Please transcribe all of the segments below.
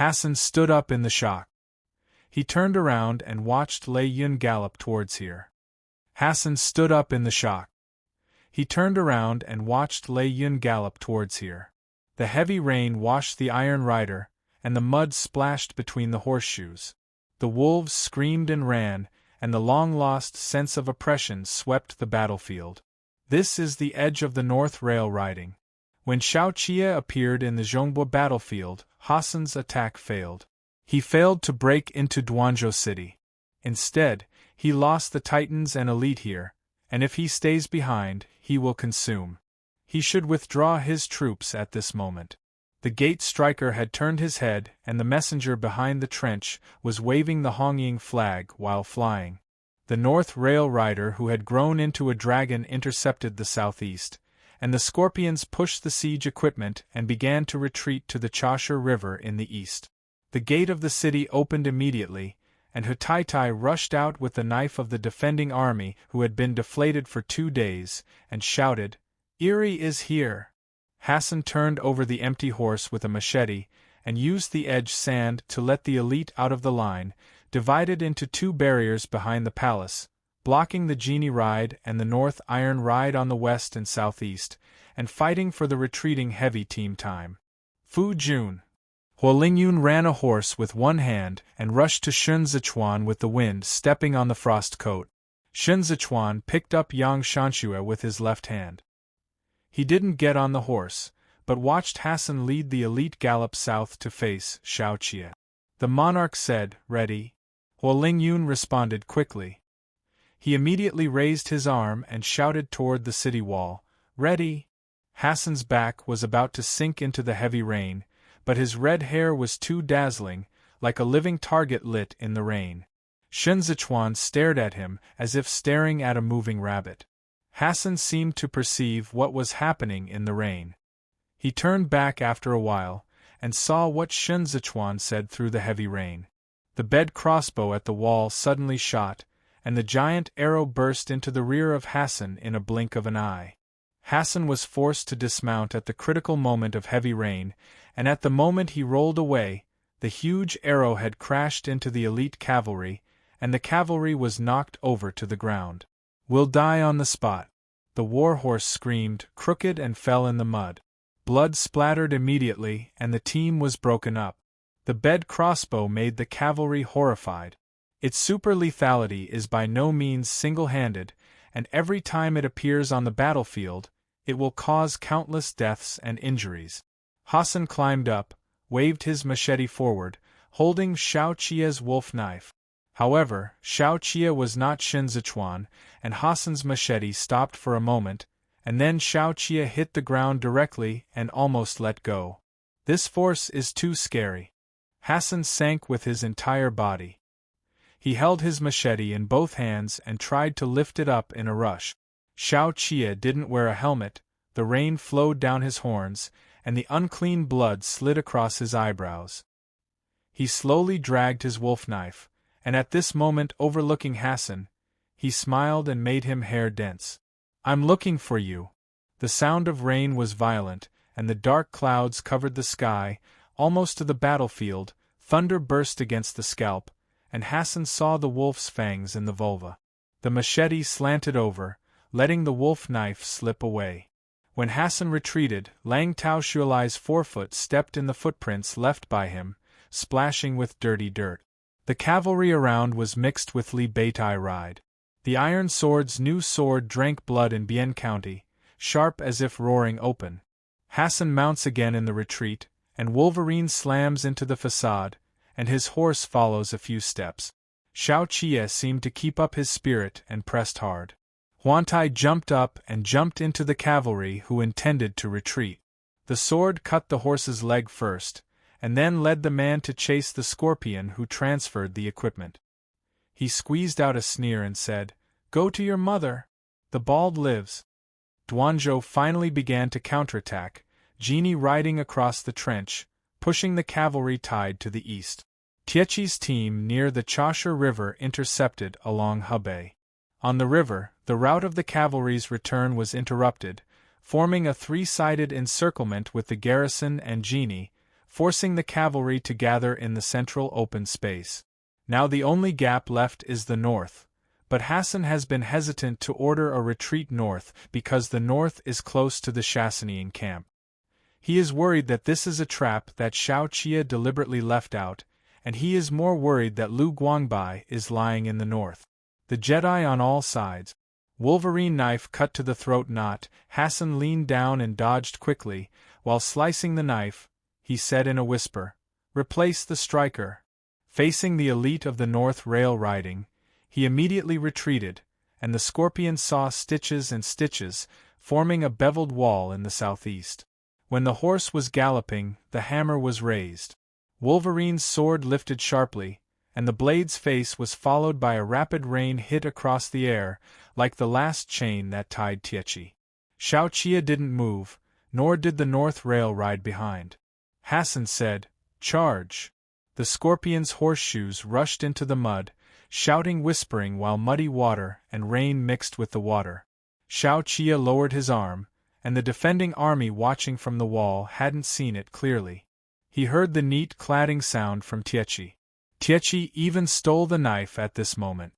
Hassan stood up in the shock. He turned around and watched Lei Yun gallop towards here. Hassan stood up in the shock. He turned around and watched Lei Yun gallop towards here. The heavy rain washed the iron rider, and the mud splashed between the horseshoes. The wolves screamed and ran, and the long-lost sense of oppression swept the battlefield. This is the edge of the North Rail riding. When Xiao Qie appeared in the Zhongbo battlefield, Hassan's attack failed. He failed to break into Duanzhou City. Instead, he lost the Titans and elite here, and if he stays behind, he will consume. He should withdraw his troops at this moment. The gate striker had turned his head, and the messenger behind the trench was waving the Hongying flag while flying. The North Rail rider who had grown into a dragon intercepted the southeast, and the scorpions pushed the siege equipment and began to retreat to the Chashire River in the east. The gate of the city opened immediately, and Hutaitai rushed out with the knife of the defending army who had been deflated for 2 days, and shouted, "Eri is here!" Hassan turned over the empty horse with a machete, and used the edge sand to let the elite out of the line, divided into 2 barriers behind the palace, blocking the Genie Ride and the North Iron Ride on the west and southeast, and fighting for the retreating heavy team time. Fu Jun. Huo Lingyun ran a horse with one hand and rushed to Shun Zichuan with the wind stepping on the frost coat. Shun Zichuan picked up Yang Shanxue with his left hand. He didn't get on the horse, but watched Hassan lead the elite gallop south to face Xiao Qie. The monarch said, "Ready?" Huo Lingyun responded quickly. He immediately raised his arm and shouted toward the city wall, "Ready!" Hassan's back was about to sink into the heavy rain, but his red hair was too dazzling, like a living target lit in the rain. Shun Zichuan stared at him as if staring at a moving rabbit. Hassan seemed to perceive what was happening in the rain. He turned back after a while, and saw what Shun Zichuan said through the heavy rain. The bed crossbow at the wall suddenly shot, and the giant arrow burst into the rear of Hassan in a blink of an eye. Hassan was forced to dismount at the critical moment of heavy rain, and at the moment he rolled away, the huge arrow had crashed into the elite cavalry, and the cavalry was knocked over to the ground. "We'll die on the spot," the warhorse screamed, crooked, and fell in the mud. Blood splattered immediately, and the team was broken up. The bed crossbow made the cavalry horrified. Its super lethality is by no means single-handed, and every time it appears on the battlefield, it will cause countless deaths and injuries. Hassan climbed up, waved his machete forward, holding Xiao Qie's wolf knife. However, Xiao Qie was not Shun Zichuan, and Hassan's machete stopped for a moment, and then Xiao Qie hit the ground directly and almost let go. This force is too scary. Hassan sank with his entire body. He held his machete in both hands and tried to lift it up in a rush. Xiao Qie didn't wear a helmet, the rain flowed down his horns, and the unclean blood slid across his eyebrows. He slowly dragged his wolf knife, and at this moment overlooking Hassan, he smiled and made him hair dense. "I'm looking for you." The sound of rain was violent, and the dark clouds covered the sky, almost to the battlefield. Thunder burst against the scalp, and Hassan saw the wolf's fangs in the vulva. The machete slanted over, letting the wolf knife slip away. When Hassan retreated, Lang Tao Shualai's forefoot stepped in the footprints left by him, splashing with dirty dirt. The cavalry around was mixed with Li Beitai ride. The Iron Sword's new sword drank blood in Bian County, sharp as if roaring open. Hassan mounts again in the retreat, and Wolverine slams into the facade, and his horse follows a few steps. Xiao Qie seemed to keep up his spirit and pressed hard. Huantai jumped up and jumped into the cavalry who intended to retreat. The sword cut the horse's leg first, and then led the man to chase the scorpion who transferred the equipment. He squeezed out a sneer and said, "Go to your mother. The bald lives." Duanzhou finally began to counterattack, Genie riding across the trench, pushing the cavalry tied to the east. Tiechi's team near the Chashire River intercepted along Hebei. On the river, the route of the cavalry's return was interrupted, forming a three-sided encirclement with the garrison and Genie, forcing the cavalry to gather in the central open space. Now the only gap left is the north, but Hassan has been hesitant to order a retreat north because the north is close to the Sasanian camp. He is worried that this is a trap that Shao Qie deliberately left out, and he is more worried that Lu Guangbai is lying in the north. The Jedi on all sides. Wolverine knife cut to the throat knot. Hassan leaned down and dodged quickly. While slicing the knife, he said in a whisper, "Replace the striker." Facing the elite of the North rail riding, he immediately retreated, and the Scorpion saw stitches and stitches, forming a beveled wall in the southeast. When the horse was galloping, the hammer was raised. Wolverine's sword lifted sharply, and the blade's face was followed by a rapid rain hit across the air, like the last chain that tied Tietchi. Shao Qie didn't move, nor did the North rail ride behind. Hassan said, "Charge!" The Scorpion's horseshoes rushed into the mud, shouting, whispering while muddy water and rain mixed with the water. Shao Qie lowered his arm, and the defending army watching from the wall hadn't seen it clearly. He heard the neat cladding sound from Tietchi. Tietchi even stole the knife at this moment.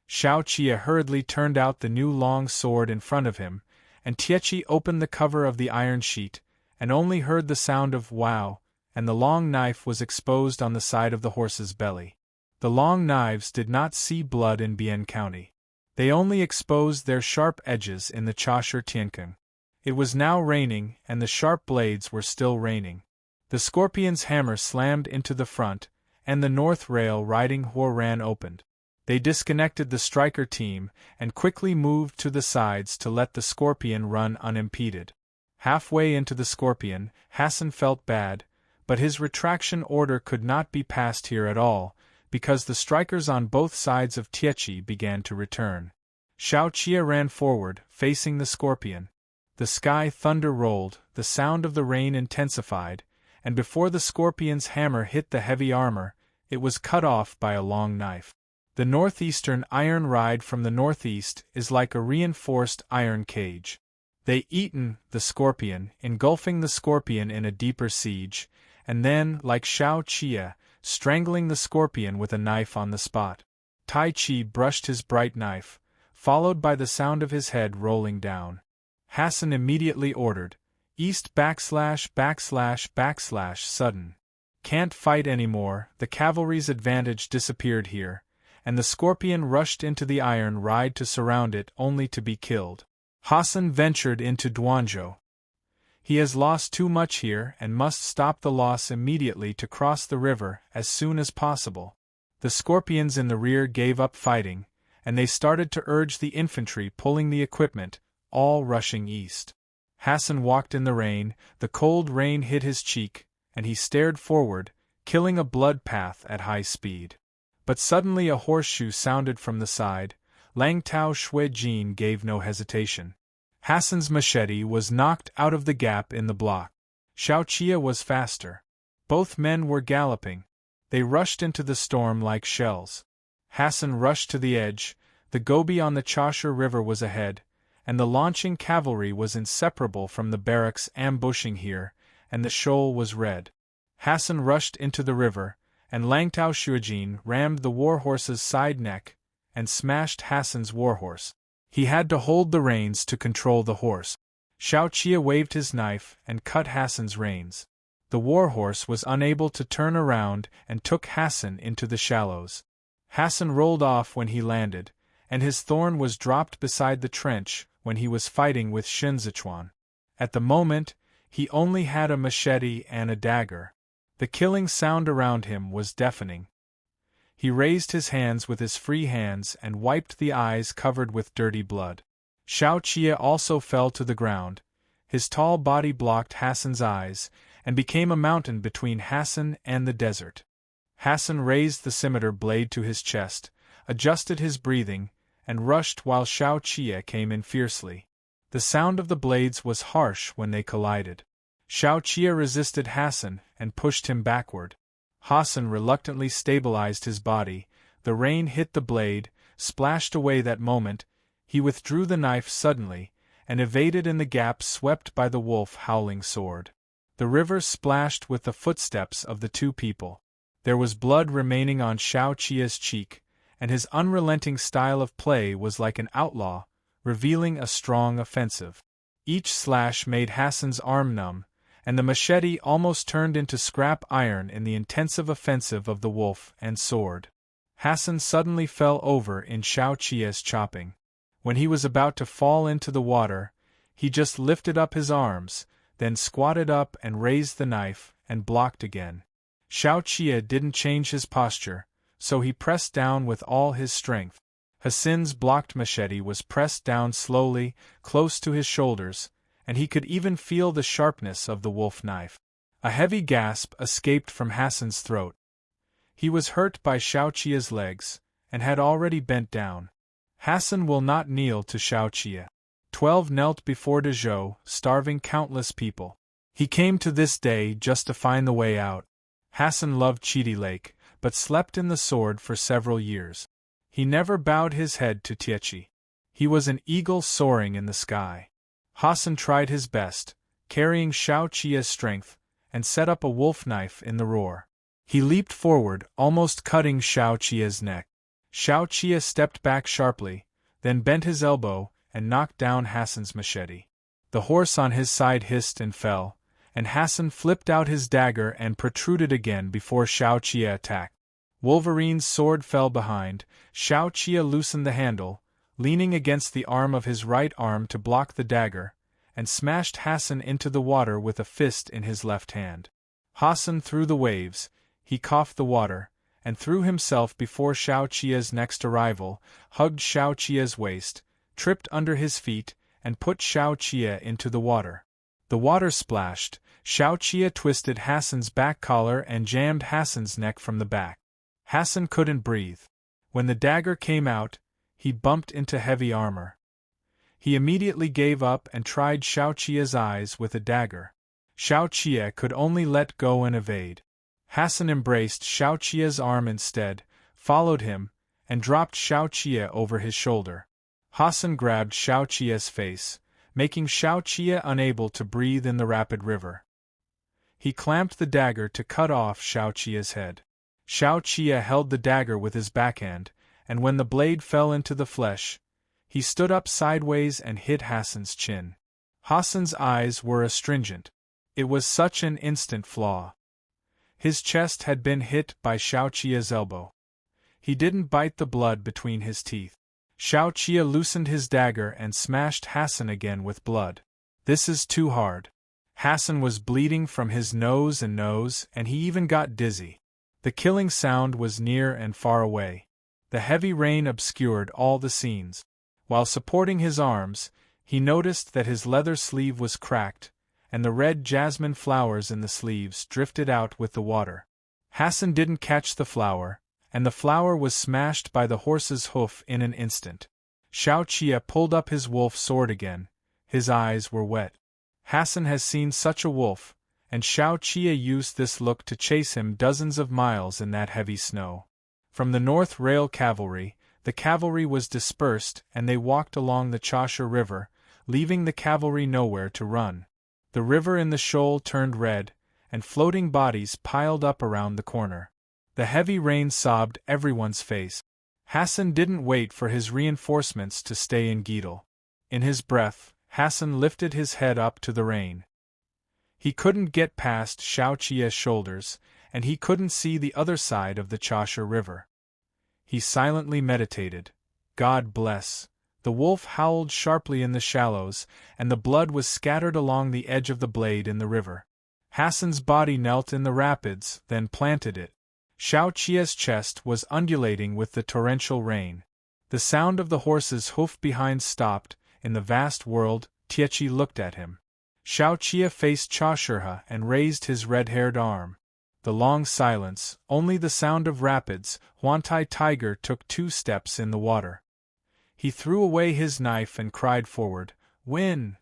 Shao Qie hurriedly turned out the new long sword in front of him, and Tietchi opened the cover of the iron sheet, and only heard the sound of "wow," and the long knife was exposed on the side of the horse's belly. The long knives did not see blood in Bian County. They only exposed their sharp edges in the Chashur Tiankang. It was now raining, and the sharp blades were still raining. The Scorpion's hammer slammed into the front, and the North rail riding Huoran opened. They disconnected the striker team, and quickly moved to the sides to let the Scorpion run unimpeded. Halfway into the Scorpion, Hassan felt bad, but his retraction order could not be passed here at all, because the strikers on both sides of Tietchi began to return. Shao Qie ran forward, facing the Scorpion. The sky thunder rolled, the sound of the rain intensified, and before the Scorpion's hammer hit the heavy armor, it was cut off by a long knife. The northeastern iron ride from the northeast is like a reinforced iron cage. They eaten the Scorpion, engulfing the Scorpion in a deeper siege, and then, like Shao Qie, strangling the Scorpion with a knife on the spot. Tai Chi brushed his bright knife, followed by the sound of his head rolling down. Hassan immediately ordered, "East // sudden. Can't fight anymore." The cavalry's advantage disappeared here, and the Scorpion rushed into the iron ride to surround it only to be killed. Hassan ventured into Duanzhou. He has lost too much here and must stop the loss immediately to cross the river as soon as possible. The Scorpions in the rear gave up fighting, and they started to urge the infantry pulling the equipment, all rushing east. Hassan walked in the rain, the cold rain hit his cheek, and he stared forward, killing a blood path at high speed. But suddenly a horseshoe sounded from the side. Lang Tao Shui Jin gave no hesitation. Hassan's machete was knocked out of the gap in the block. Shao Qie was faster. Both men were galloping. They rushed into the storm like shells. Hassan rushed to the edge. The Gobi on the Chashur River was ahead, and the launching cavalry was inseparable from the barracks ambushing here, and the shoal was red. Hassan rushed into the river, and Lang Tao Shuijin rammed the warhorse's side neck and smashed Hassan's warhorse. He had to hold the reins to control the horse. Shao Qie waved his knife and cut Hassan's reins. The warhorse was unable to turn around and took Hassan into the shallows. Hassan rolled off when he landed, and his thorn was dropped beside the trench when he was fighting with Shin Zichuan. At the moment, he only had a machete and a dagger. The killing sound around him was deafening. He raised his hands with his free hands and wiped the eyes covered with dirty blood. Shao Qie also fell to the ground. His tall body blocked Hassan's eyes, and became a mountain between Hassan and the desert. Hassan raised the scimitar blade to his chest, adjusted his breathing, and rushed while Shao Qie came in fiercely. The sound of the blades was harsh when they collided. Shao Qie resisted Hassan and pushed him backward. Hassan reluctantly stabilized his body. The rain hit the blade, splashed away that moment. He withdrew the knife suddenly, and evaded in the gap swept by the wolf howling sword. The river splashed with the footsteps of the two people. There was blood remaining on Xiao Qia's cheek, and his unrelenting style of play was like an outlaw, revealing a strong offensive. Each slash made Hassan's arm numb, and the machete almost turned into scrap iron in the intensive offensive of the wolf and sword. Hassan suddenly fell over in Xiao Qia's chopping. When he was about to fall into the water, he just lifted up his arms, then squatted up and raised the knife, and blocked again. Xiao Qia didn't change his posture, so he pressed down with all his strength. Hassan's blocked machete was pressed down slowly, close to his shoulders, and he could even feel the sharpness of the wolf knife. A heavy gasp escaped from Hassan's throat. He was hurt by Xiao Qia's legs, and had already bent down. Hassan will not kneel to Xiao Qia. 12 knelt before Dezhou, starving countless people. He came to this day just to find the way out. Hassan loved Chidi Lake, but slept in the sword for several years. He never bowed his head to Tiechi. He was an eagle soaring in the sky. Hassan tried his best, carrying Xiao Qia's strength, and set up a wolf knife in the roar. He leaped forward, almost cutting Xiao Qia's neck. Xiao Qia stepped back sharply, then bent his elbow and knocked down Hassan's machete. The horse on his side hissed and fell, and Hassan flipped out his dagger and protruded again before Xiao Qia attacked. Wolverine's sword fell behind. Xiao Qia loosened the handle, leaning against the arm of his right arm to block the dagger, and smashed Hassan into the water with a fist in his left hand. Hassan threw the waves, he coughed the water, and threw himself before Xiao Qia's next arrival, hugged Xiao Qia's waist, tripped under his feet, and put Xiao Qia into the water. The water splashed. Xiao Qia twisted Hassan's back collar and jammed Hassan's neck from the back. Hassan couldn't breathe. When the dagger came out, he bumped into heavy armor. He immediately gave up and tried Xiao Qia's eyes with a dagger. Xiao Qia could only let go and evade. Hassan embraced Xiao Qia's arm instead, followed him, and dropped Xiao Qia over his shoulder. Hassan grabbed Xiao Qia's face, making Xiao Qia unable to breathe in the rapid river. He clamped the dagger to cut off Xiao Qia's head. Xiao Qia held the dagger with his backhand, and when the blade fell into the flesh, he stood up sideways and hit Hassan's chin. Hassan's eyes were astringent. It was such an instant flaw. His chest had been hit by Xiao Qia's elbow. He didn't bite the blood between his teeth. Xiao Qia loosened his dagger and smashed Hassan again with blood. This is too hard. Hassan was bleeding from his nose, and he even got dizzy. The killing sound was near and far away. The heavy rain obscured all the scenes. While supporting his arms, he noticed that his leather sleeve was cracked, and the red jasmine flowers in the sleeves drifted out with the water. Hassan didn't catch the flower, and the flower was smashed by the horse's hoof in an instant. Xiao Qia pulled up his wolf sword again. His eyes were wet. Hassan has seen such a wolf, and Xiao Qia used this look to chase him dozens of miles in that heavy snow. From the North Rail Cavalry, the cavalry was dispersed and they walked along the Chasha River, leaving the cavalry nowhere to run. The river in the shoal turned red, and floating bodies piled up around the corner. The heavy rain sobbed everyone's face. Hassan didn't wait for his reinforcements to stay in Geedle. In his breath, Hassan lifted his head up to the rain. He couldn't get past Xiao Qia's shoulders, and he couldn't see the other side of the Chasha River. He silently meditated. God bless. The wolf howled sharply in the shallows, and the blood was scattered along the edge of the blade in the river. Hassan's body knelt in the rapids, then planted it. Xiao Qia's chest was undulating with the torrential rain. The sound of the horse's hoof behind stopped. In the vast world, Tiechi looked at him. Xiao Qia faced Chashurha and raised his red-haired arm. The long silence, only the sound of rapids. Huantai Tiger took 2 steps in the water. He threw away his knife and cried forward, "Win!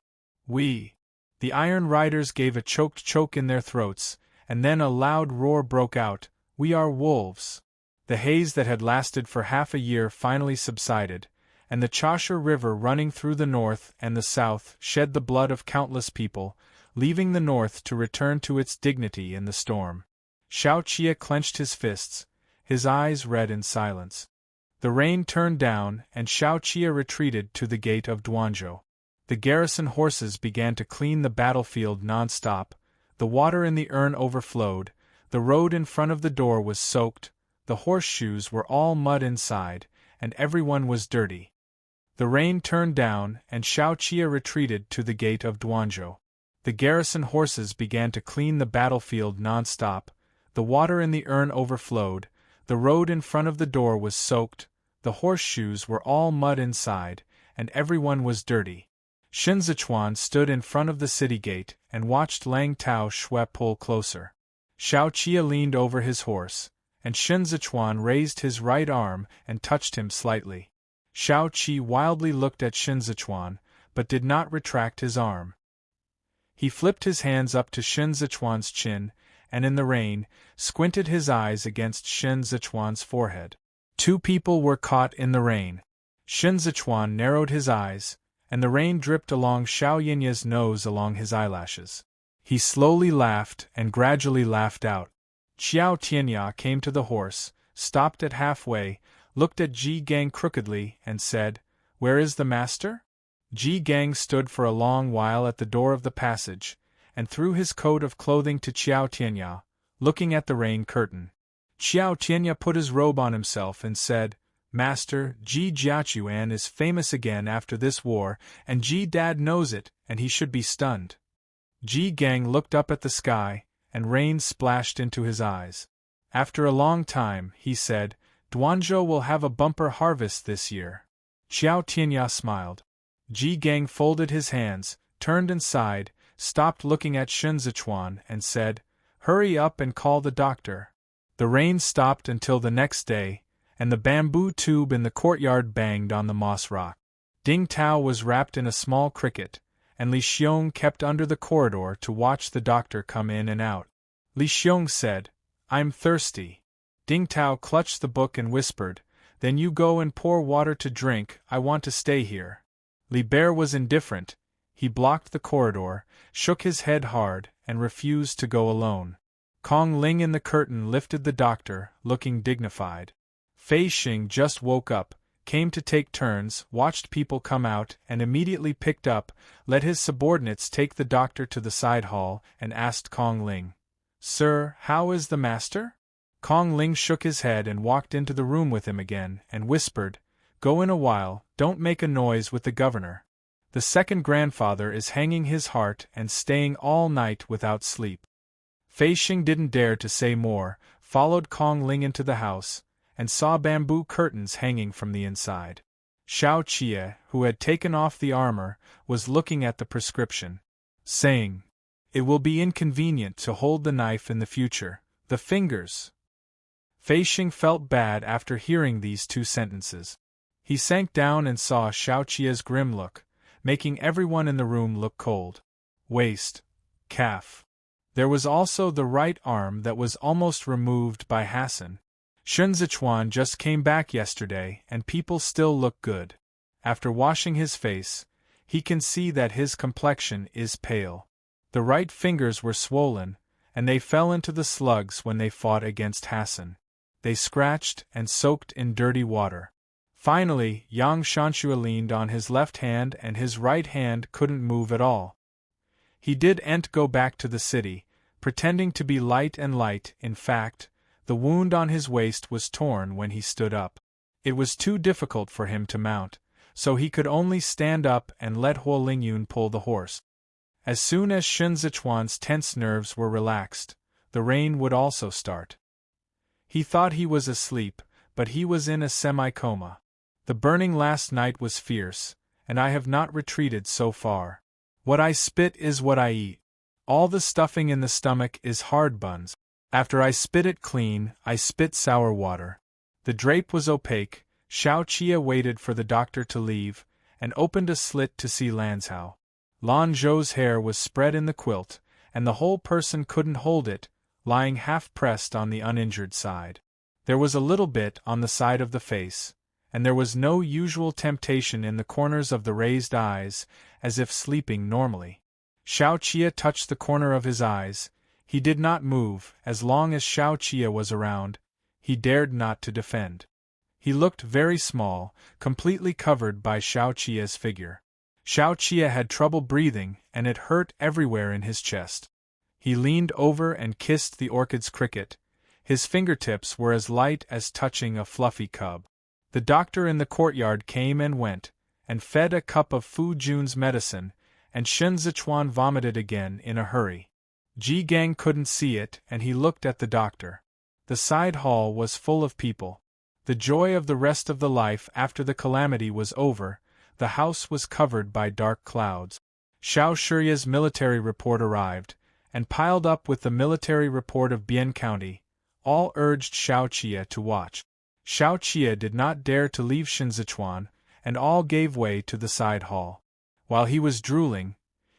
We!" The Iron Riders gave a choked choke in their throats, and then a loud roar broke out, "We are wolves!" The haze that had lasted for half a year finally subsided, and the Chasha River running through the north and the south shed the blood of countless people, leaving the north to return to its dignity in the storm. Xiao Qie clenched his fists, his eyes red in silence. The rain turned down, and Xiao Qie retreated to the gate of Duanzhou. The garrison horses began to clean the battlefield non-stop, the water in the urn overflowed, the road in front of the door was soaked, the horseshoes were all mud inside, and everyone was dirty. The rain turned down, and Xiao Qie retreated to the gate of Duanzhou. The garrison horses began to clean the battlefield non-stop, the water in the urn overflowed, the road in front of the door was soaked, the horseshoes were all mud inside, and everyone was dirty. Shen Zichuan stood in front of the city gate and watched Lang Tao Shui pull closer. Xiao Qie leaned over his horse, and Shen Zichuan raised his right arm and touched him slightly. Xiao Qie wildly looked at Shen Zichuan, but did not retract his arm. He flipped his hands up to Shen Zichuan's chin, and in the rain, squinted his eyes against Shen Zichuan's forehead. Two people were caught in the rain. Shen Zichuan narrowed his eyes, and the rain dripped along Xiao Yinya's nose along his eyelashes. He slowly laughed and gradually laughed out. Xiao Tianya came to the horse, stopped at halfway, looked at Ji Gang crookedly, and said, "Where is the master?" Ji Gang stood for a long while at the door of the passage, and threw his coat of clothing to Xiao Tianya, looking at the rain curtain. Xiao Tianya put his robe on himself and said, "Master, Ji Jiachuan is famous again after this war, and Ji Dad knows it, and he should be stunned." Ji Gang looked up at the sky, and rain splashed into his eyes. After a long time, he said, "Duanzhou will have a bumper harvest this year." Xiao Tianya smiled. Ji Gang folded his hands, turned and sighed, stopped looking at Shen Zichuan, and said, "Hurry up and call the doctor." The rain stopped until the next day, and the bamboo tube in the courtyard banged on the moss rock. Ding Tao was wrapped in a small cricket, and Li Xiong kept under the corridor to watch the doctor come in and out. Li Xiong said, "I'm thirsty." Ding Tao clutched the book and whispered, "Then you go and pour water to drink, I want to stay here." Li Bear was indifferent. He blocked the corridor, shook his head hard, and refused to go alone. Kong Ling in the curtain lifted the doctor, looking dignified. Fei Xing just woke up, came to take turns, watched people come out, and immediately picked up, let his subordinates take the doctor to the side hall, and asked Kong Ling, "Sir, how is the master?" Kong Ling shook his head and walked into the room with him again, and whispered, "Go in a while, don't make a noise with the governor. The second grandfather is hanging his heart and staying all night without sleep." Fei Xing didn't dare to say more, followed Kong Ling into the house, and saw bamboo curtains hanging from the inside. Xiao Qie, who had taken off the armor, was looking at the prescription, saying, "It will be inconvenient to hold the knife in the future, the fingers." Fei Xing felt bad after hearing these two sentences. He sank down and saw Xiao Qie's grim look, making everyone in the room look cold. Waist, calf. There was also the right arm that was almost removed by Hassan. Shen Zichuan just came back yesterday, and people still look good. After washing his face, he can see that his complexion is pale. The right fingers were swollen, and they fell into the slugs when they fought against Hassan. They scratched and soaked in dirty water. Finally, Yang Shanshua leaned on his left hand and his right hand couldn't move at all. He didn't go back to the city, pretending to be light and light. In fact, the wound on his waist was torn when he stood up. It was too difficult for him to mount, so he could only stand up and let Huo Lingyun pull the horse. As soon as Shen Zichuan's tense nerves were relaxed, the rain would also start. He thought he was asleep, but he was in a semi-coma. The burning last night was fierce, and I have not retreated so far. What I spit is what I eat. All the stuffing in the stomach is hard buns. After I spit it clean, I spit sour water. The drape was opaque. Xiao Qie waited for the doctor to leave, and opened a slit to see Lanzhao. Lan Zhou's hair was spread in the quilt, and the whole person couldn't hold it, lying half-pressed on the uninjured side. There was a little bit on the side of the face, and there was no usual temptation in the corners of the raised eyes, as if sleeping normally. Xiao Qia touched the corner of his eyes. He did not move. As long as Xiao Qia was around, he dared not to defend. He looked very small, completely covered by Xiao Qia's figure. Xiao Qia had trouble breathing, and it hurt everywhere in his chest. He leaned over and kissed the orchid's cricket. His fingertips were as light as touching a fluffy cub. The doctor in the courtyard came and went, and fed a cup of Fu Jun's medicine, and Shen Zichuan vomited again in a hurry. Ji Gang couldn't see it, and he looked at the doctor. The side hall was full of people. The joy of the rest of the life after the calamity was over. The house was covered by dark clouds. Xiao Shiya's military report arrived, and piled up with the military report of Bian County. All urged Xiao Qia to watch. Xiao Qia did not dare to leave Shinzichuan, and all gave way to the side hall. While he was drooling,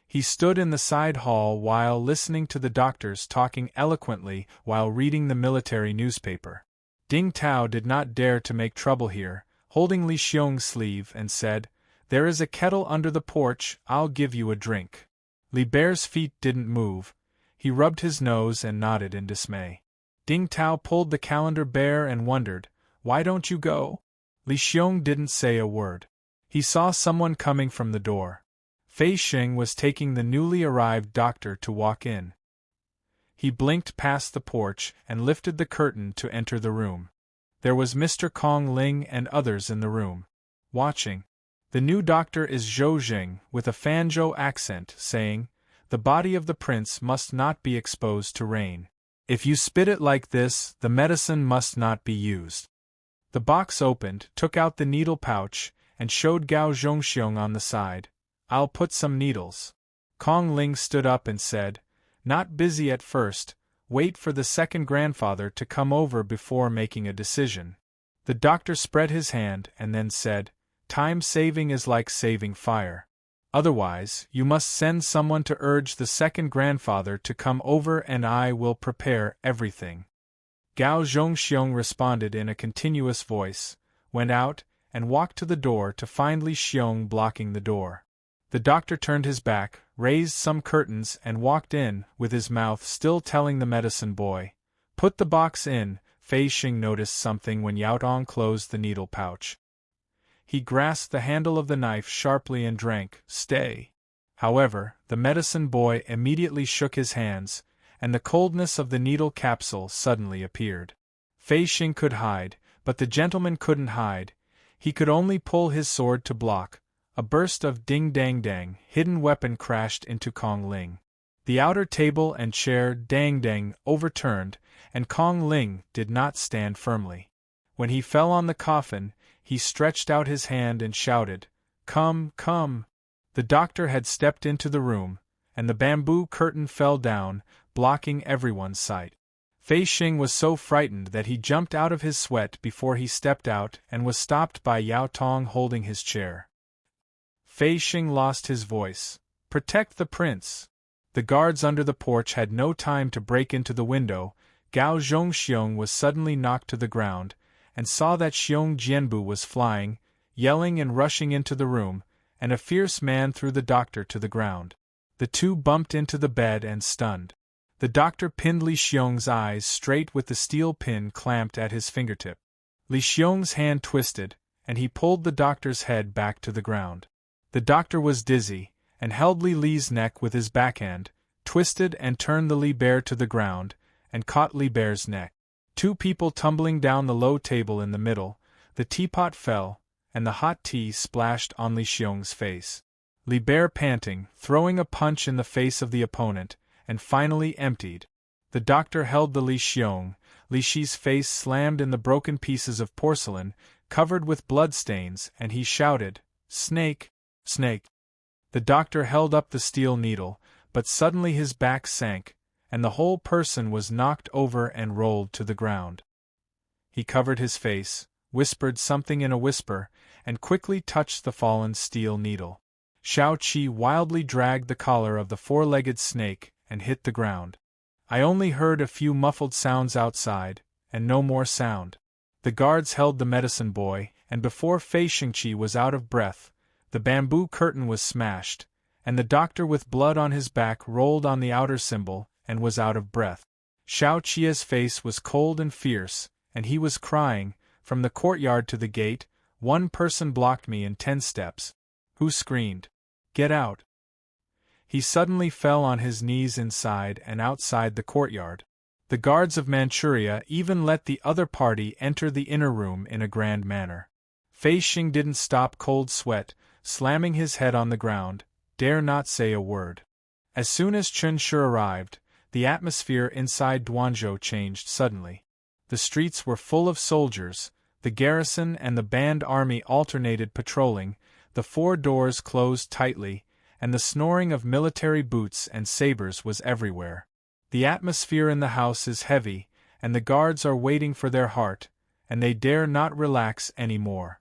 he stood in the side hall while listening to the doctors talking eloquently while reading the military newspaper. Ding Tao did not dare to make trouble here, holding Li Xiong's sleeve and said, "There is a kettle under the porch, I'll give you a drink." Li Bear's feet didn't move. He rubbed his nose and nodded in dismay. Ding Tao pulled the calendar bare and wondered, "Why don't you go?" Li Xiong didn't say a word. He saw someone coming from the door. Fei Xing was taking the newly arrived doctor to walk in. He blinked past the porch and lifted the curtain to enter the room. There was Mr. Kong Ling and others in the room, watching. The new doctor is Zhou Jing, with a Fanzhou accent, saying, "The body of the prince must not be exposed to rain. If you spit it like this, the medicine must not be used." The box opened, took out the needle pouch, and showed Gao Zhongxiong on the side. "I'll put some needles." Kong Ling stood up and said, "Not busy at first, wait for the second grandfather to come over before making a decision." The doctor spread his hand and then said, "Time saving is like saving fire. Otherwise, you must send someone to urge the second grandfather to come over and I will prepare everything." Gao Zhongxiong responded in a continuous voice, went out, and walked to the door to find Li Xiong blocking the door. The doctor turned his back, raised some curtains and walked in, with his mouth still telling the medicine boy, "Put the box in." Fei Xing noticed something when Yao Dong closed the needle pouch. He grasped the handle of the knife sharply and drank, "Stay." However, the medicine boy immediately shook his hands, and the coldness of the needle capsule suddenly appeared. Fei Xing could hide, but the gentleman couldn't hide. He could only pull his sword to block. A burst of ding-dang-dang, hidden weapon crashed into Kong Ling. The outer table and chair dang-dang overturned, and Kong Ling did not stand firmly. When he fell on the coffin, he stretched out his hand and shouted, "Come, come!" The doctor had stepped into the room, and the bamboo curtain fell down, blocking everyone's sight. Fei Xing was so frightened that he jumped out of his sweat before he stepped out and was stopped by Yao Tong holding his chair. Fei Xing lost his voice. "Protect the prince!" The guards under the porch had no time to break into the window. Gao Zhongxiong was suddenly knocked to the ground, and saw that Xiong Jianbu was flying, yelling and rushing into the room, and a fierce man threw the doctor to the ground. The two bumped into the bed and stunned. The doctor pinned Li Xiong's eyes straight with the steel pin clamped at his fingertip. Li Xiong's hand twisted, and he pulled the doctor's head back to the ground. The doctor was dizzy, and held Li Li's neck with his backhand, twisted and turned the Li Bear to the ground, and caught Li Bear's neck. Two people tumbling down the low table in the middle, the teapot fell, and the hot tea splashed on Li Xiong's face. Li Bear panting, throwing a punch in the face of the opponent, and finally emptied. The doctor held the Li Xiong. Li Shi's face slammed in the broken pieces of porcelain, covered with bloodstains, and he shouted, "Snake! Snake!" The doctor held up the steel needle, but suddenly his back sank, and the whole person was knocked over and rolled to the ground. He covered his face, whispered something in a whisper, and quickly touched the fallen steel needle. Xiao Qi wildly dragged the collar of the four-legged snake and hit the ground. I only heard a few muffled sounds outside, and no more sound. The guards held the medicine boy, and before Fei Xingqi was out of breath, the bamboo curtain was smashed, and the doctor with blood on his back rolled on the outer symbol, and was out of breath. Xiao Qia's face was cold and fierce, and he was crying, "From the courtyard to the gate, one person blocked me in 10 steps. Who screamed, 'Get out!'" He suddenly fell on his knees inside and outside the courtyard. The guards of Manchuria even let the other party enter the inner room in a grand manner. Fei Xing didn't stop cold sweat, slamming his head on the ground, dare not say a word. As soon as Chen Shi arrived, the atmosphere inside Duanzhou changed suddenly. The streets were full of soldiers, the garrison and the band army alternated patrolling, the 4 doors closed tightly, and the snoring of military boots and sabers was everywhere. The atmosphere in the house is heavy, and the guards are waiting for their heart, and they dare not relax any more.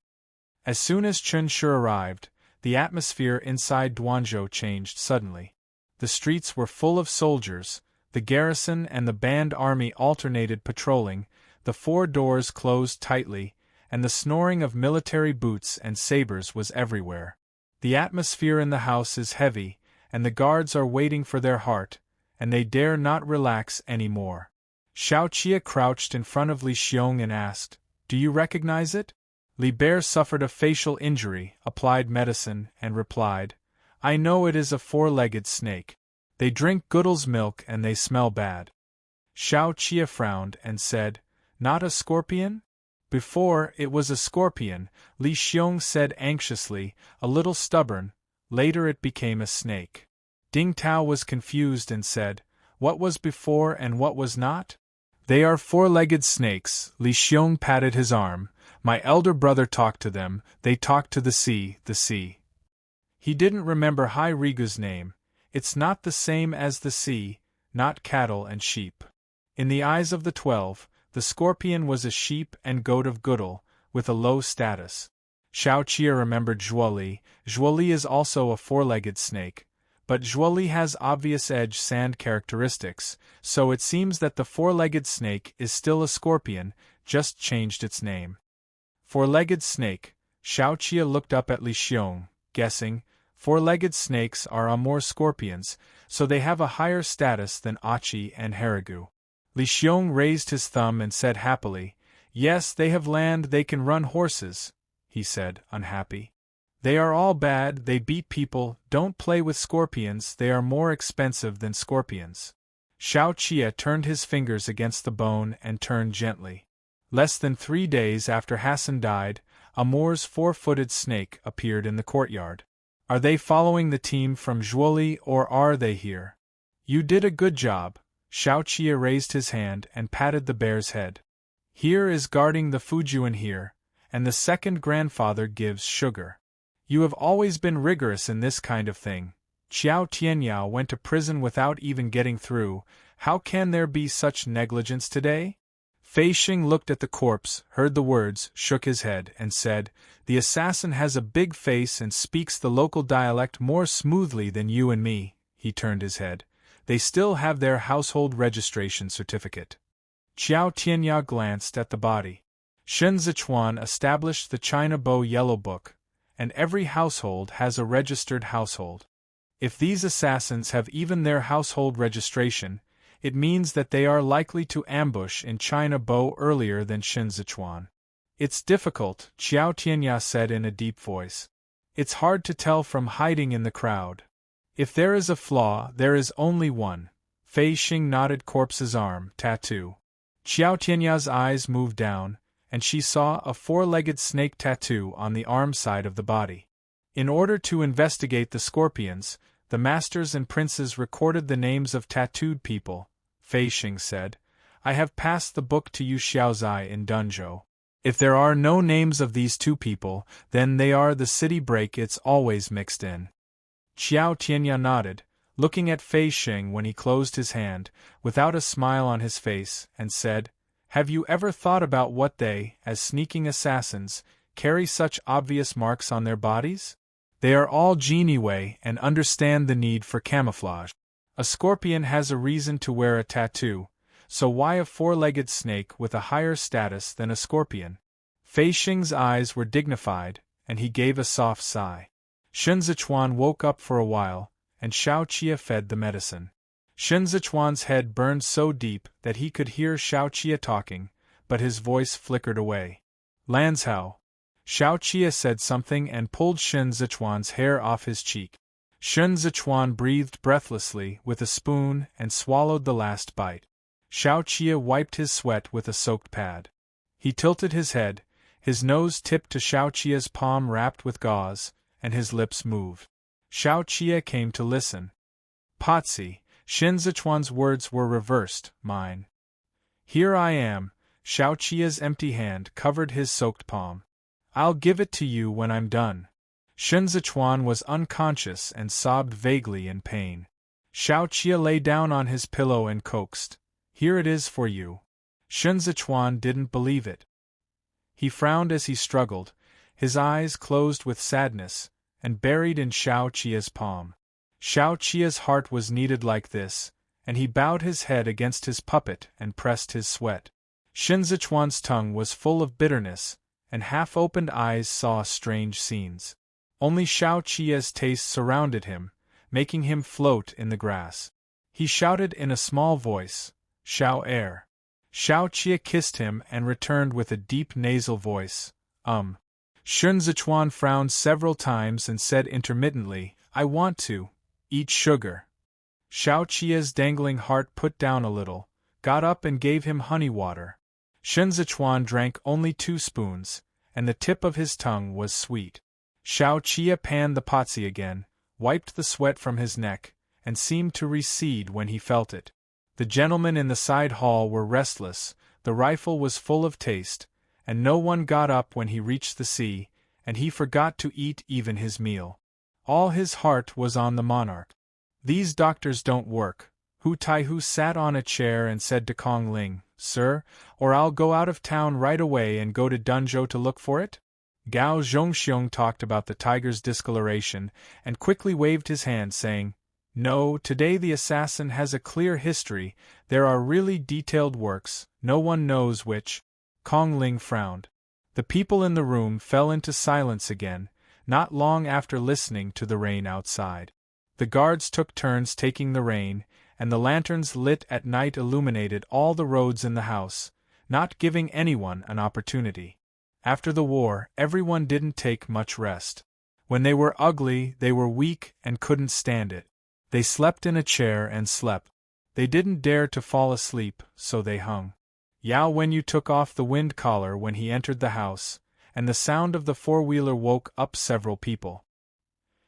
As soon as Chen Shi arrived, the atmosphere inside Duanzhou changed suddenly. The streets were full of soldiers, the garrison and the band army alternated patrolling, the 4 doors closed tightly, and the snoring of military boots and sabers was everywhere. The atmosphere in the house is heavy, and the guards are waiting for their heart, and they dare not relax any more. Xiao Qia crouched in front of Li Xiong and asked, "Do you recognize it?" Li Bear suffered a facial injury, applied medicine, and replied, "I know it is a 4-legged snake. They drink Goodle's milk and they smell bad." Xiao Qia frowned and said, "Not a scorpion?" "Before, it was a scorpion," Li Xiong said anxiously, "a little stubborn. Later it became a snake." Ding Tao was confused and said, "What was before and what was not?" "They are 4-legged snakes," Li Xiong patted his arm. "My elder brother talked to them, they talked to the sea, the sea." He didn't remember Hai Rigu's name. It's not the same as the sea, not cattle and sheep. In the eyes of the 12, the scorpion was a sheep and goat of Goodle, with a low status. Xiao Qia remembered Zhuoli. Zhuoli is also a 4-legged snake, but Zhuoli has obvious edge sand characteristics, so it seems that the 4-legged snake is still a scorpion, just changed its name. 4-legged snake, Xiao Qia looked up at Li Xiong, guessing, 4-legged snakes are Amur scorpions, so they have a higher status than Achi and Harigu. Li Xiong raised his thumb and said happily, "Yes, they have land, they can run horses," he said, unhappy. "They are all bad, they beat people, don't play with scorpions, they are more expensive than scorpions." Xiao Qia turned his fingers against the bone and turned gently. Less than 3 days after Hassan died, Amur's 4-footed snake appeared in the courtyard. "Are they following the team from Zhuoli or are they here?" "You did a good job." Xiao Qia raised his hand and patted the bear's head. "Here is guarding the Fujuan here, and the second grandfather gives sugar. You have always been rigorous in this kind of thing. Qiao Tianyao went to prison without even getting through, how can there be such negligence today?" Fei Xing looked at the corpse, heard the words, shook his head, and said, "The assassin has a big face and speaks the local dialect more smoothly than you and me." He turned his head. "They still have their household registration certificate." Qiao Tianya glanced at the body. Shen Zichuan established the China Bow Yellow Book, and every household has a registered household. If these assassins have even their household registration, it means that they are likely to ambush in China Bow earlier than Shen Zichuan. "It's difficult," Qiao Tianya said in a deep voice. "It's hard to tell from hiding in the crowd. If there is a flaw, there is only one." Fei Xing nodded corpse's arm, tattoo. Qiao Tianya's eyes moved down, and she saw a 4-legged snake tattoo on the arm side of the body. In order to investigate the scorpions, the masters and princes recorded the names of tattooed people. Fei Xing said, "I have passed the book to Yu Xiaozai in Dunzhou. If there are no names of these 2 people, then they are the city break, it's always mixed in." Qiao Tianya nodded, looking at Fei Xing when he closed his hand, without a smile on his face, and said, "Have you ever thought about what they, as sneaking assassins, carry such obvious marks on their bodies? They are all Geniwei and understand the need for camouflage. A scorpion has a reason to wear a tattoo, so why a 4-legged snake with a higher status than a scorpion?" Fei Xing's eyes were dignified, and he gave a soft sigh. Shun Zichuan woke up for a while, and Xiao Qia fed the medicine. Shun Zichuan's head burned so deep that he could hear Xiao Qia talking, but his voice flickered away. Lanzhao. Xiao Qia said something and pulled Shun Zichuan's hair off his cheek. Shun Zichuan breathed breathlessly with a spoon and swallowed the last bite. Xiao Qia wiped his sweat with a soaked pad. He tilted his head, his nose tipped to Xiao Qia's palm wrapped with gauze, and his lips moved. Xiao Qia came to listen. Potsy, Shun Zichuan's words were reversed, mine. Here I am. Xiao Qia's empty hand covered his soaked palm. I'll give it to you when I'm done. Shun Zichuan was unconscious and sobbed vaguely in pain. Xiao Qia lay down on his pillow and coaxed. Here it is for you. Shun Zichuan didn't believe it. He frowned as he struggled, his eyes closed with sadness, and buried in Xiao Qia's palm. Xiao Qia's heart was kneaded like this, and he bowed his head against his puppet and pressed his sweat. Shun Zichuan's tongue was full of bitterness, and half-opened eyes saw strange scenes. Only Xiao Qia's taste surrounded him, making him float in the grass. He shouted in a small voice, Xiao Air. Xiao Qia kissed him and returned with a deep nasal voice, Shun Zichuan frowned several times and said intermittently, I want to eat sugar. Xiao Qia's dangling heart put down a little, got up and gave him honey water. Shun Zichuan drank only 2 spoons, and the tip of his tongue was sweet. Xiao Qia panned the potsy again, wiped the sweat from his neck, and seemed to recede when he felt it. The gentlemen in the side hall were restless, the rifle was full of taste, and no one got up when he reached the sea, and he forgot to eat even his meal. All his heart was on the monarch. These doctors don't work. Hu Taihu sat on a chair and said to Kong Ling, Sir, or I'll go out of town right away and go to Dunzhou to look for it? Gao Zhongxiong talked about the tiger's discoloration and quickly waved his hand saying, No, today the assassin has a clear history, there are really detailed works, no one knows which. Kong Ling frowned. The people in the room fell into silence again, not long after listening to the rain outside. The guards took turns taking the rain, and the lanterns lit at night illuminated all the roads in the house, not giving anyone an opportunity. After the war, everyone didn't take much rest. When they were ugly, they were weak and couldn't stand it. They slept in a chair and slept. They didn't dare to fall asleep, so they hung. Yao Wenyu took off the wind collar when he entered the house, and the sound of the four-wheeler woke up several people.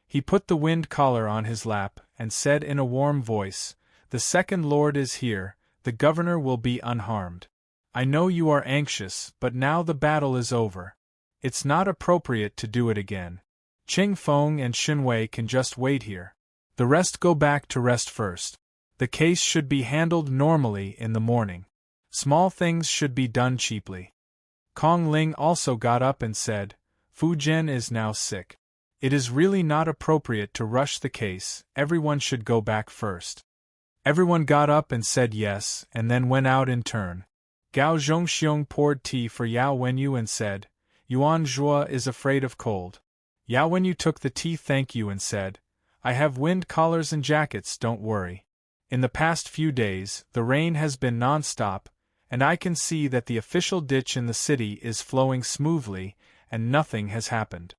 He put the wind collar on his lap and said in a warm voice, The second lord is here, the governor will be unharmed. I know you are anxious, but now the battle is over. It's not appropriate to do it again. Qing Feng and Xin Wei can just wait here. The rest go back to rest first. The case should be handled normally in the morning. Small things should be done cheaply. Kong Ling also got up and said, Fu Jian is now sick. It is really not appropriate to rush the case, everyone should go back first. Everyone got up and said yes, and then went out in turn. Gao Zhongxiong poured tea for Yao Wenyu and said, Yuan Zhuo is afraid of cold. Yao Wenyu took the tea thank you and said, I have wind collars and jackets, don't worry. In the past few days, the rain has been non-stop, and I can see that the official ditch in the city is flowing smoothly, and nothing has happened.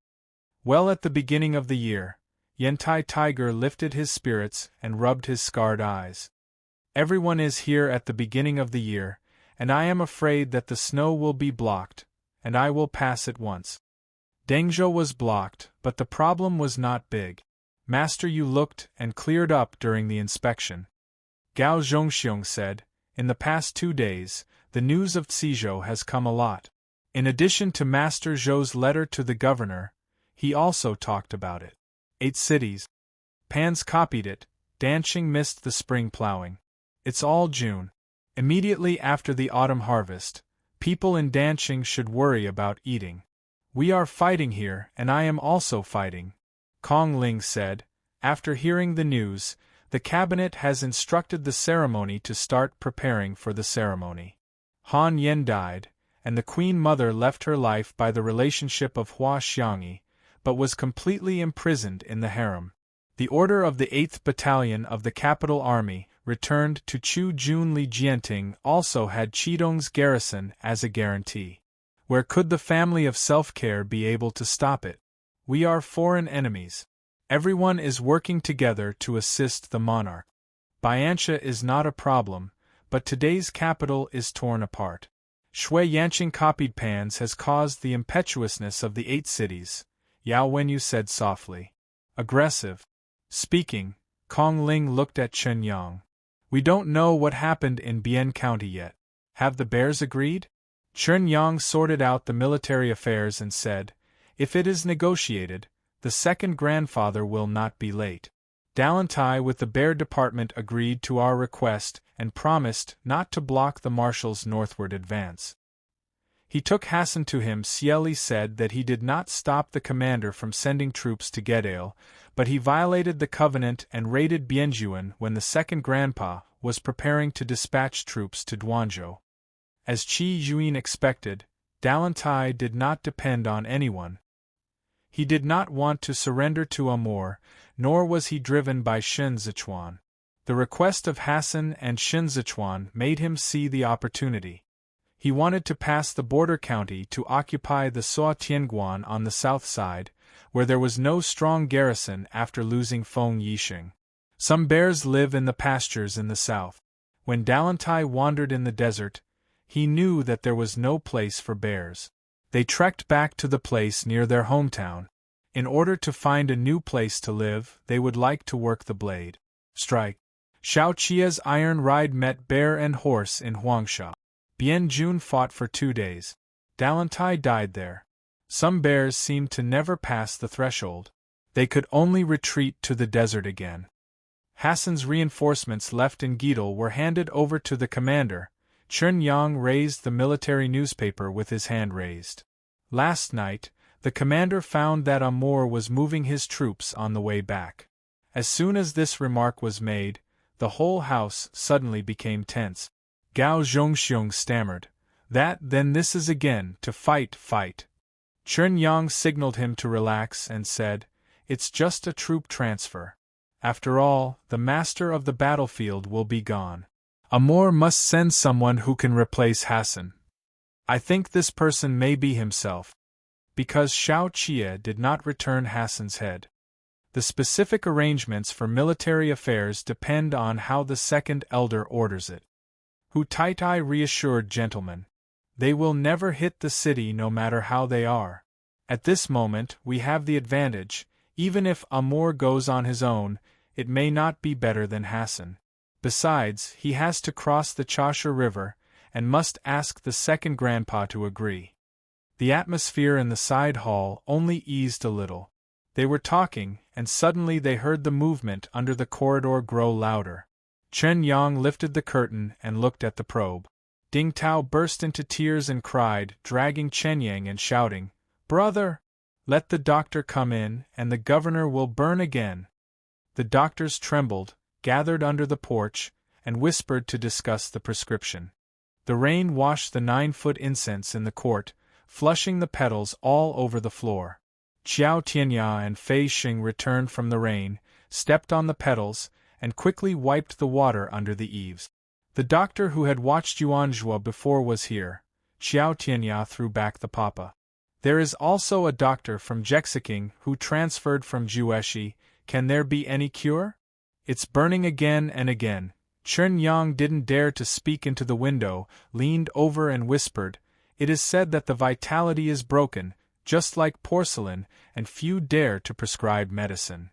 Well, at the beginning of the year, Yantai Tiger lifted his spirits and rubbed his scarred eyes. Everyone is here at the beginning of the year, and I am afraid that the snow will be blocked, and I will pass at once. Dengzhou was blocked, but the problem was not big. Master Yu looked and cleared up during the inspection. Gao Zhongxiong said, In the past 2 days, the news of Cizhou has come a lot. In addition to Master Zhou's letter to the governor, he also talked about it. 8 cities. Pans copied it, Danqing missed the spring plowing. It's all June. Immediately after the autumn harvest, people in Danqing should worry about eating. We are fighting here, and I am also fighting. Kong Ling said, after hearing the news, the cabinet has instructed the ceremony to start preparing for the ceremony. Han Yen died, and the Queen Mother left her life by the relationship of Hua Xiangyi, but was completely imprisoned in the harem. The order of the 8th Battalion of the Capital Army, returned to Chu Jun Li Jianting, also had Qidong's garrison as a guarantee. Where could the family of self-care be able to stop it? We are foreign enemies. Everyone is working together to assist the monarch. Bianxia is not a problem, but today's capital is torn apart. Shui Yanqing copied Pans has caused the impetuousness of the 8 cities, Yao Wenyu said softly. Aggressive. Speaking, Kong Ling looked at Chen Yang. We don't know what happened in Bian County yet. Have the bears agreed? Chen Yang sorted out the military affairs and said, if it is negotiated, the second grandfather will not be late. Dalantai with the bear department agreed to our request and promised not to block the marshal's northward advance. He took Hassan to him. Cieli said that he did not stop the commander from sending troops to Gedale, but he violated the covenant and raided Bianjuan when the second grandpa was preparing to dispatch troops to Duanzhou. As Qi Yuan expected, Dalantai did not depend on anyone. He did not want to surrender to Amur, nor was he driven by Shen Zichuan. The request of Hassan and Shen Zichuan made him see the opportunity. He wanted to pass the border county to occupy the Suo Tianguan on the south side, where there was no strong garrison after losing Feng Yixing. Some bears live in the pastures in the south. When Dalantai wandered in the desert, he knew that there was no place for bears. They trekked back to the place near their hometown. In order to find a new place to live, they would like to work the blade. Strike. Xiao Qia's iron ride met bear and horse in Huangsha. Bian Jun fought for 2 days. Dalantai died there. Some bears seemed to never pass the threshold. They could only retreat to the desert again. Hassan's reinforcements left in Gedal were handed over to the commander. Chen Yang raised the military newspaper with his hand raised. Last night, the commander found that Amur was moving his troops on the way back. As soon as this remark was made, the whole house suddenly became tense. Gao Zhongxiong stammered, then this is again, to fight. Chen Yang signaled him to relax and said, it's just a troop transfer. After all, the master of the battlefield will be gone. Amur must send someone who can replace Hassan. I think this person may be himself. Because Xiao Qia did not return Hassan's head. The specific arrangements for military affairs depend on how the second elder orders it. Hu Taitai reassured gentlemen. They will never hit the city no matter how they are. At this moment we have the advantage. Even if Amur goes on his own, it may not be better than Hassan. Besides, he has to cross the Chasha River, and must ask the second grandpa to agree. The atmosphere in the side hall only eased a little. They were talking, and suddenly they heard the movement under the corridor grow louder. Chen Yang lifted the curtain and looked at the probe. Ding Tao burst into tears and cried, dragging Chen Yang and shouting, "Brother! Let the doctor come in, and the governor will burn again." The doctors trembled, gathered under the porch, and whispered to discuss the prescription. The rain washed the 9-foot incense in the court, flushing the petals all over the floor. Xiao Tianya and Fei Xing returned from the rain, stepped on the petals, and quickly wiped the water under the eaves. The doctor who had watched Yuanzhua before was here. Xiao Tianya threw back the papa. There is also a doctor from Jexiking who transferred from Jueshi. Can there be any cure? It's burning again and again. Chen Yang didn't dare to speak into the window, leaned over and whispered, "It is said that the vitality is broken, just like porcelain, and few dare to prescribe medicine."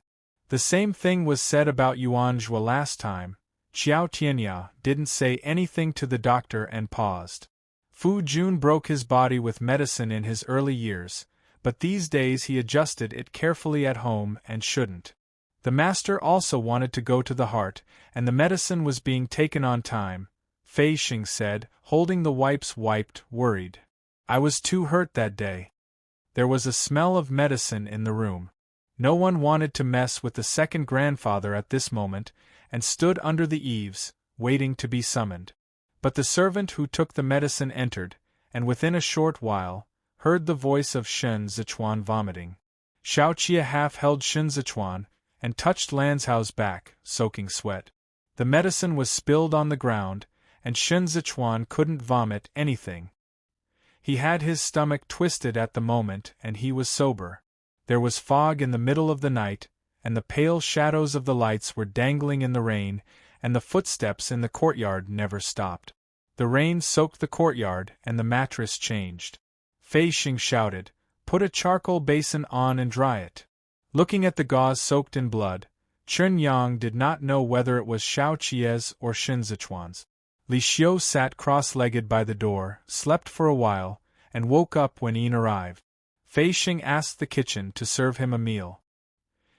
The same thing was said about Yuanzhua last time. Xiao Tianya didn't say anything to the doctor and paused. Fu Jun broke his body with medicine in his early years, but these days he adjusted it carefully at home and shouldn't. The master also wanted to go to the heart, and the medicine was being taken on time, Fei Xing said, holding the wipes wiped, worried. I was too hurt that day. There was a smell of medicine in the room. No one wanted to mess with the second grandfather at this moment, and stood under the eaves, waiting to be summoned. But the servant who took the medicine entered, and within a short while, heard the voice of Shen Zichuan vomiting. Xiao Qia half held Shinzichuan and touched Lanzhao's back, soaking sweat. The medicine was spilled on the ground, and Shinzichuan couldn't vomit anything. He had his stomach twisted at the moment, and he was sober. There was fog in the middle of the night, and the pale shadows of the lights were dangling in the rain, and the footsteps in the courtyard never stopped. The rain soaked the courtyard, and the mattress changed. Fei Xing shouted, "Put a charcoal basin on and dry it." Looking at the gauze soaked in blood, Chen Yang did not know whether it was Xiao Qia's or Shinzichuan's. Li Xiu sat cross-legged by the door, slept for a while, and woke up when Yin arrived. Fei Xing asked the kitchen to serve him a meal.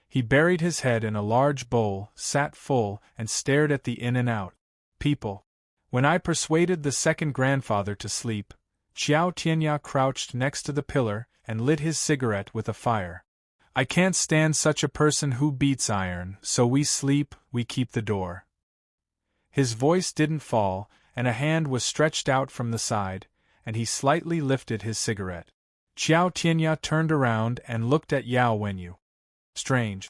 He buried his head in a large bowl, sat full, and stared at the in and out people. When I persuaded the second grandfather to sleep, Xiao Tianya crouched next to the pillar and lit his cigarette with a fire. "I can't stand such a person who beats iron, so we sleep, we keep the door." His voice didn't fall, and a hand was stretched out from the side, and he slightly lifted his cigarette. Xiao Tianya turned around and looked at Yao Wenyu. Strange.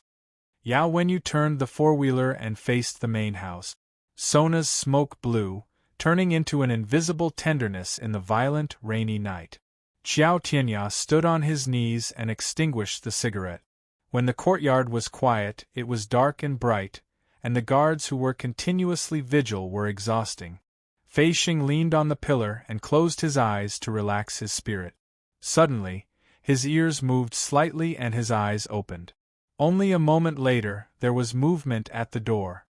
Yao Wenyu turned the four-wheeler and faced the main house. Sona's smoke blew, turning into an invisible tenderness in the violent, rainy night. Xiao Tianya stood on his knees and extinguished the cigarette. When the courtyard was quiet, it was dark and bright, and the guards who were continuously vigil were exhausting. Fei Xing leaned on the pillar and closed his eyes to relax his spirit. Suddenly, his ears moved slightly and his eyes opened. Only a moment later, there was movement at the door.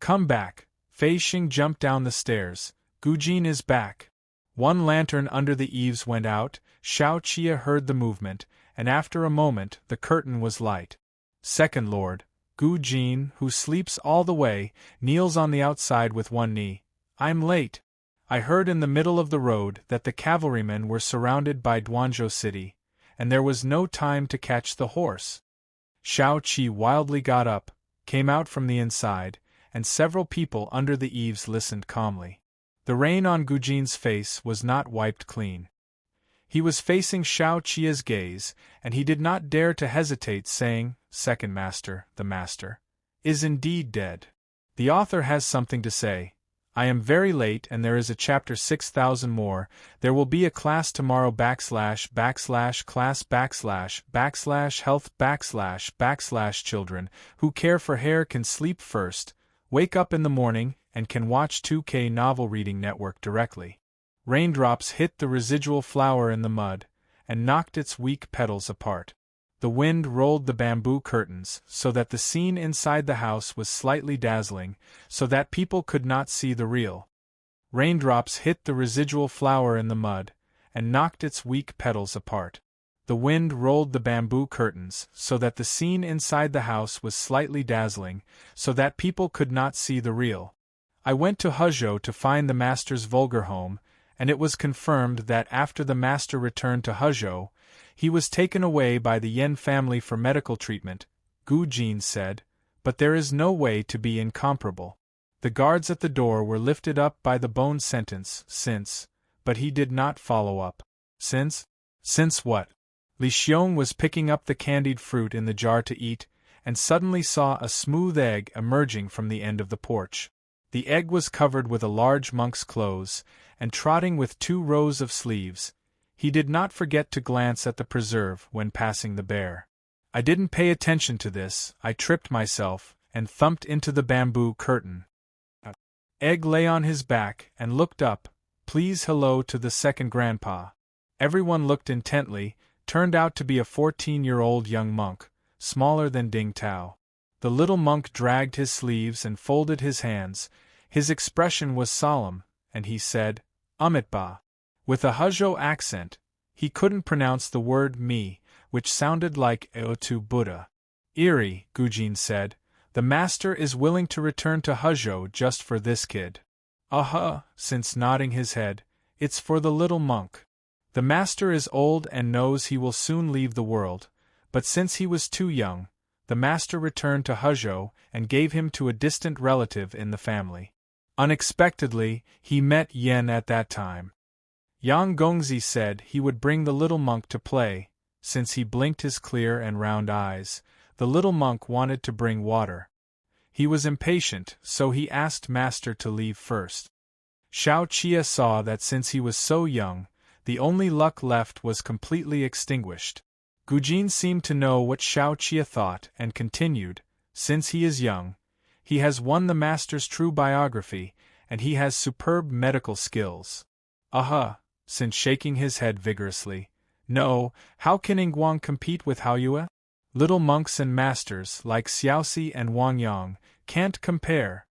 "Come back." Fei Xing jumped down the stairs. "Gujin is back." One lantern under the eaves went out, Xiao Qia heard the movement, and after a moment the curtain was light. Second Lord, Gu Jin, who sleeps all the way, kneels on the outside with one knee. "I'm late. I heard in the middle of the road that the cavalrymen were surrounded by Duanzhou City, and there was no time to catch the horse." Xiao Qi wildly got up, came out from the inside, and several people under the eaves listened calmly. The rain on Gujin's face was not wiped clean. He was facing Xiao Qia's gaze, and he did not dare to hesitate, saying, "Second Master, the Master, is indeed dead. The author has something to say. I am very late and there is a chapter 6000 more. There will be a class tomorrow // class / health / children who care for hair can sleep first, wake up in the morning, and can watch 2K Novel Reading Network directly." Raindrops hit the residual flower in the mud, and knocked its weak petals apart. The wind rolled the bamboo curtains, so that the scene inside the house was slightly dazzling, so that people could not see the real. Raindrops hit the residual flower in the mud, and knocked its weak petals apart. The wind rolled the bamboo curtains, so that the scene inside the house was slightly dazzling, so that people could not see the real. I went to Huzhou to find the master's vulgar home, and it was confirmed that after the master returned to Huzhou, he was taken away by the Yen family for medical treatment, Gu Jin said, but there is no way to be incomparable. The guards at the door were lifted up by the bone sentence, since, but he did not follow up. Since what? Li Xiong was picking up the candied fruit in the jar to eat, and suddenly saw a smooth egg emerging from the end of the porch. The egg was covered with a large monk's clothes, and trotting with 2 rows of sleeves. He did not forget to glance at the preserve when passing the bear. I didn't pay attention to this, I tripped myself, and thumped into the bamboo curtain. Egg lay on his back and looked up, "Please hello to the second grandpa." Everyone looked intently, turned out to be a 14-year-old young monk, smaller than Ding Tao. The little monk dragged his sleeves and folded his hands. His expression was solemn, and he said, "Amitba." With a Huzhou accent, he couldn't pronounce the word me, which sounded like Eotu Buddha. "Eerie," Gujin said, "the master is willing to return to Huzhou just for this kid." Since nodding his head, "It's for the little monk. The master is old and knows he will soon leave the world, but since he was too young, the master returned to Huzhou and gave him to a distant relative in the family. Unexpectedly, he met Yen at that time. Yang Gongzi said he would bring the little monk to play, since he blinked his clear and round eyes. The little monk wanted to bring water. He was impatient, so he asked Master to leave first. Xiao Qia saw that since he was so young, the only luck left was completely extinguished. Gujin seemed to know what Xiao Qia thought and continued, since he is young, he has won the Master's true biography, and he has superb medical skills. Aha, since shaking his head vigorously. No, how can Ingguang compete with Haoyue? Little monks and masters like Xiaoxi and Wang Yang can't compare.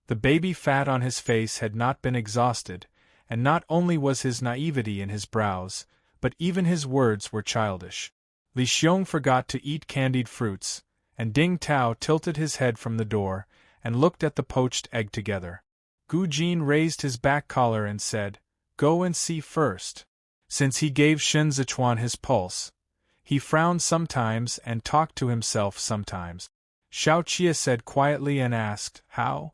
The baby fat on his face had not been exhausted, and not only was his naivety in his brows, but even his words were childish. Li Xiong forgot to eat candied fruits, and Ding Tao tilted his head from the door and looked at the poached egg together. Gu Jin raised his back collar and said, "Go and see first." Since he gave Shen Zichuan his pulse, he frowned sometimes and talked to himself sometimes. Xiao Qia said quietly and asked, "How?"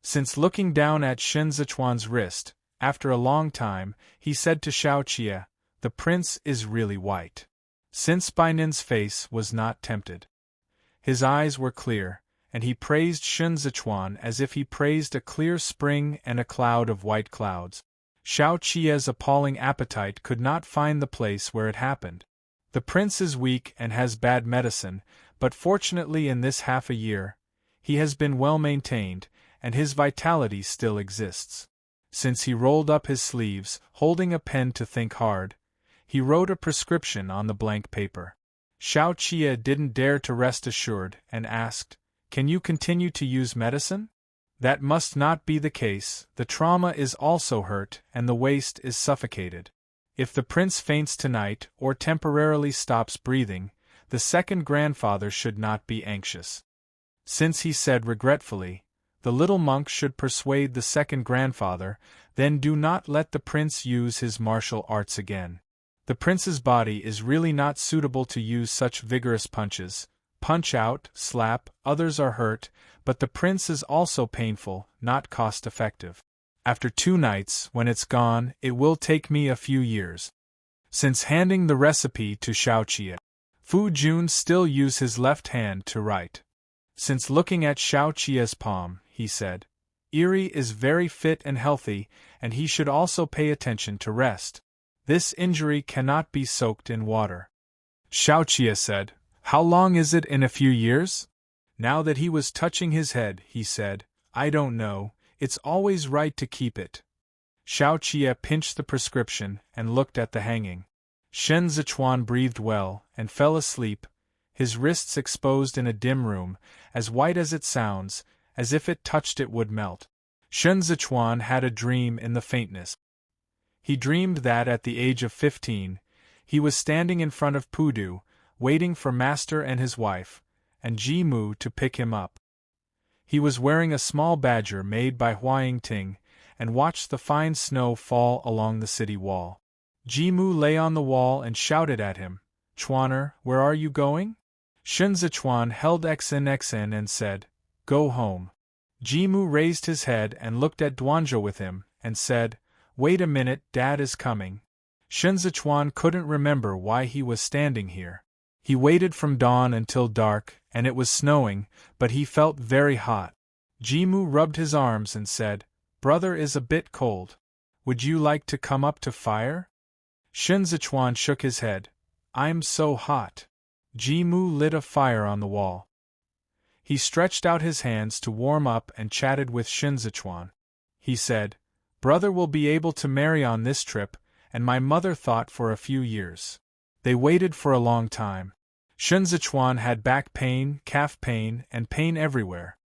Since looking down at Shen Zichuan's wrist, after a long time, he said to Xiao Qia, "The prince is really white." Since Bainin's face was not tempted. His eyes were clear, and he praised Shen Zichuan as if he praised a clear spring and a cloud of white clouds. Xiao Qia's appalling appetite could not find the place where it happened. The prince is weak and has bad medicine, but fortunately in this half a year, he has been well maintained, and his vitality still exists. Since he rolled up his sleeves, holding a pen to think hard, he wrote a prescription on the blank paper. Xiao Qia didn't dare to rest assured and asked, "Can you continue to use medicine?" "That must not be the case, the trauma is also hurt and the waist is suffocated. If the prince faints tonight or temporarily stops breathing, the second grandfather should not be anxious." Since he said regretfully, the little monk should persuade the second grandfather, then do not let the prince use his martial arts again. The prince's body is really not suitable to use such vigorous punches. Punch out, slap, others are hurt, but the prince is also painful, not cost-effective. After 2 nights, when it's gone, it will take me a few years. Since handing the recipe to Xiao Qia, Fu Jun still used his left hand to write. Since looking at Xiao Qia's palm, he said, "Eri is very fit and healthy, and he should also pay attention to rest. This injury cannot be soaked in water." Xiao Qia said, "How long is it in a few years?" Now that he was touching his head, he said, "I don't know, it's always right to keep it." Xiao Qia pinched the prescription and looked at the hanging. Shen Zichuan breathed well and fell asleep, his wrists exposed in a dim room, as white as it sounds, as if it touched it would melt. Shen Zichuan had a dream in the faintness. He dreamed that at the age of 15, he was standing in front of Pudu, waiting for Master and his wife, and Ji Mu to pick him up. He was wearing a small badger made by Huaying Ting, and watched the fine snow fall along the city wall. Ji Mu lay on the wall and shouted at him, "Chuaner, where are you going?" Shen Zichuan held XN and said, "Go home." Ji Mu raised his head and looked at Duanzhou with him, and said, "Wait a minute, Dad is coming." Shen Zichuan couldn't remember why he was standing here. He waited from dawn until dark, and it was snowing, but he felt very hot. Ji Mu rubbed his arms and said, "Brother is a bit cold. Would you like to come up to fire?" Shen Zichuan shook his head. "I'm so hot." Ji Mu lit a fire on the wall. He stretched out his hands to warm up and chatted with Shen Zichuan. He said, "Brother will be able to marry on this trip, and my mother thought for a few years." They waited for a long time. Shen Zichuan had back pain, calf pain, and pain everywhere.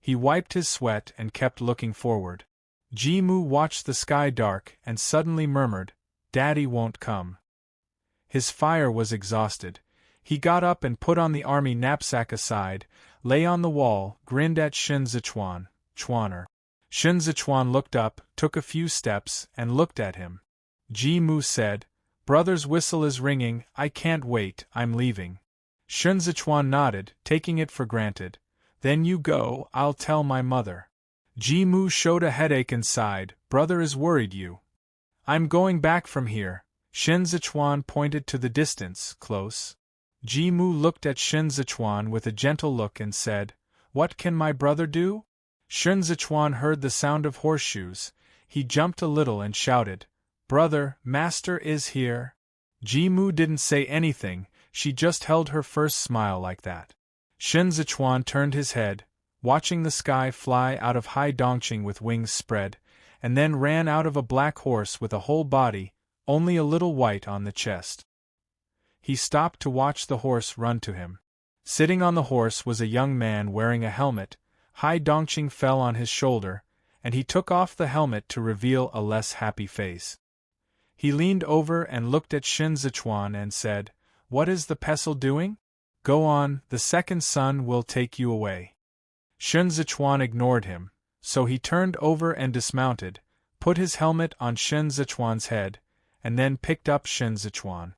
He wiped his sweat and kept looking forward. Ji Mu watched the sky dark and suddenly murmured, "Daddy won't come." His fire was exhausted. He got up and put on the army knapsack aside, lay on the wall, grinned at Shen Zichuan, "Chuaner." Shen Zichuan looked up, took a few steps, and looked at him. Ji Mu said, "Brother's whistle is ringing, I can't wait, I'm leaving." Shen Zichuan nodded, taking it for granted. "Then you go, I'll tell my mother." Ji Mu showed a headache and sighed, "Brother is worried you." "I'm going back from here. Shen Zichuan pointed to the distance, close. Ji Mu looked at Shen Zichuan with a gentle look and said, "What can my brother do?" Shen Zichuan heard the sound of horseshoes. He jumped a little and shouted, "Brother, master is here." Ji Mu didn't say anything, she just held her first smile like that. Shen Zichuan turned his head, watching the sky fly out of Hai Dongqing with wings spread, and then ran out of a black horse with a whole body, only a little white on the chest. He stopped to watch the horse run to him. Sitting on the horse was a young man wearing a helmet. Hai Dongqing fell on his shoulder, and he took off the helmet to reveal a less happy face. He leaned over and looked at Shen Zichuan and said, "What is the pestle doing? Go on, the second son will take you away." Shen Zichuan ignored him, so he turned over and dismounted, put his helmet on Shen Zichuan's head, and then picked up Shen Zichuan.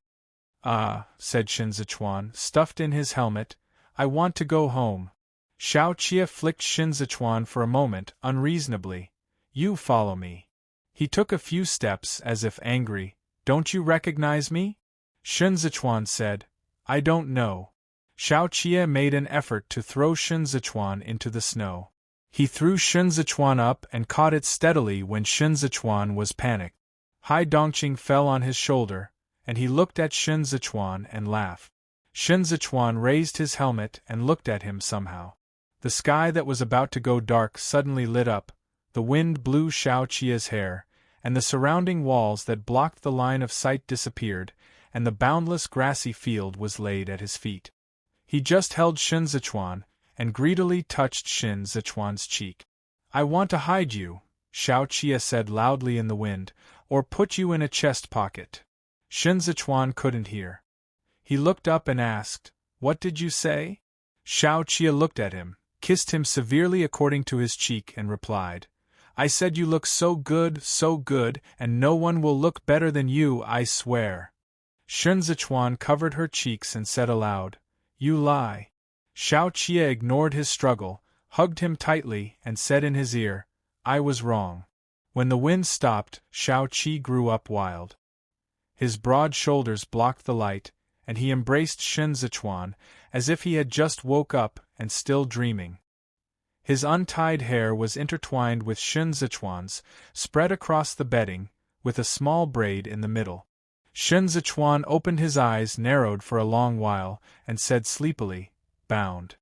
"Ah," said Shen Zichuan, stuffed in his helmet, "I want to go home." Xiao Qie flicked Shen Zichuan for a moment, unreasonably. "You follow me." He took a few steps as if angry. "Don't you recognize me?" Shen Zichuan said, "I don't know." Xiao Qie made an effort to throw Shen Zichuan into the snow. He threw Shen Zichuan up and caught it steadily when Shen Zichuan was panicked. Hai Dongqing fell on his shoulder, and he looked at Shen Zichuan and laughed. Shen Zichuan raised his helmet and looked at him somehow. The sky that was about to go dark suddenly lit up, the wind blew Xiao Qie's hair, and the surrounding walls that blocked the line of sight disappeared, and the boundless grassy field was laid at his feet. He just held Shen Zichuan, and greedily touched Shen Zichuan's cheek. "I want to hide you," Xiao Qie said loudly in the wind, "or put you in a chest pocket." Shen Zichuan couldn't hear. He looked up and asked, "What did you say?" Xiao Qie looked at him, kissed him severely according to his cheek and replied, "I said you look so good, and no one will look better than you, I swear." Shen Zichuan covered her cheeks and said aloud, "You lie." Xiao Qie ignored his struggle, hugged him tightly, and said in his ear, "I was wrong." When the wind stopped, Xiao Qie grew up wild. His broad shoulders blocked the light, and he embraced Shen Zichuan, as if he had just woke up and still dreaming. His untied hair was intertwined with Shen Zichuan's, spread across the bedding, with a small braid in the middle. Shen Zichuan opened his eyes, narrowed for a long while, and said sleepily, "Bound."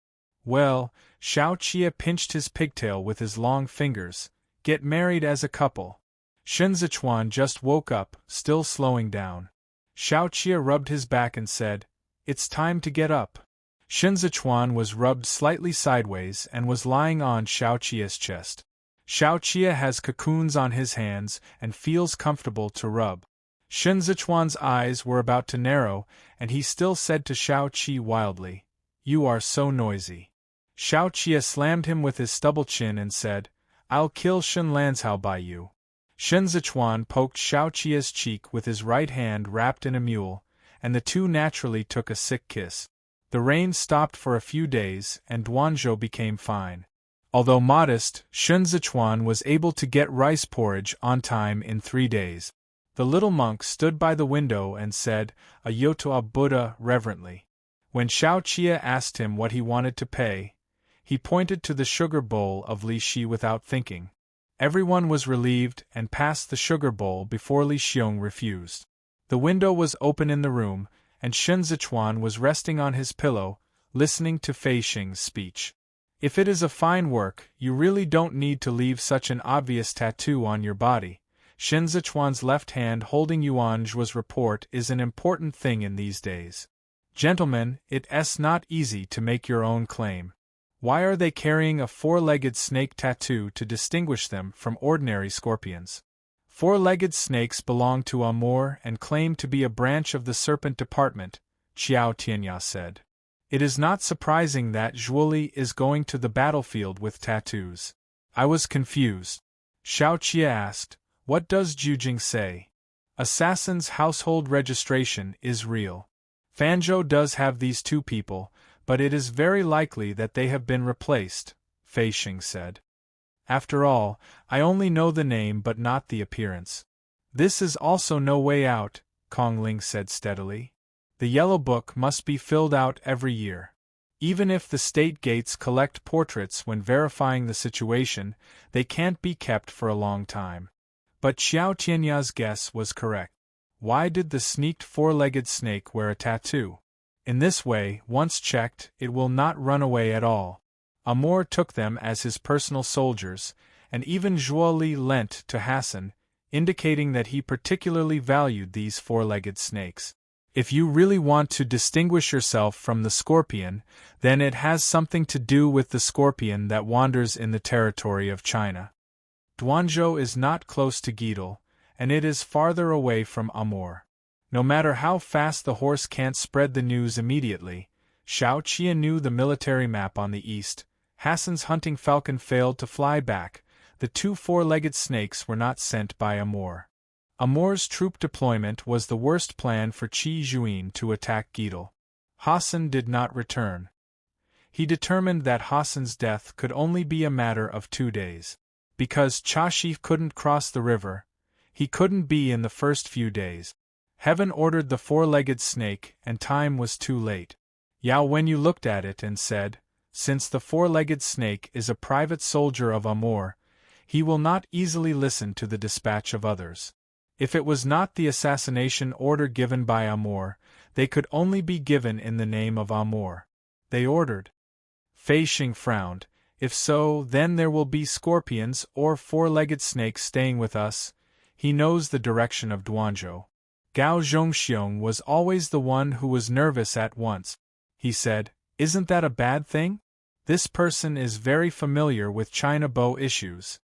"Well," Xiao Qie pinched his pigtail with his long fingers, "get married as a couple." Shen Zichuan just woke up, still slowing down. Xiao Qie rubbed his back and said, "It's time to get up." Shen Zichuan was rubbed slightly sideways and was lying on Xiao Qie's chest. Xiao Qie has cocoons on his hands and feels comfortable to rub. Shen Zichuan's eyes were about to narrow, and he still said to Xiao Qie wildly, "You are so noisy." Xiao Qie slammed him with his stubble chin and said, "I'll kill Shen Lanzhao by you." Shen Zichuan poked Xiao Qie's cheek with his right hand wrapped in a mule, and the two naturally took a sick kiss. The rain stopped for a few days, and Duanzhou became fine. Although modest, Shen Zichuan was able to get rice porridge on time in 3 days. The little monk stood by the window and said, "A Yotoa Buddha," reverently. When Xiao Qie asked him what he wanted to pay, he pointed to the sugar bowl of Li Shi without thinking. Everyone was relieved and passed the sugar bowl before Li Xiong refused. The window was open in the room, and Shen Zichuan was resting on his pillow, listening to Fei Xing's speech. "If it is a fine work, you really don't need to leave such an obvious tattoo on your body. Shen Zichuan's left hand holding Yuanzhuo's report is an important thing in these days. Gentlemen, it's not easy to make your own claim. Why are they carrying a 4-legged snake tattoo to distinguish them from ordinary scorpions? 4-legged snakes belong to Amur and claim to be a branch of the serpent department," Qiao Tianya said. "It is not surprising that Zhuoli is going to the battlefield with tattoos." I was confused. Xiao Qie asked, "What does Jujing say?" "Assassin's household registration is real. Fanzhou does have these 2 people, but it is very likely that they have been replaced," Fei Xing said. "After all, I only know the name but not the appearance. This is also no way out," Kongling said steadily. The Yellow Book must be filled out every year. Even if the state gates collect portraits when verifying the situation, they can't be kept for a long time. But Xiao Tianya's guess was correct. Why did the sneaked four-legged snake wear a tattoo? In this way, once checked, it will not run away at all. Amor took them as his personal soldiers, and even Zhuo Li lent to Hassan, indicating that he particularly valued these four-legged snakes. If you really want to distinguish yourself from the scorpion, then it has something to do with the scorpion that wanders in the territory of China. Duanzhou is not close to Guidel, and it is farther away from Amor. No matter how fast the horse can't spread the news immediately. Xiao Qia knew the military map on the east. Hassan's hunting falcon failed to fly back. The two four-legged snakes were not sent by Amor. Amor's troop deployment was the worst plan for Qi Juin to attack Guidel. Hassan did not return. He determined that Hassan's death could only be a matter of 2 days. Because Chashi couldn't cross the river, he couldn't be in the first few days. Heaven ordered the four-legged snake, and time was too late. Yao Wenyu looked at it and said, "Since the four-legged snake is a private soldier of Amor, he will not easily listen to the dispatch of others. If it was not the assassination order given by Amor, they could only be given in the name of Amor. They ordered." Fei Xing frowned. "If so, then there will be scorpions or four-legged snakes staying with us." He knows the direction of Duanzhou. Gao Zhongxiong was always the one who was nervous at once. He said, "Isn't that a bad thing? This person is very familiar with China Bo issues.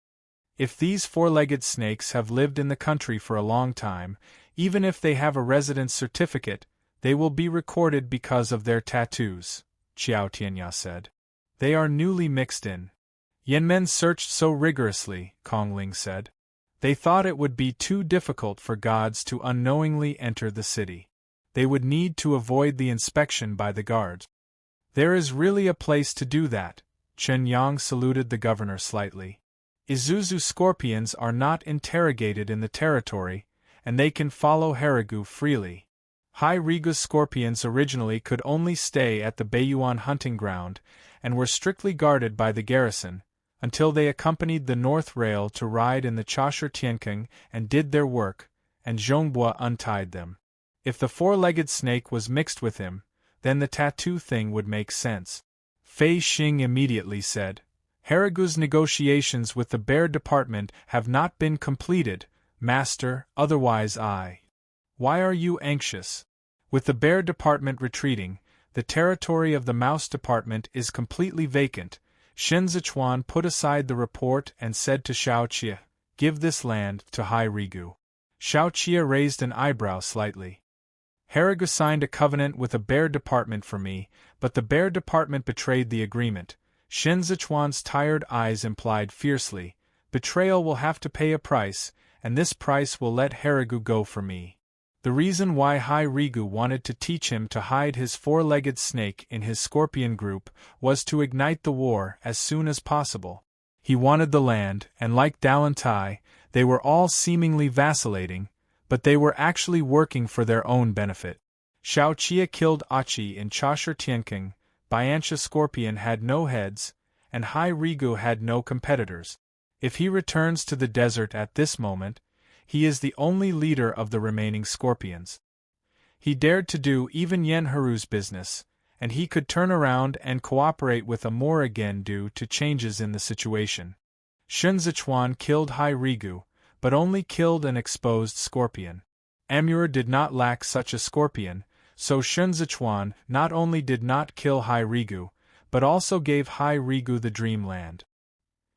If these four-legged snakes have lived in the country for a long time, even if they have a residence certificate, they will be recorded because of their tattoos," Xiao Tianya said. "They are newly mixed in." Yanmen searched so rigorously, Kongling said. They thought it would be too difficult for gods to unknowingly enter the city. They would need to avoid the inspection by the guards. "There is really a place to do that," Chen Yang saluted the governor slightly. "Isuzu scorpions are not interrogated in the territory, and they can follow Harigu freely. Hai Rigu's scorpions originally could only stay at the Beiyuan hunting ground, and were strictly guarded by the garrison, until they accompanied the North Rail to ride in the Chashir Tiankeng and did their work, and Zhongbua untied them. If the four-legged snake was mixed with him, then the tattoo thing would make sense." Fei Xing immediately said, "Harigu's negotiations with the Bear Department have not been completed, Master, otherwise I." "Why are you anxious? With the Bear Department retreating, the territory of the Mouse Department is completely vacant." Shen Zichuan put aside the report and said to Xiao Qia, "Give this land to Hai Rigu." Xiao Qia raised an eyebrow slightly. "Harigu signed a covenant with a Bear Department for me, but the Bear Department betrayed the agreement." Shen Zichuan's tired eyes implied fiercely, "Betrayal will have to pay a price, and this price will let Harigu go for me." The reason why Hai Rigu wanted to teach him to hide his four-legged snake in his scorpion group was to ignite the war as soon as possible. He wanted the land, and like Dao Tai, they were all seemingly vacillating, but they were actually working for their own benefit. Xiao Qia killed Achi in Chashir Tiankeng, Biancha Scorpion had no heads, and Hai Rigu had no competitors. If he returns to the desert at this moment, he is the only leader of the remaining scorpions. He dared to do even Yen Haru's business, and he could turn around and cooperate with Amor again due to changes in the situation. Shun Zichuan killed Hai Rigu, but only killed an exposed scorpion. Amur did not lack such a scorpion, so Shun Zichuan not only did not kill Hai Rigu, but also gave Hai Rigu the dreamland.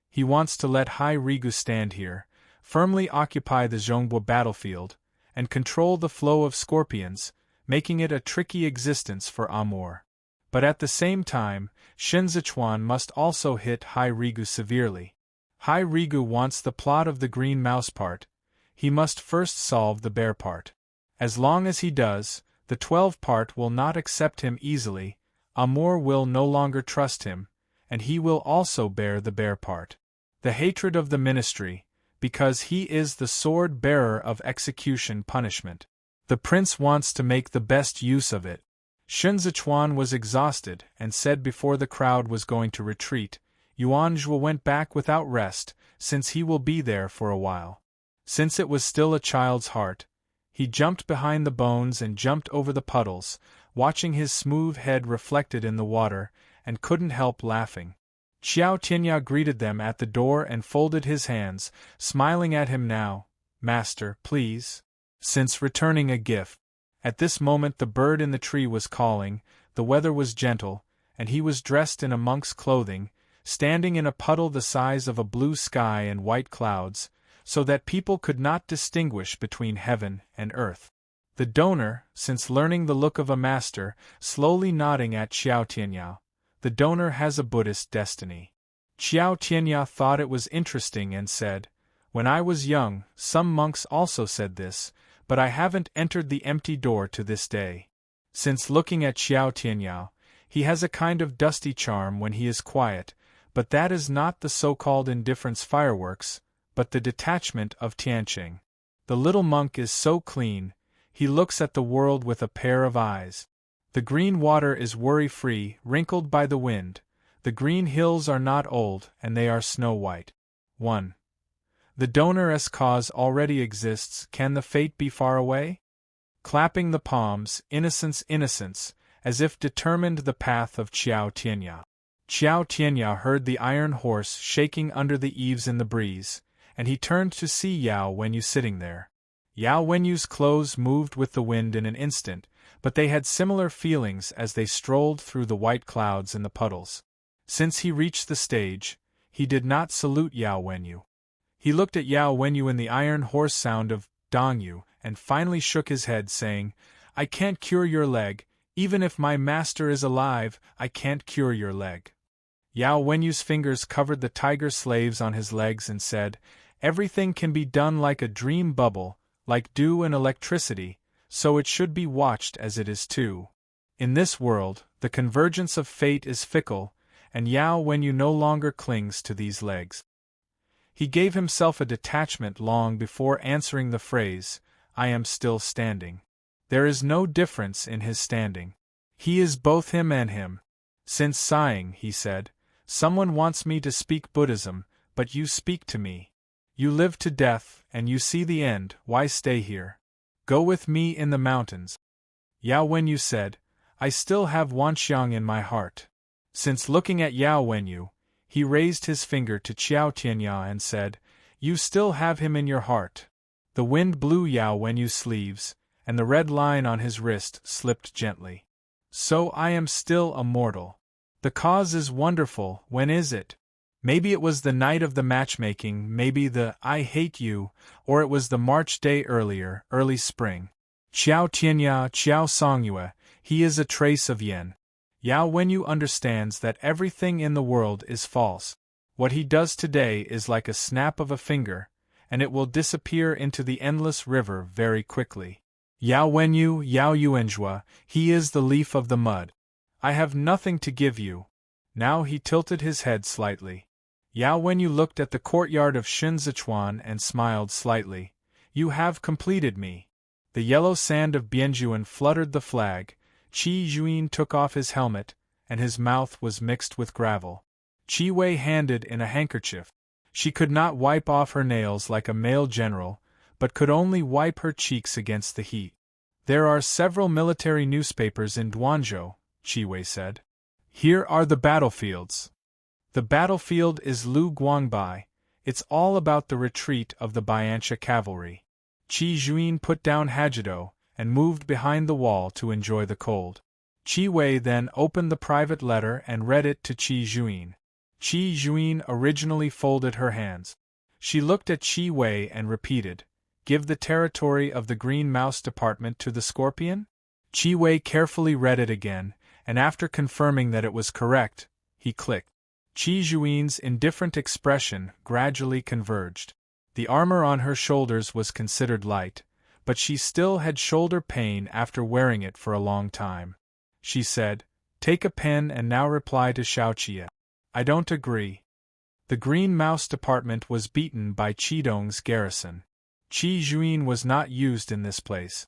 He wants to let Hai Rigu stand here, firmly occupy the Zhongbua battlefield, and control the flow of scorpions, making it a tricky existence for Amor. But at the same time, Shen Zichuan must also hit Hai Rigu severely. Hai Rigu wants the plot of the green mouse part, he must first solve the bear part. As long as he does, the 12 part will not accept him easily, Amor will no longer trust him, and he will also bear the bear part. The hatred of the ministry, because he is the sword-bearer of execution punishment. The prince wants to make the best use of it. Shun Zichuan was exhausted and said before the crowd was going to retreat, Yuanzhua went back without rest, since he will be there for a while. Since it was still a child's heart, he jumped behind the bones and jumped over the puddles, watching his smooth head reflected in the water, and couldn't help laughing. Xiao Tianya greeted them at the door and folded his hands, smiling at him now. Master, please. Since returning a gift. At this moment the bird in the tree was calling, the weather was gentle, and he was dressed in a monk's clothing, standing in a puddle the size of a blue sky and white clouds, so that people could not distinguish between heaven and earth. The donor, since learning the look of a master, slowly nodding at Xiao Tianya, the donor has a Buddhist destiny. Xiao Tianya thought it was interesting and said, when I was young, some monks also said this, but I haven't entered the empty door to this day. Since looking at Xiao Tianya, he has a kind of dusty charm when he is quiet, but that is not the so-called indifference fireworks, but the detachment of Tianqing. The little monk is so clean, he looks at the world with a pair of eyes. The green water is worry-free, wrinkled by the wind. The green hills are not old, and they are snow-white. 1. The donor-s cause already exists, can the fate be far away? Clapping the palms, innocence, innocence, as if determined the path of Xiao Tianya. Xiao Tianya heard the iron horse shaking under the eaves in the breeze, and he turned to see Yao Wenyu sitting there. Yao Wenyu's clothes moved with the wind in an instant, but they had similar feelings as they strolled through the white clouds and the puddles. Since he reached the stage, he did not salute Yao Wenyu. He looked at Yao Wenyu in the iron horse sound of Dongyu, and finally shook his head, saying, I can't cure your leg, even if my master is alive, I can't cure your leg. Yao Wenyu's fingers covered the tiger slaves on his legs and said, everything can be done like a dream bubble, like dew and electricity, so it should be watched as it is too. In this world, the convergence of fate is fickle, and Yao Wenyu no longer clings to these legs. He gave himself a detachment long before answering the phrase, I am still standing. There is no difference in his standing. He is both him and him. Since sighing, he said, someone wants me to speak Buddhism, but you speak to me. You live to death, and you see the end, why stay here? Go with me in the mountains. Yao Wenyu said, I still have Wanxiang in my heart. Since looking at Yao Wenyu, he raised his finger to Xiao Tianya and said, you still have him in your heart. The wind blew Yao Wenyu's sleeves, and the red line on his wrist slipped gently. So I am still a mortal. The cause is wonderful, when is it? Maybe it was the night of the matchmaking, maybe the I hate you, or it was the March day earlier, early spring. Xiao Tianya, Xiao Songyue, he is a trace of yin. Yao Wenyu understands that everything in the world is false. What he does today is like a snap of a finger, and it will disappear into the endless river very quickly. Yao Wenyu, Yao Yuanzhua, he is the leaf of the mud. I have nothing to give you. Now he tilted his head slightly. Yao Wenyu looked at the courtyard of Shun Zichuan and smiled slightly. You have completed me. The yellow sand of Bianjuan fluttered the flag. Qi Juin took off his helmet, and his mouth was mixed with gravel. Qi Wei handed in a handkerchief. She could not wipe off her nails like a male general, but could only wipe her cheeks against the heat. There are several military newspapers in Duanzhou, Qi Wei said. Here are the battlefields. The battlefield is Lu Guangbai. It's all about the retreat of the Biancha cavalry. Qi Juin put down Hajido and moved behind the wall to enjoy the cold. Qi Wei then opened the private letter and read it to Qi Juin. Qi Juin originally folded her hands. She looked at Qi Wei and repeated, give the territory of the Green Mouse Department to the Scorpion? Qi Wei carefully read it again, and after confirming that it was correct, he clicked. Qi Juin's indifferent expression gradually converged. The armor on her shoulders was considered light, but she still had shoulder pain after wearing it for a long time. She said, take a pen and now reply to Xiaoqie. I don't agree. The Green Mouse Department was beaten by Qidong's garrison. Qi Juin was not used in this place.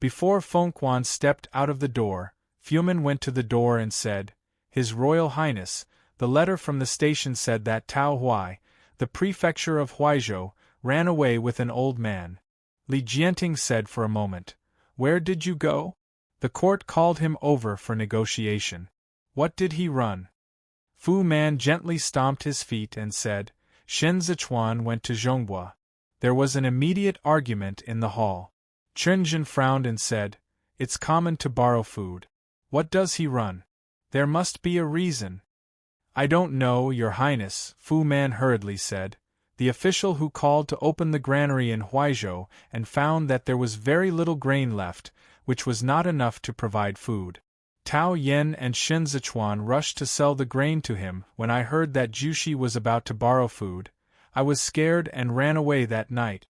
Before Fengquan stepped out of the door, Fumin went to the door and said, "His Royal Highness, the letter from the station said that Tao Huai, the prefecture of Huaizhou, ran away with an old man." Li Jianting said for a moment, "Where did you go?" The court called him over for negotiation. "What did he run?" Fu Man gently stomped his feet and said, "Shen Zichuan went to Zhonghua." There was an immediate argument in the hall. Chunjin frowned and said, "It's common to borrow food. What does he run? There must be a reason." "I don't know, Your Highness," Fu Man hurriedly said. "The official who called to open the granary in Huaizhou and found that there was very little grain left, which was not enough to provide food. Tao Yen and Shen Zichuan rushed to sell the grain to him. When I heard that Jushi was about to borrow food, I was scared and ran away that night."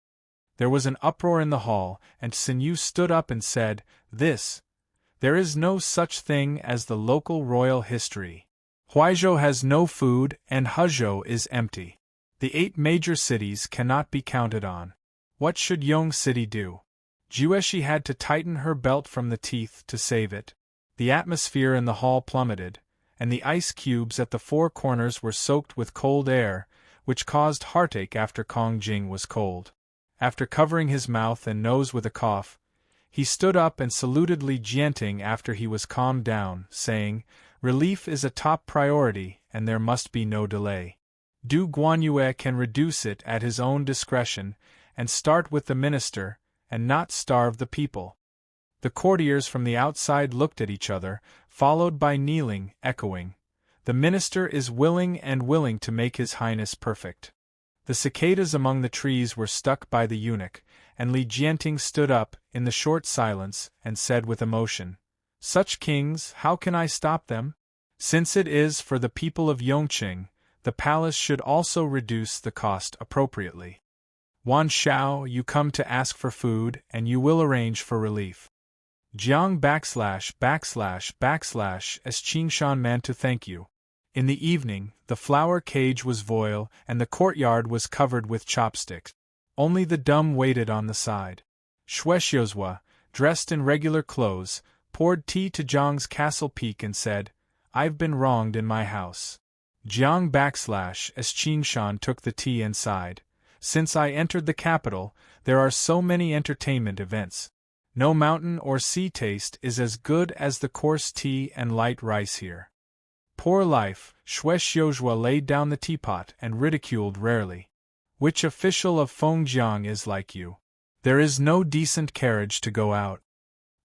There was an uproar in the hall, and Sinyu stood up and said, There is no such thing as the local royal history. Huaizhou has no food and Huzhou is empty. The 8 major cities cannot be counted on. What should Yong City do?" Jueshi had to tighten her belt from the teeth to save it. The atmosphere in the hall plummeted, and the ice cubes at the 4 corners were soaked with cold air, which caused heartache after Kong Jing was cold. After covering his mouth and nose with a cough, he stood up and saluted Li Jianting after he was calmed down, saying, "Relief is a top priority, and there must be no delay. Du Guanyue can reduce it at his own discretion, and start with the minister, and not starve the people." The courtiers from the outside looked at each other, followed by kneeling, echoing, "The minister is willing to make his highness perfect." The cicadas among the trees were stuck by the eunuch, and Li Jianting stood up, in the short silence, and said with emotion, "Such kings, how can I stop them? Since it is for the people of Yongqing, the palace should also reduce the cost appropriately. Wan Shao, you come to ask for food, and you will arrange for relief. Jiang as Qingshan man to thank you." In the evening, the flower cage was voile, and the courtyard was covered with chopsticks. Only the dumb waited on the side. Shuexiuzhua, dressed in regular clothes, poured tea to Jiang's castle peak and said, "I've been wronged in my house." Jiang as Qingshan took the tea and sighed. "Since I entered the capital, there are so many entertainment events. No mountain or sea taste is as good as the coarse tea and light rice here." Poor life, Shuexiuzhua laid down the teapot and ridiculed rarely. "Which official of Fengjiang is like you? There is no decent carriage to go out."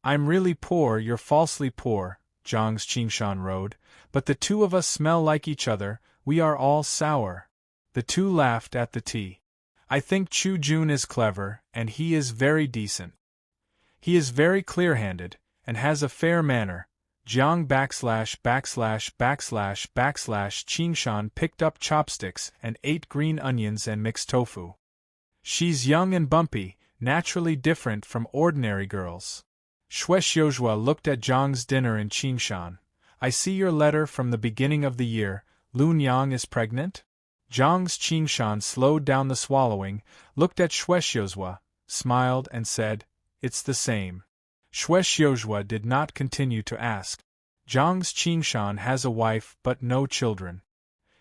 "I'm really poor, you're falsely poor," Jiang's Qingshan rode, "but the two of us smell like each other, we are all sour." The two laughed at the tea. "I think Chu Jun is clever, and he is very decent. He is very clear-handed, and has a fair manner." Jiang Qingshan picked up chopsticks and ate green onions and mixed tofu. "She's young and bumpy, naturally different from ordinary girls." Shuexiuzhua looked at Jiang's dinner in Qingshan. "I see your letter from the beginning of the year. Lun Yang is pregnant?" Jiang's Qingshan slowed down the swallowing, looked at Shuexiuzhua, smiled and said, "It's the same." Shuexiuzhua did not continue to ask. Jiang's Qingshan has a wife but no children.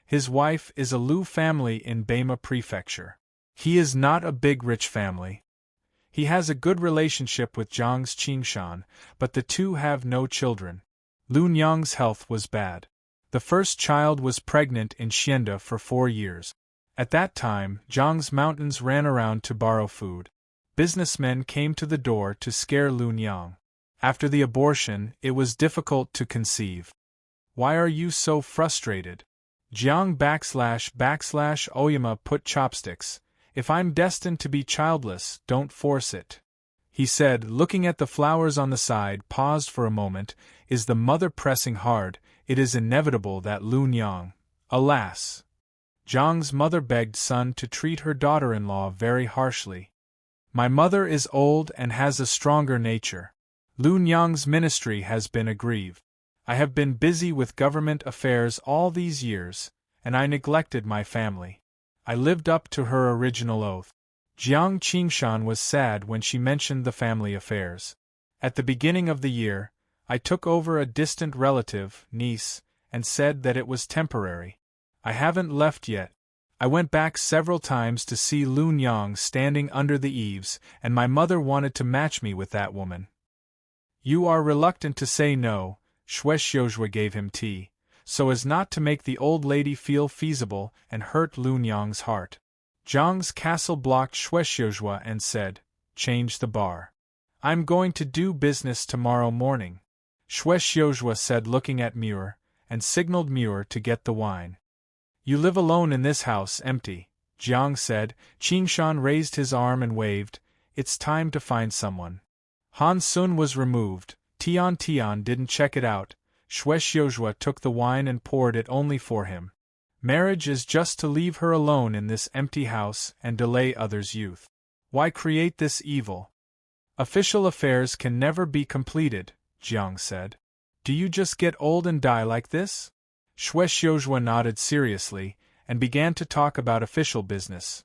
His wife is a Lu family in Beima Prefecture. He is not a big rich family. He has a good relationship with Jiang's Qingshan, but the two have no children. Lun Yang's health was bad. The first child was pregnant in Xianda for 4 years. At that time, Jiang's mountains ran around to borrow food. Businessmen came to the door to scare Lun Yang. After the abortion, it was difficult to conceive. "Why are you so frustrated?" Jiang Oyama put chopsticks. "If I'm destined to be childless, don't force it," he said, looking at the flowers on the side, paused for a moment. "Is the mother pressing hard? It is inevitable that Lun Yang..." Alas! Jiang's mother begged Sun to treat her daughter-in-law very harshly. "My mother is old and has a stronger nature. Lun Yang's ministry has been aggrieved. I have been busy with government affairs all these years, and I neglected my family. I lived up to her original oath." Jiang Qingshan was sad when she mentioned the family affairs. At the beginning of the year, I took over a distant relative, niece, and said that it was temporary. I haven't left yet. I went back several times to see Lun Yang standing under the eaves, and my mother wanted to match me with that woman. You are reluctant to say no, Shweshozhwa gave him tea, so as not to make the old lady feel feasible and hurt Lun Yang's heart. Jiang's castle blocked Shweshozhwa and said, "Change the bar. I'm going to do business tomorrow morning," Shweshozhwa said, looking at Muir, and signaled Muir to get the wine. You live alone in this house, empty, Jiang said. Qingshan raised his arm and waved, "It's time to find someone." Han Sun was removed. Tian didn't check it out. Shweshozhwa took the wine and poured it only for him. Marriage is just to leave her alone in this empty house and delay others' youth. Why create this evil? Official affairs can never be completed, Jiang said. Do you just get old and die like this? Shweshozhwa nodded seriously, and began to talk about official business.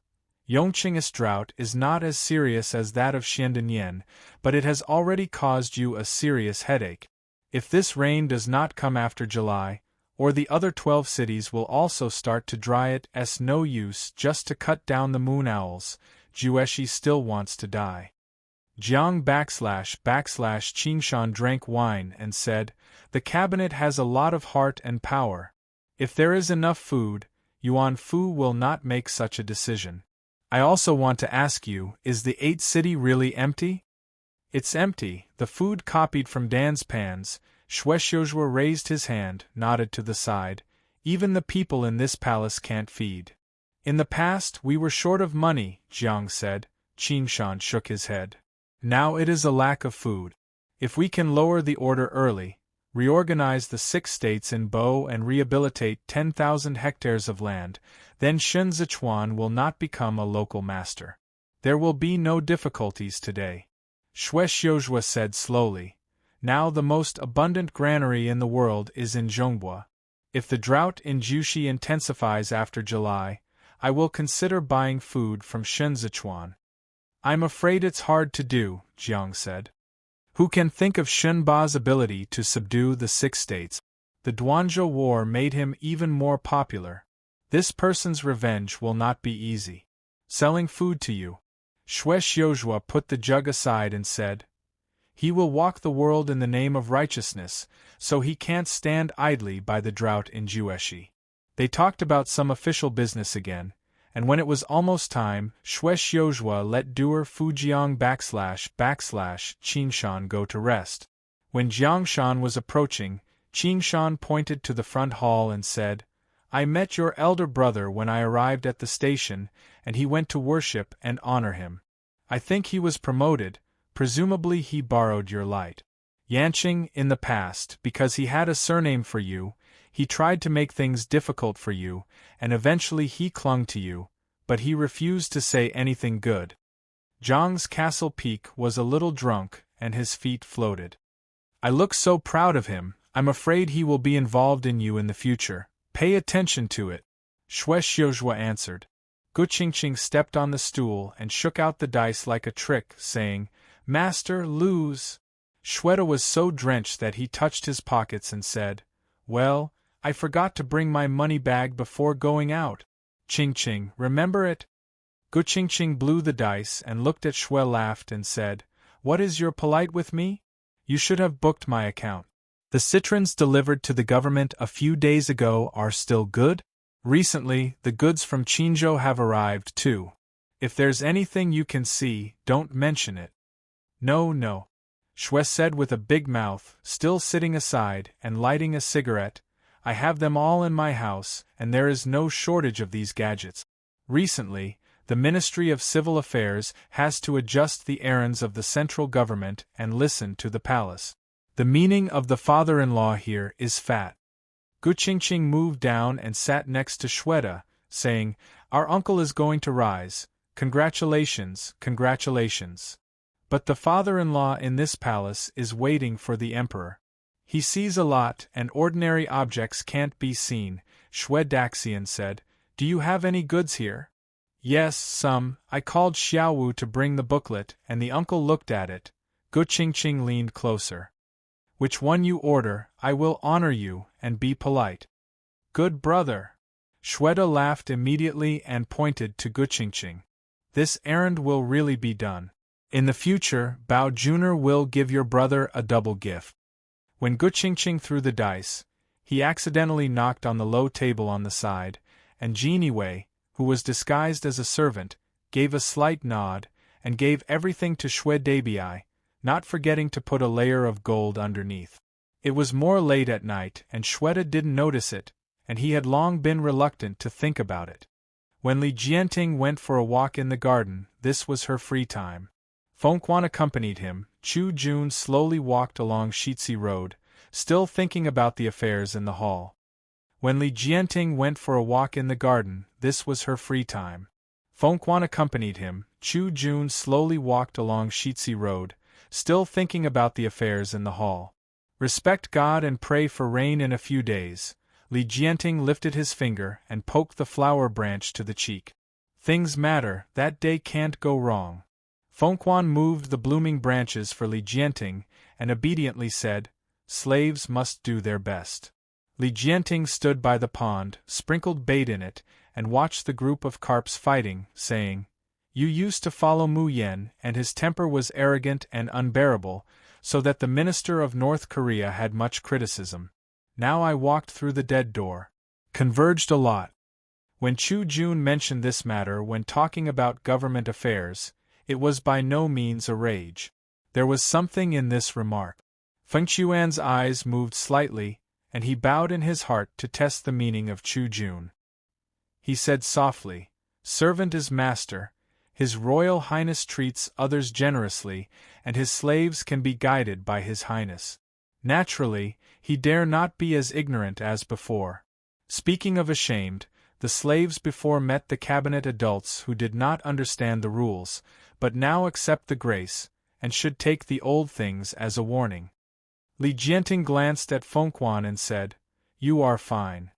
Yongqing's drought is not as serious as that of Xiandenyan, but it has already caused you a serious headache. If this rain does not come after July, or the other 12 cities will also start to dry, it's no use just to cut down the moon owls. Jueshi still wants to die. Jiang Qingshan drank wine and said, "The cabinet has a lot of heart and power. If there is enough food, Yuan Fu will not make such a decision. I also want to ask you, is the 8th city really empty?" It's empty, the food copied from Dan's pans. Shweshozhwa raised his hand, nodded to the side. Even the people in this palace can't feed. In the past we were short of money, Jiang said. Qingshan shook his head. Now it is a lack of food. If we can lower the order early, reorganize the 6 states in Bo and rehabilitate 10,000 hectares of land, then Shen Zichuan will not become a local master. There will be no difficulties today. Shweshozhwa said slowly. Now the most abundant granary in the world is in Zhonghua. If the drought in Jushi intensifies after July, I will consider buying food from Shen Zichuan. I'm afraid it's hard to do, Jiang said. Who can think of Shenba's ability to subdue the 6 states? The Duanzhou War made him even more popular. This person's revenge will not be easy. Selling food to you. Shweshozhwa put the jug aside and said, "He will walk the world in the name of righteousness, so he can't stand idly by the drought in Jueshi." They talked about some official business again, and when it was almost time, Shweshozhwa let doer Fujiang Qingshan go to rest. When Jiangshan was approaching, Qingshan pointed to the front hall and said, "I met your elder brother when I arrived at the station, and he went to worship and honor him. I think he was promoted, presumably he borrowed your light. Yanqing, in the past, because he had a surname for you, he tried to make things difficult for you, and eventually he clung to you, but he refused to say anything good." Zhang's castle peak was a little drunk, and his feet floated. "I look so proud of him, I'm afraid he will be involved in you in the future. Pay attention to it," Shweshozhwa answered. Guqingqing stepped on the stool and shook out the dice like a trick, saying, "Master, lose." Shweta was so drenched that he touched his pockets and said, "Well, I forgot to bring my money bag before going out. Qingqing, remember it?" Guqingqing blew the dice and looked at Shwe, laughed and said, "What is your polite with me? You should have booked my account. The citrons delivered to the government a few days ago are still good? Recently, the goods from Qinzhou have arrived too. If there's anything you can see, don't mention it." No, Shwe said with a big mouth, still sitting aside and lighting a cigarette. "I have them all in my house, and there is no shortage of these gadgets. Recently, the Ministry of Civil Affairs has to adjust the errands of the central government and listen to the palace. The meaning of the father-in-law here is fat." Guqingqing moved down and sat next to Shweta, saying, "Our uncle is going to rise. Congratulations, congratulations. But the father-in-law in this palace is waiting for the emperor. He sees a lot, and ordinary objects can't be seen," Shwe Daxian said. "Do you have any goods here?" "Yes, some. I called Xiaowu to bring the booklet, and the uncle looked at it. Guqingqing leaned closer. Which one you order, I will honor you and be polite. Good brother. Shweta laughed immediately and pointed to Guqingqing. This errand will really be done. In the future, Bao Juner will give your brother a double gift. When Guqingqing threw the dice, he accidentally knocked on the low table on the side, and Genie Wei, who was disguised as a servant, gave a slight nod, and gave everything to Shwe Dabii, not forgetting to put a layer of gold underneath. It was more late at night and Shweta didn't notice it, and he had long been reluctant to think about it. When Li Jianting went for a walk in the garden, this was her free time. Fengquan accompanied him. Chu Jun slowly walked along Shitsi Road, still thinking about the affairs in the hall. When Li Jianting went for a walk in the garden, this was her free time. Fengquan accompanied him. Chu Jun slowly walked along Shitsi Road, still thinking about the affairs in the hall. Respect God and pray for rain in a few days. Li Jianting lifted his finger and poked the flower branch to the cheek. Things matter, that day can't go wrong. Fengquan moved the blooming branches for Li Jianting and obediently said, slaves must do their best. Li Jianting stood by the pond, sprinkled bait in it, and watched the group of carps fighting, saying, You used to follow Mu Yen, and his temper was arrogant and unbearable, so that the minister of North Korea had much criticism. Now I walked through the dead door. Converged a lot. When Chu Jun mentioned this matter when talking about government affairs, it was by no means a rage. There was something in this remark. Feng Chuan's eyes moved slightly, and he bowed in his heart to test the meaning of Chu Jun. He said softly, Servant is master, His Royal Highness treats others generously, and his slaves can be guided by His Highness. Naturally, he dare not be as ignorant as before. Speaking of ashamed, the slaves before met the cabinet adults who did not understand the rules, but now accept the grace, and should take the old things as a warning. Li Jianting glanced at Fengquan and said, You are fine.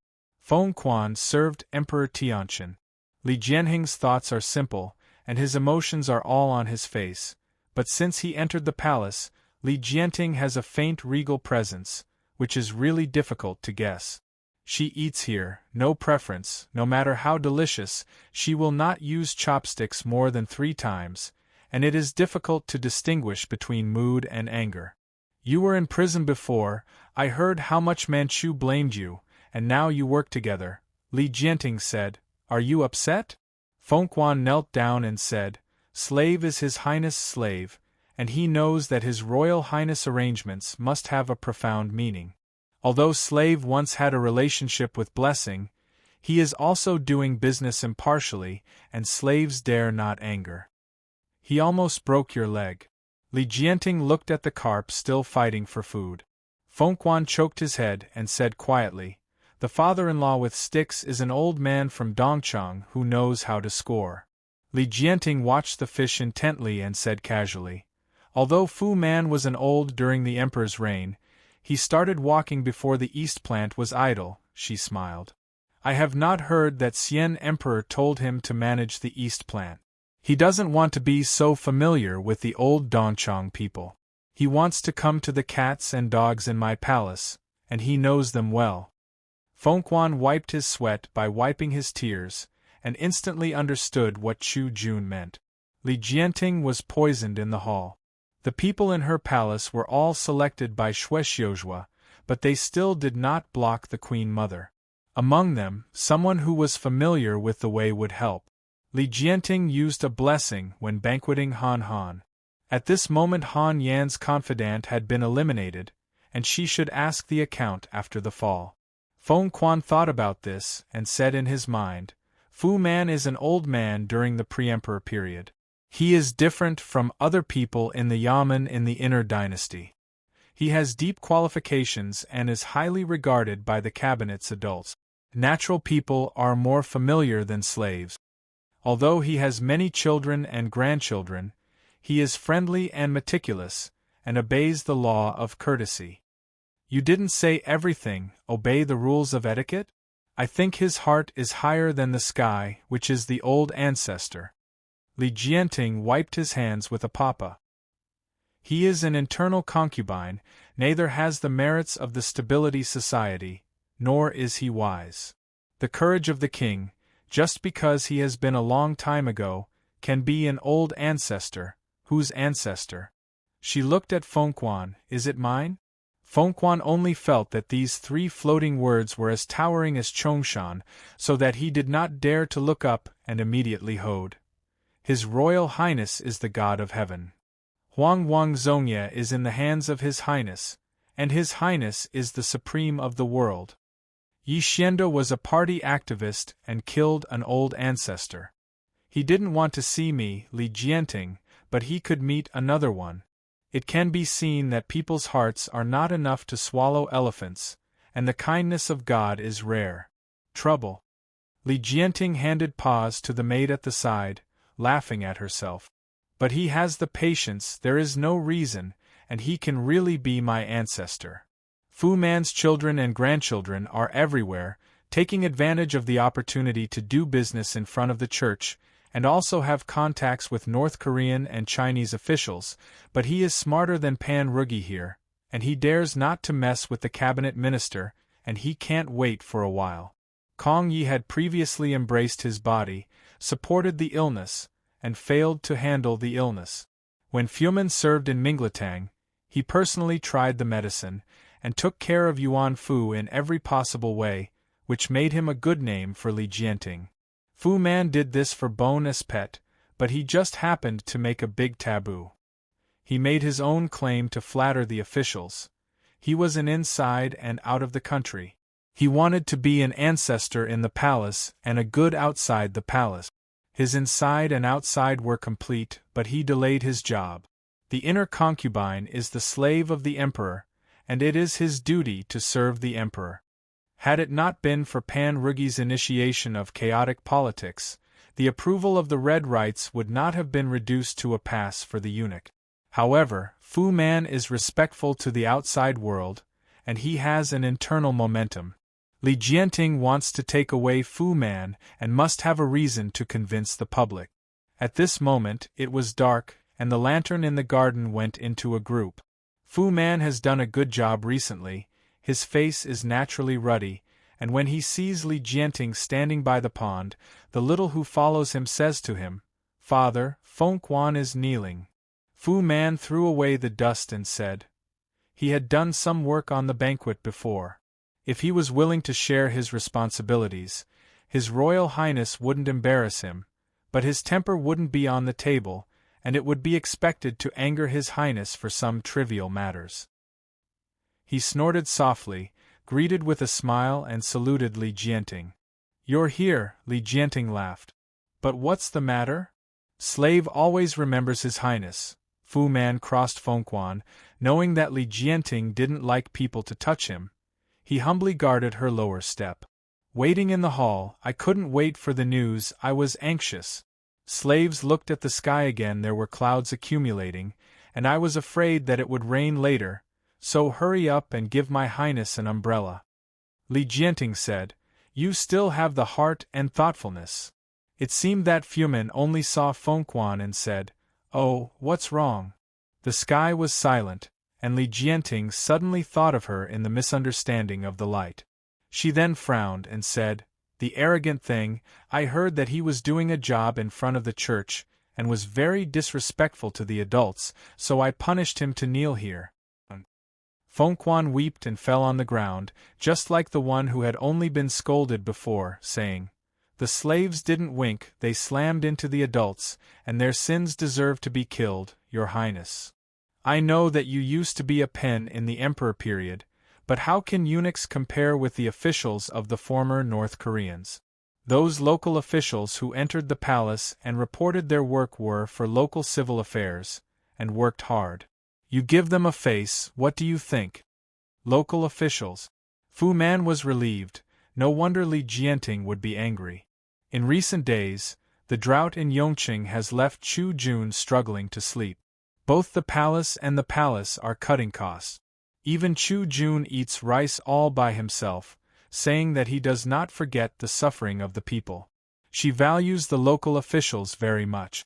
Fengquan served Emperor Tianqian. Li Jianting's thoughts are simple, and his emotions are all on his face, but since he entered the palace, Li Jianting has a faint regal presence, which is really difficult to guess. She eats here, no preference, no matter how delicious, she will not use chopsticks more than 3 times, and it is difficult to distinguish between mood and anger. You were in prison before, I heard how much Manchu blamed you, and now you work together, Li Jianting said. Are you upset? Fengquan knelt down and said, Slave is His Highness' slave, and he knows that His Royal Highness arrangements must have a profound meaning. Although slave once had a relationship with blessing, he is also doing business impartially, and slaves dare not anger. He almost broke your leg. Li Jianting looked at the carp still fighting for food. Fengquan choked his head and said quietly, The father-in-law with sticks is an old man from Dongchang who knows how to score. Li Jianting watched the fish intently and said casually, Although Fu Man was an old during the emperor's reign, he started walking before the East plant was idle, she smiled. I have not heard that Xian Emperor told him to manage the East plant. He doesn't want to be so familiar with the old Dongchang people. He wants to come to the cats and dogs in my palace, and he knows them well. Fengquan wiped his sweat by wiping his tears, and instantly understood what Chu Jun meant. Li Jianting was poisoned in the hall. The people in her palace were all selected by Shuexiuzhua, but they still did not block the Queen Mother. Among them, someone who was familiar with the way would help. Li Jianting used a blessing when banqueting Han Han. At this moment Han Yan's confidant had been eliminated, and she should ask the account after the fall. Fengquan thought about this and said in his mind, Fu Man is an old man during the pre-emperor period. He is different from other people in the Yamen in the inner dynasty. He has deep qualifications and is highly regarded by the cabinet's adults. Natural people are more familiar than slaves. Although he has many children and grandchildren, he is friendly and meticulous, and obeys the law of courtesy. You didn't say everything, obey the rules of etiquette? I think his heart is higher than the sky, which is the old ancestor. Li Jianting wiped his hands with a papa. He is an internal concubine, neither has the merits of the stability society, nor is he wise. The courage of the king, just because he has been a long time ago, can be an old ancestor. Whose ancestor? She looked at Fengquan. Is it mine? Fengquan only felt that these three floating words were as towering as Chongshan, so that he did not dare to look up and immediately hoed. His Royal Highness is the God of Heaven. Huang Wang Zhongye is in the hands of His Highness, and His Highness is the Supreme of the world. Yi Xiando was a party activist and killed an old ancestor. He didn't want to see me, Li Jianting, but he could meet another one. It can be seen that people's hearts are not enough to swallow elephants, and the kindness of God is rare. Trouble. Li Jianting handed paws to the maid at the side, laughing at herself. But he has the patience, there is no reason, and he can really be my ancestor. Fu Man's children and grandchildren are everywhere, taking advantage of the opportunity to do business in front of the church, and also have contacts with North Korean and Chinese officials, but he is smarter than Pan Rugi here, and he dares not to mess with the cabinet minister, and he can't wait for a while. Kong Yi had previously embraced his body, supported the illness, and failed to handle the illness. When Fuman served in Minglatang, he personally tried the medicine, and took care of Yuan Fu in every possible way, which made him a good name for Li Jianting. Fu Man did this for Bon Espet, but he just happened to make a big taboo. He made his own claim to flatter the officials. He was an inside and out of the country. He wanted to be an ancestor in the palace and a good outside the palace. His inside and outside were complete, but he delayed his job. The inner concubine is the slave of the emperor, and it is his duty to serve the emperor. Had it not been for Pan Rugi's initiation of chaotic politics, the approval of the Red rights would not have been reduced to a pass for the eunuch. However, Fu Man is respectful to the outside world, and he has an internal momentum. Li Jianting wants to take away Fu Man and must have a reason to convince the public. At this moment, it was dark, and the lantern in the garden went into a group. Fu Man has done a good job recently, his face is naturally ruddy, and when he sees Li Jianting standing by the pond, the little who follows him says to him, "Father, Fengquan is kneeling." Fu Man threw away the dust and said, he had done some work on the banquet before. If he was willing to share his responsibilities, His Royal Highness wouldn't embarrass him, but his temper wouldn't be on the table, and it would be expected to anger His Highness for some trivial matters. He snorted softly, greeted with a smile and saluted Li Jianting. "You're here," Li Jianting laughed. "But what's the matter?" "Slave always remembers His Highness." Fu Man crossed Fengquan, knowing that Li Jianting didn't like people to touch him. He humbly guarded her lower step. "Waiting in the hall, I couldn't wait for the news, I was anxious." Slaves looked at the sky again, there were clouds accumulating, and I was afraid that it would rain later, so hurry up and give my Highness an umbrella. Li Jianting said, "You still have the heart and thoughtfulness." It seemed that Fuman only saw Fengquan and said, "Oh, what's wrong?" The sky was silent, and Li Jianting suddenly thought of her in the misunderstanding of the light. She then frowned and said, "The arrogant thing, I heard that he was doing a job in front of the church, and was very disrespectful to the adults, so I punished him to kneel here." Fengquan wept and fell on the ground, just like the one who had only been scolded before, saying, "The slaves didn't wink, they slammed into the adults, and their sins deserve to be killed, Your Highness. I know that you used to be a pen in the Emperor period, but how can eunuchs compare with the officials of the former North Koreans? Those local officials who entered the palace and reported their work were for local civil affairs, and worked hard. You give them a face, what do you think? Local officials." Fu Man was relieved, no wonder Li Jianting would be angry. In recent days, the drought in Yongqing has left Chu Jun struggling to sleep. Both the palace and the palace are cutting costs. Even Chu Jun eats rice all by himself, saying that he does not forget the suffering of the people. She values the local officials very much.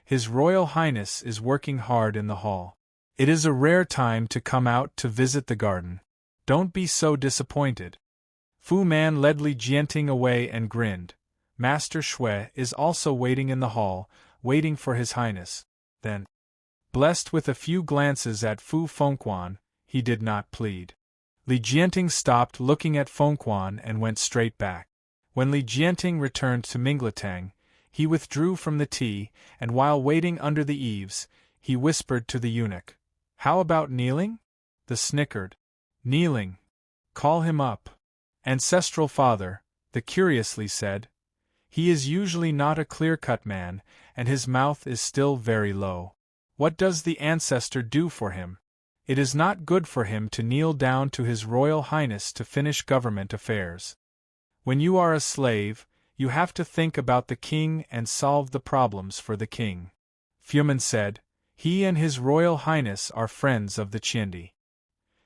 His Royal Highness is working hard in the hall. It is a rare time to come out to visit the garden. Don't be so disappointed. Fu Man led Li Jianting away and grinned. Master Shui is also waiting in the hall, waiting for His Highness. Then, blessed with a few glances at Fu Fengquan, he did not plead. Li Jianting stopped looking at Fengquan and went straight back. When Li Jianting returned to Mingletang, he withdrew from the tea, and while waiting under the eaves, he whispered to the eunuch, "How about kneeling?" The snickered. "Kneeling. Call him up." "Ancestral father," the curiously said. "He is usually not a clear-cut man, and his mouth is still very low. What does the ancestor do for him? It is not good for him to kneel down to His Royal Highness to finish government affairs. When you are a slave, you have to think about the king and solve the problems for the king." Fuman said, "He and His Royal Highness are friends of the Chiendi.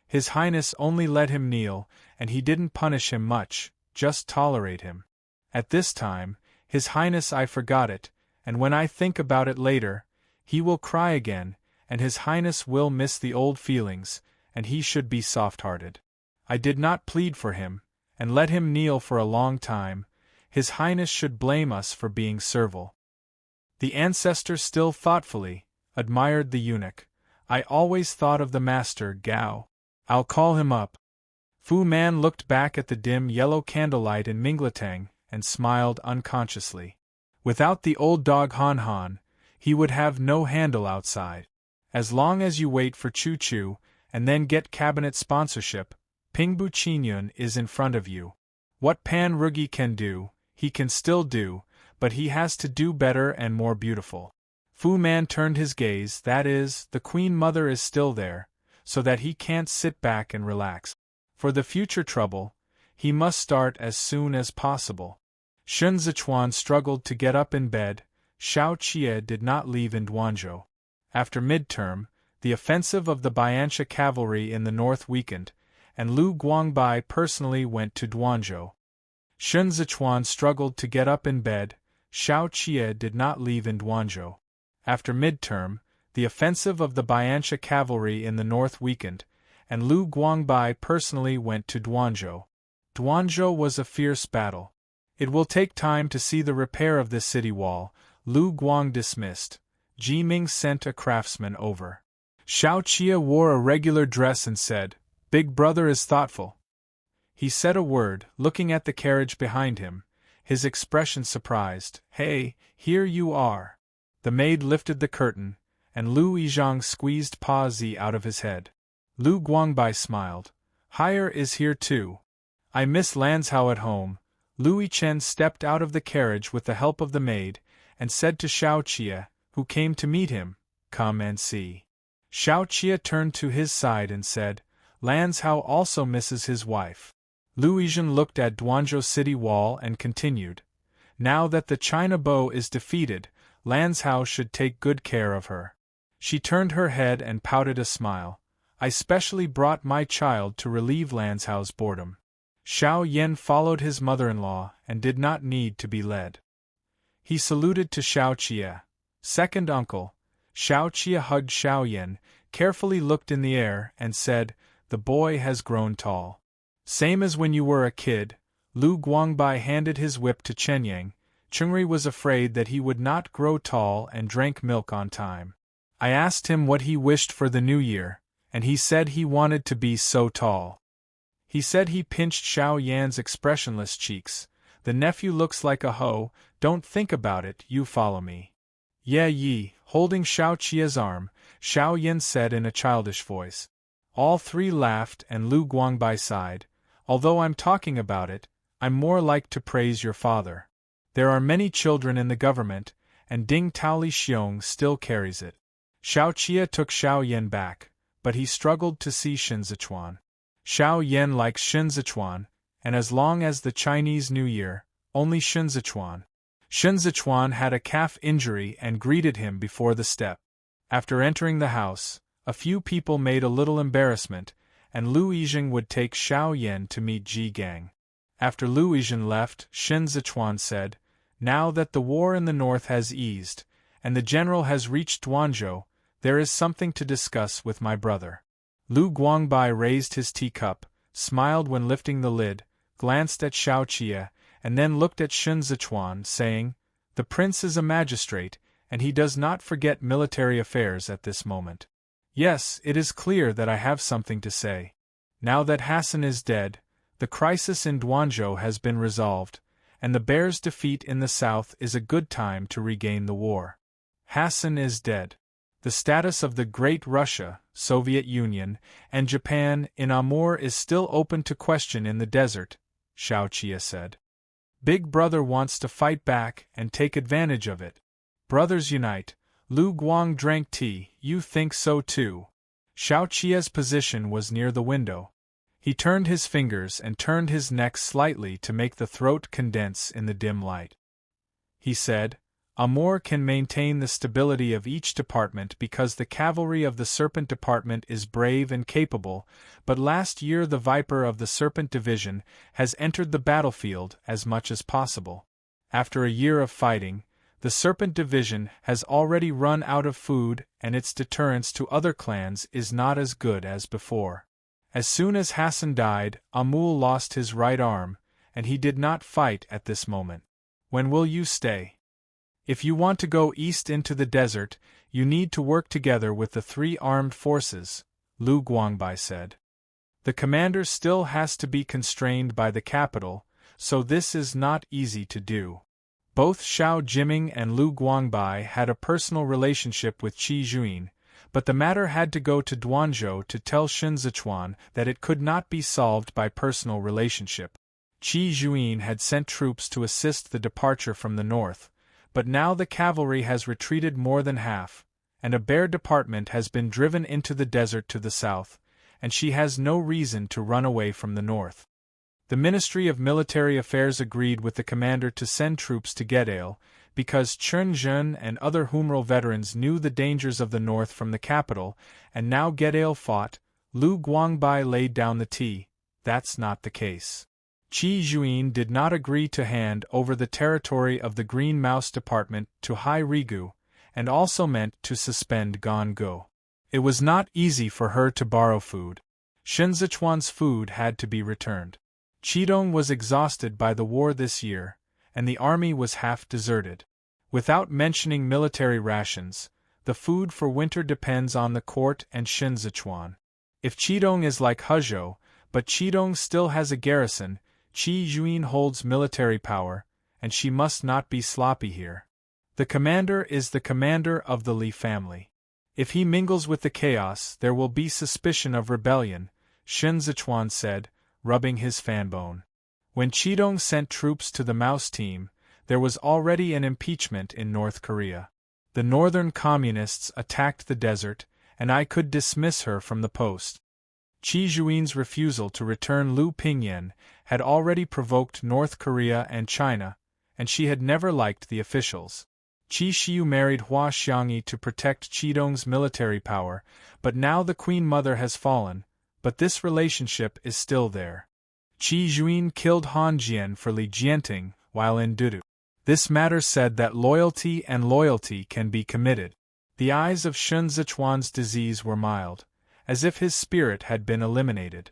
His Highness only let him kneel, and he didn't punish him much, just tolerate him. At this time, His Highness I forgot it, and when I think about it later, he will cry again, and His Highness will miss the old feelings, and he should be soft-hearted. I did not plead for him, and let him kneel for a long time. His Highness should blame us for being servile." The ancestor still thoughtfully admired the eunuch. "I always thought of the master Gao. I'll call him up." Fu Man looked back at the dim yellow candlelight in Mingletang and smiled unconsciously. Without the old dog Han Han, he would have no handle outside. As long as you wait for Chu Chu, and then get cabinet sponsorship, Pingbu Qinyun is in front of you. What Pan Rugi can do, he can still do, but he has to do better and more beautiful. Fu Man turned his gaze, that is, the Queen Mother is still there, so that he can't sit back and relax. For the future trouble, he must start as soon as possible. Shun Zichuan struggled to get up in bed. Xiao Qie did not leave in Duanzhou. After midterm, the offensive of the Bianxia cavalry in the north weakened, and Lu Guangbai personally went to Duanzhou. Shun Zichuan struggled to get up in bed. Xiao Qie did not leave in Duanzhou. After midterm, the offensive of the Bianxia cavalry in the north weakened, and Lu Guangbai personally went to Duanzhou. Duanzhou was a fierce battle. "It will take time to see the repair of this city wall," Lu Guang dismissed. Ji Ming sent a craftsman over. Xiao Qie wore a regular dress and said, "Big brother is thoughtful." He said a word, looking at the carriage behind him, his expression surprised. "Hey, here you are." The maid lifted the curtain, and Lu Yizhang squeezed Pa Zi out of his head. Lu Guangbai smiled. "Hire is here too. I miss Lanzhao at home." Lu Yichen stepped out of the carriage with the help of the maid, and said to Xiao Qie, who came to meet him, "Come and see." Xiao Qie turned to his side and said, "Lanzhao also misses his wife." Lu Yizhen looked at Duanzhou city wall and continued, "Now that the China bow is defeated, Lanzhao should take good care of her." She turned her head and pouted a smile. "I specially brought my child to relieve Lanzhao's boredom." Xiao Yan followed his mother-in-law and did not need to be led. He saluted to Xiao Qie. "Second uncle." Xiao Qie hugged Xiao Yan, carefully looked in the air, and said, "The boy has grown tall. Same as when you were a kid." Lu Guangbai handed his whip to Chen Yang. Chungri was afraid that he would not grow tall and drank milk on time. I asked him what he wished for the new year, and he said he wanted to be so tall. He said he pinched Xiao Yan's expressionless cheeks. "The nephew looks like a hoe, don't think about it, you follow me." "Yeah Yi," holding Xiao Qie's arm, Xiao Yan said in a childish voice. All three laughed and Lu Guangbai sighed. "Although I'm talking about it, I'm more like to praise your father. There are many children in the government, and Ding Taoli Xiong still carries it." Xiao Qie took Xiao Yan back, but he struggled to see Shin Zichuan. Xiao Yan likes Shin Zichuan, and as long as the Chinese New Year, only Shin Zichuan. Shin Zichuan had a calf injury and greeted him before the step. After entering the house, a few people made a little embarrassment, and Lu Yizheng would take Xiao Yan to meet Ji Gang. After Lu Yizheng left, Shin Zichuan said, "Now that the war in the north has eased, and the general has reached Duanzhou, There is something to discuss with my brother. Lu Guangbai raised his teacup, smiled when lifting the lid, glanced at Xiao Qie, and then looked at Shun Zichuan, saying, "The prince is a magistrate, and he does not forget military affairs at this moment. Yes, it is clear that I have something to say. Now that Hassan is dead, the crisis in Duanzhou has been resolved, and the bear's defeat in the south is a good time to regain the war. Hassan is dead. The status of the Great Russia, Soviet Union, and Japan in Amur is still open to question in the desert," Xiao Qie said. "Big Brother wants to fight back and take advantage of it. Brothers unite." Lu Guang drank tea. "You think so too?" Xiao Qie's position was near the window. He turned his fingers and turned his neck slightly to make the throat condense in the dim light. He said, "Amur can maintain the stability of each department because the cavalry of the Serpent Department is brave and capable, but last year the Viper of the Serpent Division has entered the battlefield as much as possible. After a year of fighting, the Serpent Division has already run out of food and its deterrence to other clans is not as good as before. As soon as Hassan died, Amul lost his right arm, and he did not fight at this moment. When will you stay? If you want to go east into the desert, you need to work together with the three armed forces," Lu Guangbai said. "The commander still has to be constrained by the capital, so this is not easy to do." Both Xiao Jiming and Lu Guangbai had a personal relationship with Qi Juin, but the matter had to go to Duanzhou to tell Shun Zichuan that it could not be solved by personal relationship. Qi Juin had sent troops to assist the departure from the north, but now the cavalry has retreated more than half, and a bear department has been driven into the desert to the south, and she has no reason to run away from the north. The Ministry of Military Affairs agreed with the commander to send troops to Gedail, because Chen Zhen and other Humrel veterans knew the dangers of the north from the capital, and now Gedail fought. Lu Guangbai laid down the tea. That's not the case. Qi Juin did not agree to hand over the territory of the Green Mouse Department to Hai Rigu, and also meant to suspend Gonggo. It was not easy for her to borrow food. Shun Zichuan's food had to be returned. Qidong was exhausted by the war this year, and the army was half deserted. Without mentioning military rations, the food for winter depends on the court and Shun Zichuan. If Qidong is like Huzhou, but Qidong still has a garrison, Qi Juin holds military power, and she must not be sloppy here. The commander is the commander of the Li family. If he mingles with the chaos, there will be suspicion of rebellion, Shun Zichuan said, rubbing his fanbone. When Qidong sent troops to the Mouse team, there was already an impeachment in North Korea. The northern communists attacked the desert, and I could dismiss her from the post. Qi Juin's refusal to return Lu Pingyan had already provoked North Korea and China, and she had never liked the officials. Qi Xiu married Hua Xiangyi to protect Qidong's military power, but now the Queen Mother has fallen, but this relationship is still there. Qi Juin killed Han Jian for Li Jianting while in Dudu. This matter said that loyalty and loyalty can be committed. The eyes of Shun Zichuan's disease were mild, as if his spirit had been eliminated.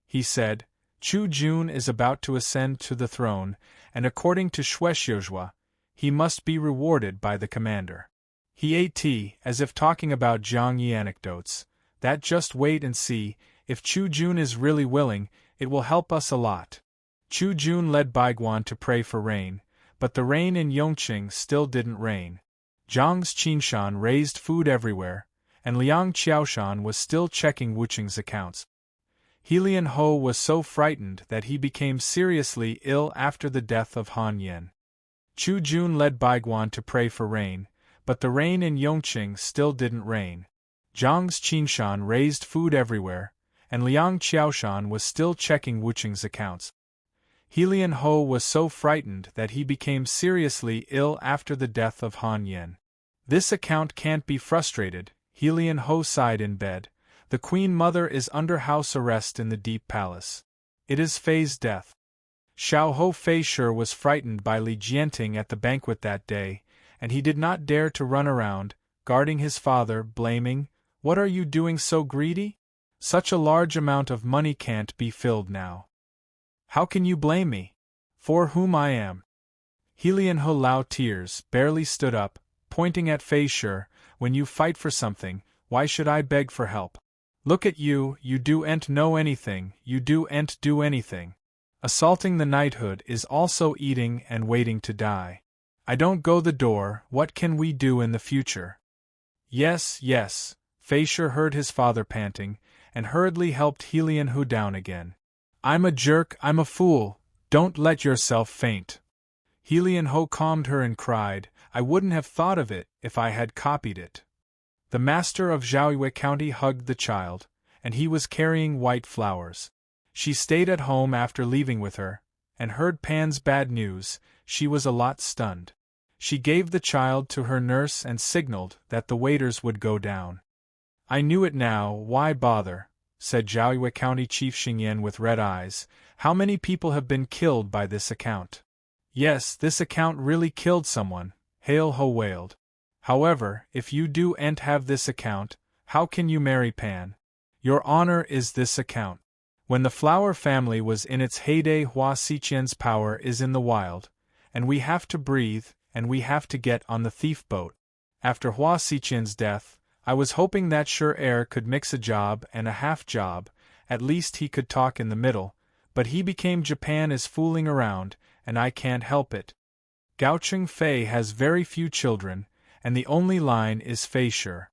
He said, "Chu Jun is about to ascend to the throne, and according to Shuexiuzhua, he must be rewarded by the commander." He ate tea, as if talking about Jiang Yi anecdotes. That just wait and see, if Chu Jun is really willing, it will help us a lot. Chu Jun led Baiguan to pray for rain, but the rain in Yongqing still didn't rain. Zhang's Qinshan raised food everywhere, and Liang Qiaoshan was still checking Wuqing's accounts. Helian Ho was so frightened that he became seriously ill after the death of Han Yen. Chu Jun led Baiguan to pray for rain, but the rain in Yongqing still didn't rain. Zhang's Qinshan raised food everywhere, and Liang Qiaoshan was still checking Wuqing's accounts. Helian Ho was so frightened that he became seriously ill after the death of Han Yen. This account can't be frustrated, Helian Ho sighed in bed. The Queen Mother is under house arrest in the Deep Palace. It is Fei's death. Xiao Ho Fei sure was frightened by Li Jianting at the banquet that day, and he did not dare to run around, guarding his father, blaming, "What are you doing so greedy? Such a large amount of money can't be filled now. How can you blame me? For whom I am?" Helianho Lao tears, barely stood up, pointing at Fei Shi, "When you fight for something, why should I beg for help? Look at you, you do-n't know anything, you do-n't do anything. Assaulting the knighthood is also eating and waiting to die. I don't go the door, what can we do in the future?" "Yes, yes," Fei Shi heard his father panting, and hurriedly helped Helianho down again. "I'm a jerk, I'm a fool, don't let yourself faint." Helianho calmed her and cried, "I wouldn't have thought of it if I had copied it." The master of Zhaoyue County hugged the child, and he was carrying white flowers. She stayed at home after leaving with her, and heard Pan's bad news. She was a lot stunned. She gave the child to her nurse and signaled that the waiters would go down. "I knew it now, why bother?" said Zhaoyue County Chief Xingyan with red eyes. "How many people have been killed by this account?" "Yes, this account really killed someone," Hail Ho wailed. "However, if you do-n't have this account, how can you marry Pan? Your honor is this account. When the flower family was in its heyday, Hua Xiqian's power is in the wild, and we have to breathe, and we have to get on the thief boat. After Hua Xiqian's death, I was hoping that sure heir could mix a job and a half job, at least he could talk in the middle, but he became Japan is fooling around, and I can't help it. Gaocheng Fei has very few children, and the only line is Fei Shi.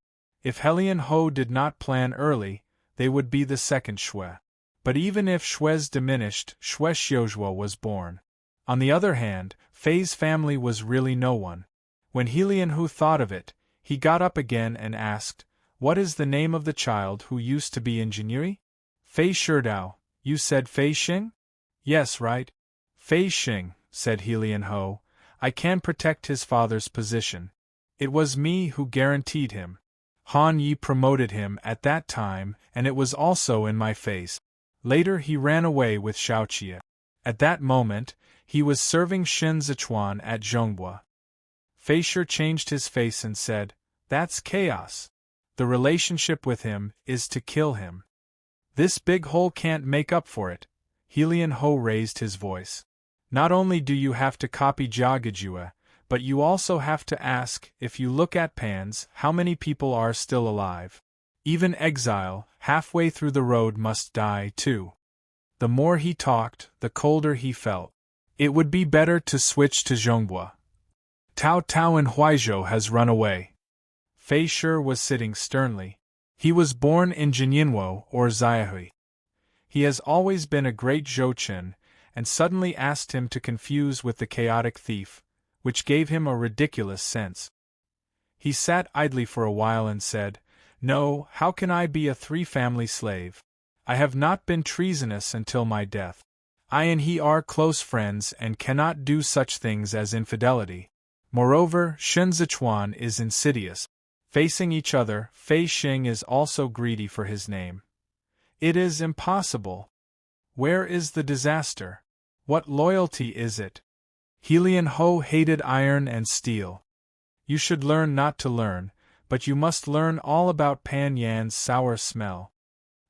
If Helianho did not plan early, they would be the second Shui. But even if Shui's diminished, Shui Xiuzhuo was born. On the other hand, Fei's family was really no one. When Helianho thought of it, he got up again and asked, "What is the name of the child who used to be in Jinyi?" "Fei Shidao, you said Fei Xing?" "Yes, right. Fei Xing," said Helianho. "I can protect his father's position. It was me who guaranteed him. Han Yi promoted him at that time, and it was also in my face. Later he ran away with Xiaoqie. At that moment, he was serving Shen Zichuan at Zhongbua." Fei Shi changed his face and said, "That's chaos. The relationship with him is to kill him. This big hole can't make up for it." Helianho raised his voice. "Not only do you have to copy Jiagajue, but you also have to ask, if you look at Pans, how many people are still alive. Even exile, halfway through the road, must die too." The more he talked, the colder he felt. It would be better to switch to Zhongbua. "Tao Tao in Huizhou has run away." Fei Shi was sitting sternly. He was born in Jinyinwo or Zaihui. He has always been a great Zhouchen, and suddenly asked him to confuse with the chaotic thief, which gave him a ridiculous sense. He sat idly for a while and said, "No, how can I be a three-family slave? I have not been treasonous until my death. I and he are close friends and cannot do such things as infidelity. Moreover, Shen Zichuan is insidious." Facing each other, Fei Xing is also greedy for his name. It is impossible. Where is the disaster? What loyalty is it? Helianho hated iron and steel. You should learn not to learn, but you must learn all about Pan Yan's sour smell.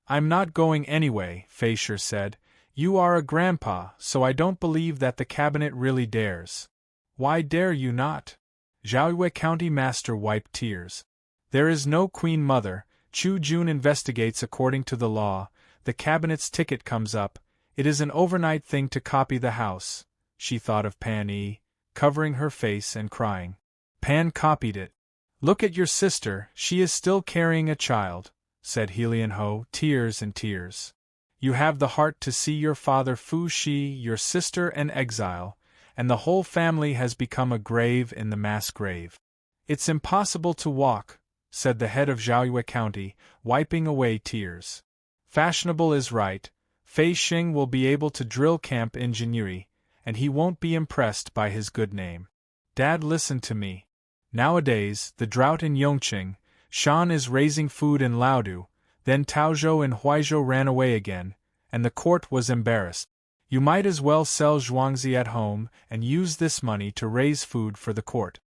"I'm not going anyway," Fei Shi said. "You are a grandpa, so I don't believe that the cabinet really dares." "Why dare you not?" Zhaoyue County Master wiped tears. "There is no Queen Mother. Chu Jun investigates according to the law. The cabinet's ticket comes up. It is an overnight thing to copy the house." She thought of Pan Yi, covering her face and crying. Pan copied it. "Look at your sister, she is still carrying a child," said Helianho, tears and tears. "You have the heart to see your father Fu Shi, your sister an exile, and the whole family has become a grave in the mass grave." "It's impossible to walk," said the head of Zhaoyue County, wiping away tears. "Fashionable is right. Fei Xing will be able to drill camp in Jinyi, and he won't be impressed by his good name. Dad, listen to me. Nowadays, the drought in Yongqing, Shan is raising food in Laodu, then Taozhou and Huizhou ran away again, and the court was embarrassed. You might as well sell Zhuangzi at home and use this money to raise food for the court."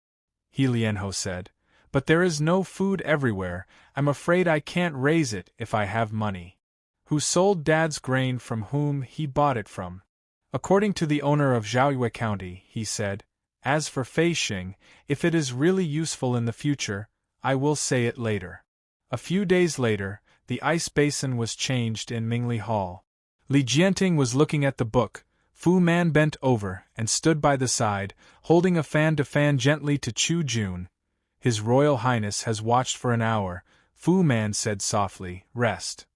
Helianho said, But there is no food everywhere, I'm afraid I can't raise it if I have money. Who sold Dad's grain from whom he bought it from? According to the owner of Zhaoyue County, he said, as for Fei Xing, if it is really useful in the future, I will say it later. A few days later, the ice basin was changed in Mingli Hall. Li Jianting was looking at the book. Fu Man bent over and stood by the side, holding a fan to fan gently to Chu Jun. His Royal Highness has watched for an hour, Fu Man said softly, rest.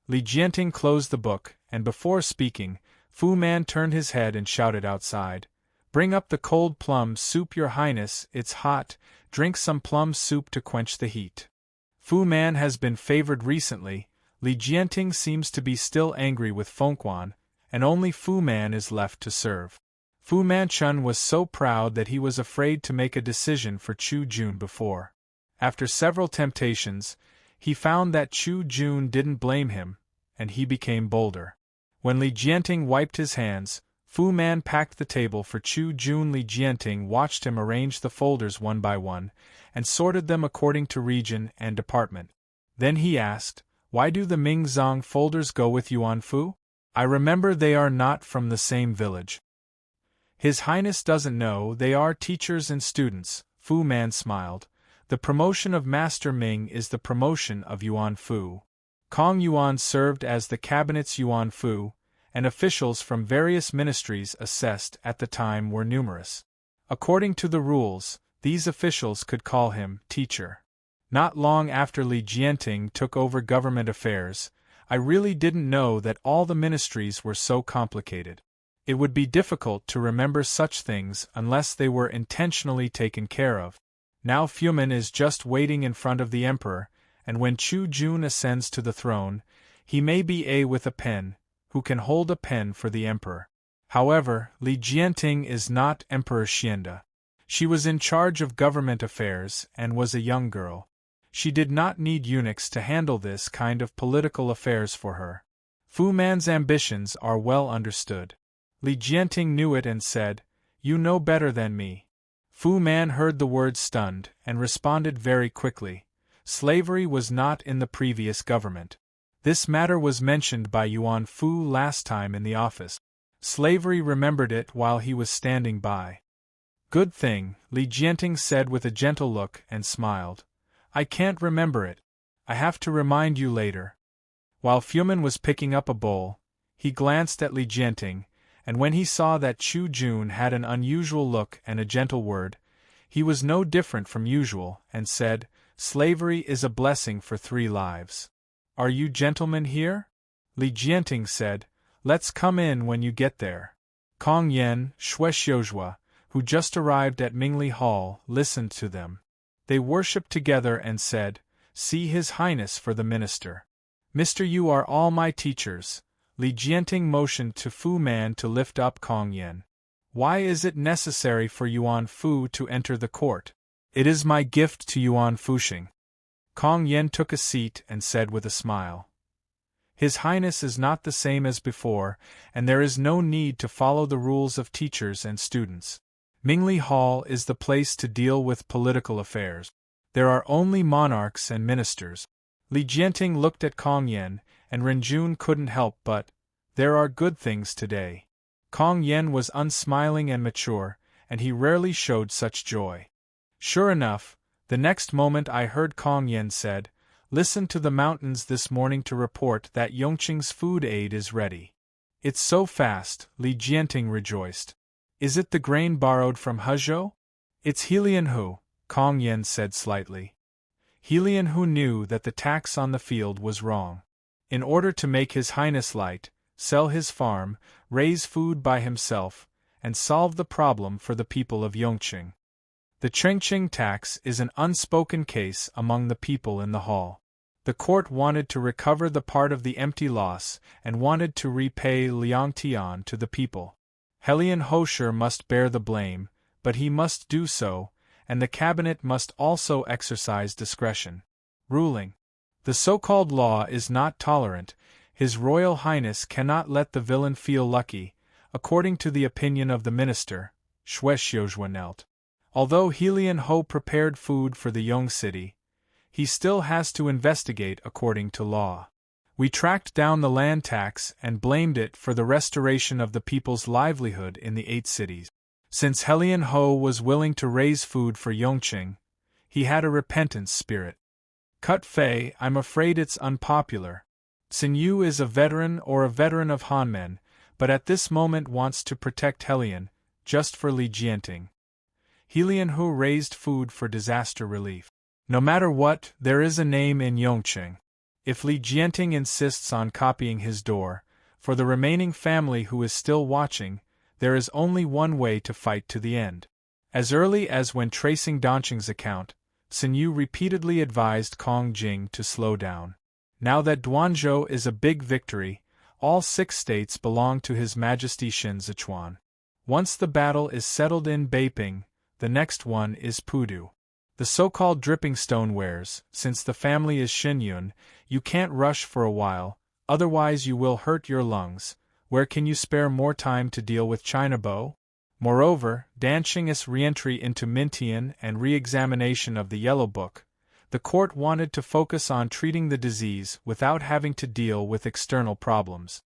Li Jianting closed the book, and before speaking, Fu Man turned his head and shouted outside, bring up the cold plum soup, Your Highness, it's hot, drink some plum soup to quench the heat. Fu Man has been favored recently, Li Jianting seems to be still angry with Fengquan, and only Fu Man is left to serve. Fu Manchun was so proud that he was afraid to make a decision for Chu Jun before. After several temptations, he found that Chu Jun didn't blame him, and he became bolder. When Li Jianting wiped his hands, Fu Man packed the table for Chu Jun. Li Jianting watched him arrange the folders one by one, and sorted them according to region and department. Then he asked, why do the Mingzong folders go with Yuan Fu? I remember they are not from the same village. His Highness doesn't know they are teachers and students, Fu Man smiled. The promotion of Master Ming is the promotion of Yuan Fu. Kong Yuan served as the cabinet's Yuan Fu, and officials from various ministries assessed at the time were numerous. According to the rules, these officials could call him teacher. Not long after Li Jianting took over government affairs, I really didn't know that all the ministries were so complicated. It would be difficult to remember such things unless they were intentionally taken care of. Now Fumin is just waiting in front of the emperor, and when Chu Jun ascends to the throne, he may be a with a pen, who can hold a pen for the emperor. However, Li Jianting is not Emperor Xianda. She was in charge of government affairs and was a young girl. She did not need eunuchs to handle this kind of political affairs for her. Fu Man's ambitions are well understood. Li Jianting knew it and said, you know better than me. Fu Man heard the words stunned, and responded very quickly. Slavery was not in the previous government. This matter was mentioned by Yuan Fu last time in the office. Slavery remembered it while he was standing by. Good thing, Li Jianting said with a gentle look and smiled. I can't remember it. I have to remind you later. While Fumin was picking up a bowl, he glanced at Li Jianting, and when he saw that Chu Jun had an unusual look and a gentle word, he was no different from usual, and said, slavery is a blessing for 3 lives. Are you gentlemen here? Li Jianting said, let's come in when you get there. Kong Yen, Shuexiuzhua, who just arrived at Mingli Hall, listened to them. They worshipped together and said, see His Highness for the minister. Mister, you are all my teachers. Li Jianting motioned to Fu Man to lift up Kong Yen. Why is it necessary for Yuan Fu to enter the court? It is my gift to Yuan Fuxing. Kong Yen took a seat and said with a smile. His Highness is not the same as before, and there is no need to follow the rules of teachers and students. Mingli Hall is the place to deal with political affairs. There are only monarchs and ministers. Li Jianting looked at Kong Yen, and Renjun couldn't help but, there are good things today. Kong Yen was unsmiling and mature, and he rarely showed such joy. Sure enough, the next moment I heard Kong Yen said, listen to the mountains this morning to report that Yongqing's food aid is ready. It's so fast, Li Jianting rejoiced. Is it the grain borrowed from Hezhou? It's Helianhu, Kong Yen said slightly. Helianhu knew that the tax on the field was wrong. In order to make His Highness light, sell his farm, raise food by himself, and solve the problem for the people of Yongqing. The Chengqing tax is an unspoken case among the people in the hall. The court wanted to recover the part of the empty loss and wanted to repay Liangtian to the people. Helian Hosher must bear the blame, but he must do so, and the cabinet must also exercise discretion. Ruling. The so-called law is not tolerant. His Royal Highness cannot let the villain feel lucky, according to the opinion of the minister, Shuexiuzhua knelt. Although Helian Ho prepared food for the Yong city, he still has to investigate according to law. We tracked down the land tax and blamed it for the restoration of the people's livelihood in the 8 cities. Since Helian Ho was willing to raise food for Yongqing, he had a repentant spirit. Cut Fei, I'm afraid it's unpopular. Xin Yu is a veteran of Hanmen, but at this moment wants to protect Helian, just for Li Jianting. Helian Hu raised food for disaster relief. No matter what, there is a name in Yongqing. If Li Jianting insists on copying his door, for the remaining family who is still watching, there is only one way to fight to the end. As early as when tracing Donqing's account, Xin Yu repeatedly advised Kong Jing to slow down. Now that Duanzhou is a big victory, all 6 states belong to His Majesty Xin Zichuan. Once the battle is settled in Beiping, the next one is Pudu. The so-called dripping stonewares, since the family is Xinyun, you can't rush for a while, otherwise you will hurt your lungs. Where can you spare more time to deal with China Bo? Moreover, Danqing's re-entry into Mintian and re-examination of the Yellow Book, the court wanted to focus on treating the disease without having to deal with external problems.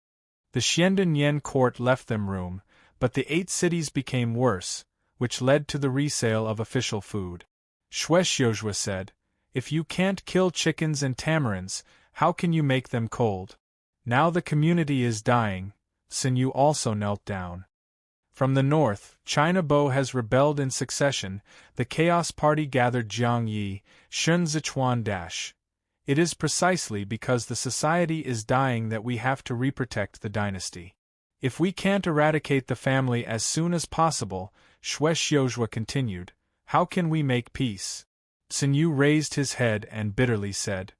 The Xiandan Yen court left them room, but the 8 cities became worse, which led to the resale of official food. Xue Xiuzhua said, "If you can't kill chickens and tamarinds, how can you make them cold?" Now the community is dying. Xin Yu also knelt down. From the north, China Bo has rebelled in succession. The Chaos Party gathered Jiang Yi, Shun Zichuan Dash. It is precisely because the society is dying that we have to reprotect the dynasty. If we can't eradicate the family as soon as possible, Xue Xiuzhua continued, how can we make peace? Xin Yu raised his head and bitterly said,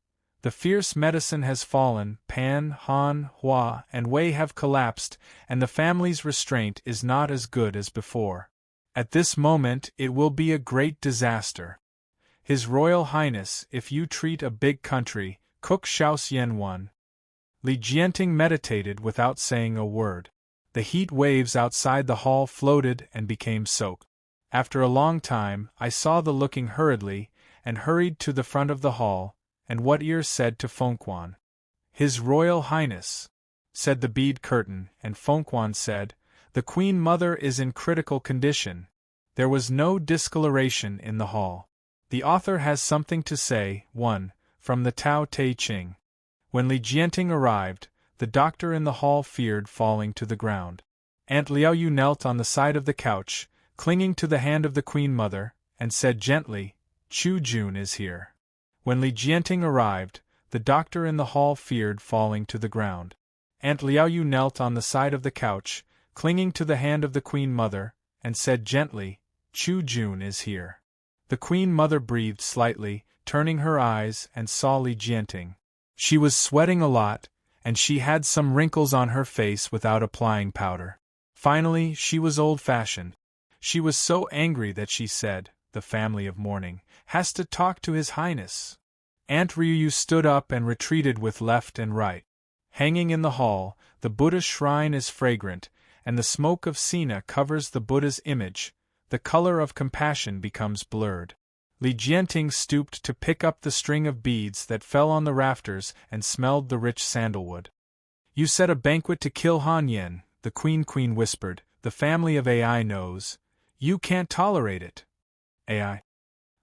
the fierce medicine has fallen, Pan, Han, Hua, and Wei have collapsed, and the family's restraint is not as good as before. At this moment it will be a great disaster. His Royal Highness, if you treat a big country, Cook Xiaoxian won. Li Jianting meditated without saying a word. The heat waves outside the hall floated and became soaked. After a long time, I saw the looking hurriedly, and hurried to the front of the hall, and what ear said to Fengquan. His Royal Highness, said the bead curtain, and Fengquan said, the Queen Mother is in critical condition. There was no discoloration in the hall. The author has something to say. 1. From the Tao Te Ching. When Li Jianting arrived, the doctor in the hall feared falling to the ground. Aunt Liaoyu knelt on the side of the couch, clinging to the hand of the Queen Mother, and said gently, Chu Jun is here. When Li Jianting arrived, the doctor in the hall feared falling to the ground. Aunt Liaoyu knelt on the side of the couch, clinging to the hand of the Queen Mother, and said gently, Chu Jun is here. The Queen Mother breathed slightly, turning her eyes, and saw Li Jianting. She was sweating a lot, and she had some wrinkles on her face without applying powder. Finally, she was old-fashioned. She was so angry that she said, the family of mourning has to talk to His Highness. Aunt Ryuyu stood up and retreated with left and right. Hanging in the hall, the Buddha's shrine is fragrant, and the smoke of Sina covers the Buddha's image. The color of compassion becomes blurred. Li Jianting stooped to pick up the string of beads that fell on the rafters and smelled the rich sandalwood. You set a banquet to kill Han Yen, the Queen whispered. The family of Ai knows. You can't tolerate it. Ai.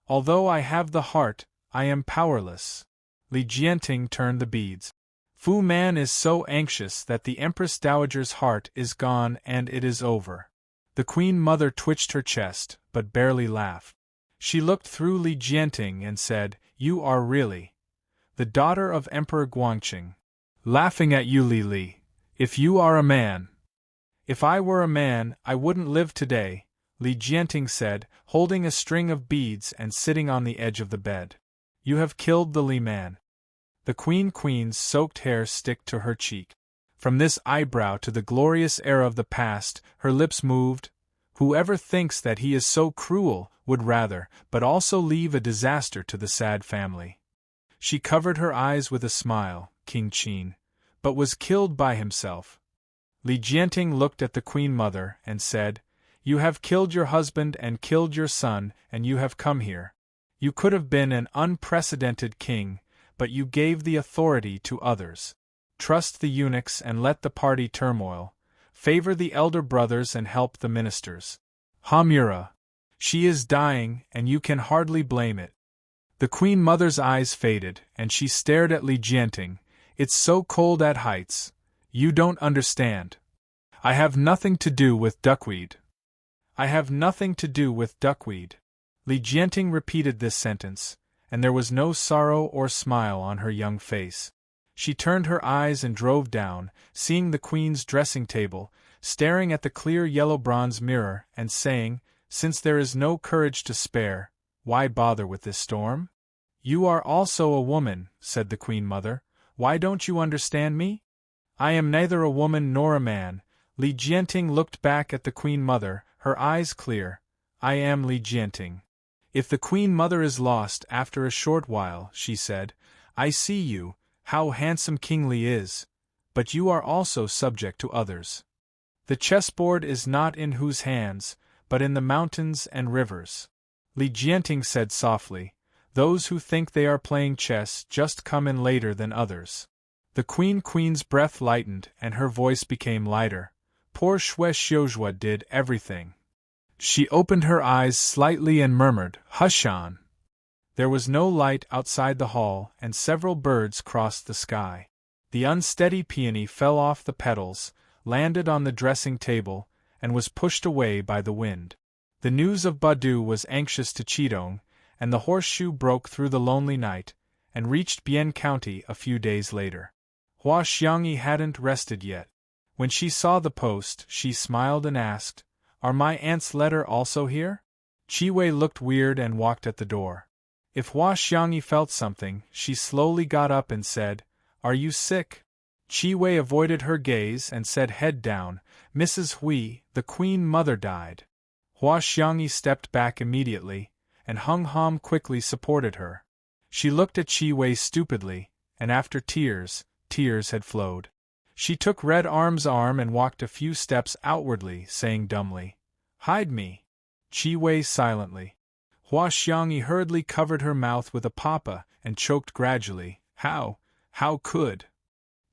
Although I have the heart, I am powerless. Li Jianting turned the beads. Fu Man is so anxious that the Empress Dowager's heart is gone and it is over. The Queen Mother twitched her chest, but barely laughed. She looked through Li Jianting and said, You are really the daughter of Emperor Guangqing. Laughing at you, Li Li. If you are a man. If I were a man, I wouldn't live today, Li Jianting said, holding a string of beads and sitting on the edge of the bed. You have killed the Li man. The Queen's soaked hair stick to her cheek. From this eyebrow to the glorious era of the past, her lips moved. Whoever thinks that he is so cruel would rather, but also leave a disaster to the sad family. She covered her eyes with a smile, King Qin, but was killed by himself. Li Jianting looked at the Queen Mother and said, You have killed your husband and killed your son, and you have come here. You could have been an unprecedented king, but you gave the authority to others. Trust the eunuchs and let the party turmoil. Favor the elder brothers and help the ministers. Hamura. She is dying, and you can hardly blame it. The Queen Mother's eyes faded, and she stared at Li Jianting. It's so cold at heights. You don't understand. I have nothing to do with duckweed. I have nothing to do with duckweed. Li Jianting repeated this sentence, and there was no sorrow or smile on her young face. She turned her eyes and drove down, seeing the Queen's dressing table, staring at the clear yellow bronze mirror, and saying, "Since there is no courage to spare, why bother with this storm?" "You are also a woman," said the Queen Mother. "Why don't you understand me?" "I am neither a woman nor a man." Li Jianting looked back at the Queen Mother, her eyes clear. "I am Li Jianting." If the Queen Mother is lost after a short while, she said, "I see you, how handsome King Li is. But you are also subject to others. The chessboard is not in whose hands, but in the mountains and rivers." Li Jianting said softly, "Those who think they are playing chess just come in later than others." The Queen's breath lightened and her voice became lighter. Poor Xue Xiuzhua did everything. She opened her eyes slightly and murmured, "Hush on." There was no light outside the hall, and several birds crossed the sky. The unsteady peony fell off the petals, landed on the dressing table, and was pushed away by the wind. The news of Badu was anxious to Qidong, and the horseshoe broke through the lonely night, and reached Bian County a few days later. Hua Xiangyi hadn't rested yet. When she saw the post, she smiled and asked, "Are my aunt's letter also here?" Qi Wei looked weird and walked at the door. If Hua Xiangyi felt something, she slowly got up and said, "Are you sick?" Qi Wei avoided her gaze and said, head down, "Mrs. Hui, the Queen Mother died." Hua Xiangyi stepped back immediately, and Hung Hom quickly supported her. She looked at Qi Wei stupidly, and after tears had flowed. She took Red Arm's arm and walked a few steps outwardly, saying dumbly, "Hide me." Qi Wei silently. Hua Xiangyi hurriedly covered her mouth with a papa and choked gradually. How could?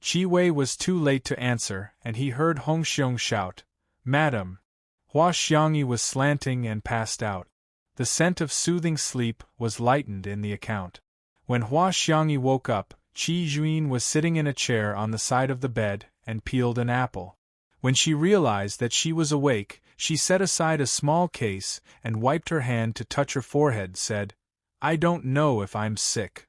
Qi Wei was too late to answer, and he heard Hong Xiong shout, "Madam!" Hua Xiangyi was slanting and passed out. The scent of soothing sleep was lightened in the account. When Hua Xiangyi woke up, Qi Juin was sitting in a chair on the side of the bed and peeled an apple. When she realized that she was awake, she set aside a small case and wiped her hand to touch her forehead, said, "I don't know if I'm sick."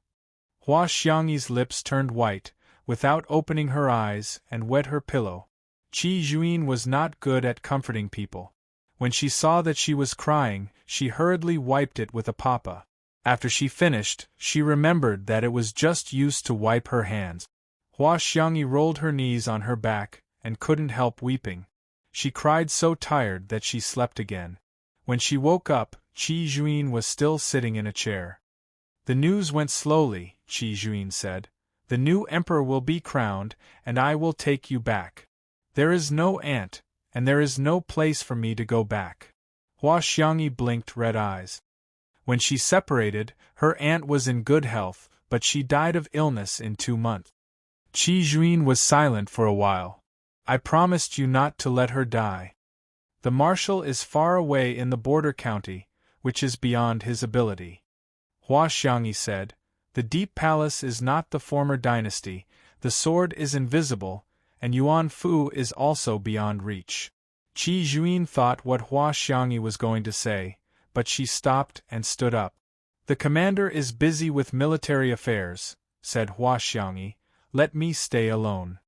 Hua Xiangyi's lips turned white, without opening her eyes, and wet her pillow. Qi Juin was not good at comforting people. When she saw that she was crying, she hurriedly wiped it with a papa. After she finished, she remembered that it was just used to wipe her hands. Hua Xiangyi rolled her knees on her back, and couldn't help weeping. She cried so tired that she slept again. When she woke up, Qi Juin was still sitting in a chair. "The news went slowly," Qi Juin said. "The new emperor will be crowned, and I will take you back. There is no aunt, and there is no place for me to go back." Hua Xiangyi blinked red eyes. When she separated, her aunt was in good health, but she died of illness in 2 months. Qi Juin was silent for a while. "I promised you not to let her die. The marshal is far away in the border county, which is beyond his ability." Hua Xiangyi said, "The Deep Palace is not the former dynasty, the sword is invisible, and Yuan Fu is also beyond reach." Qi Juin thought what Hua Xiangyi was going to say, but she stopped and stood up. "The commander is busy with military affairs," said Hua Xiangyi. "Let me stay alone."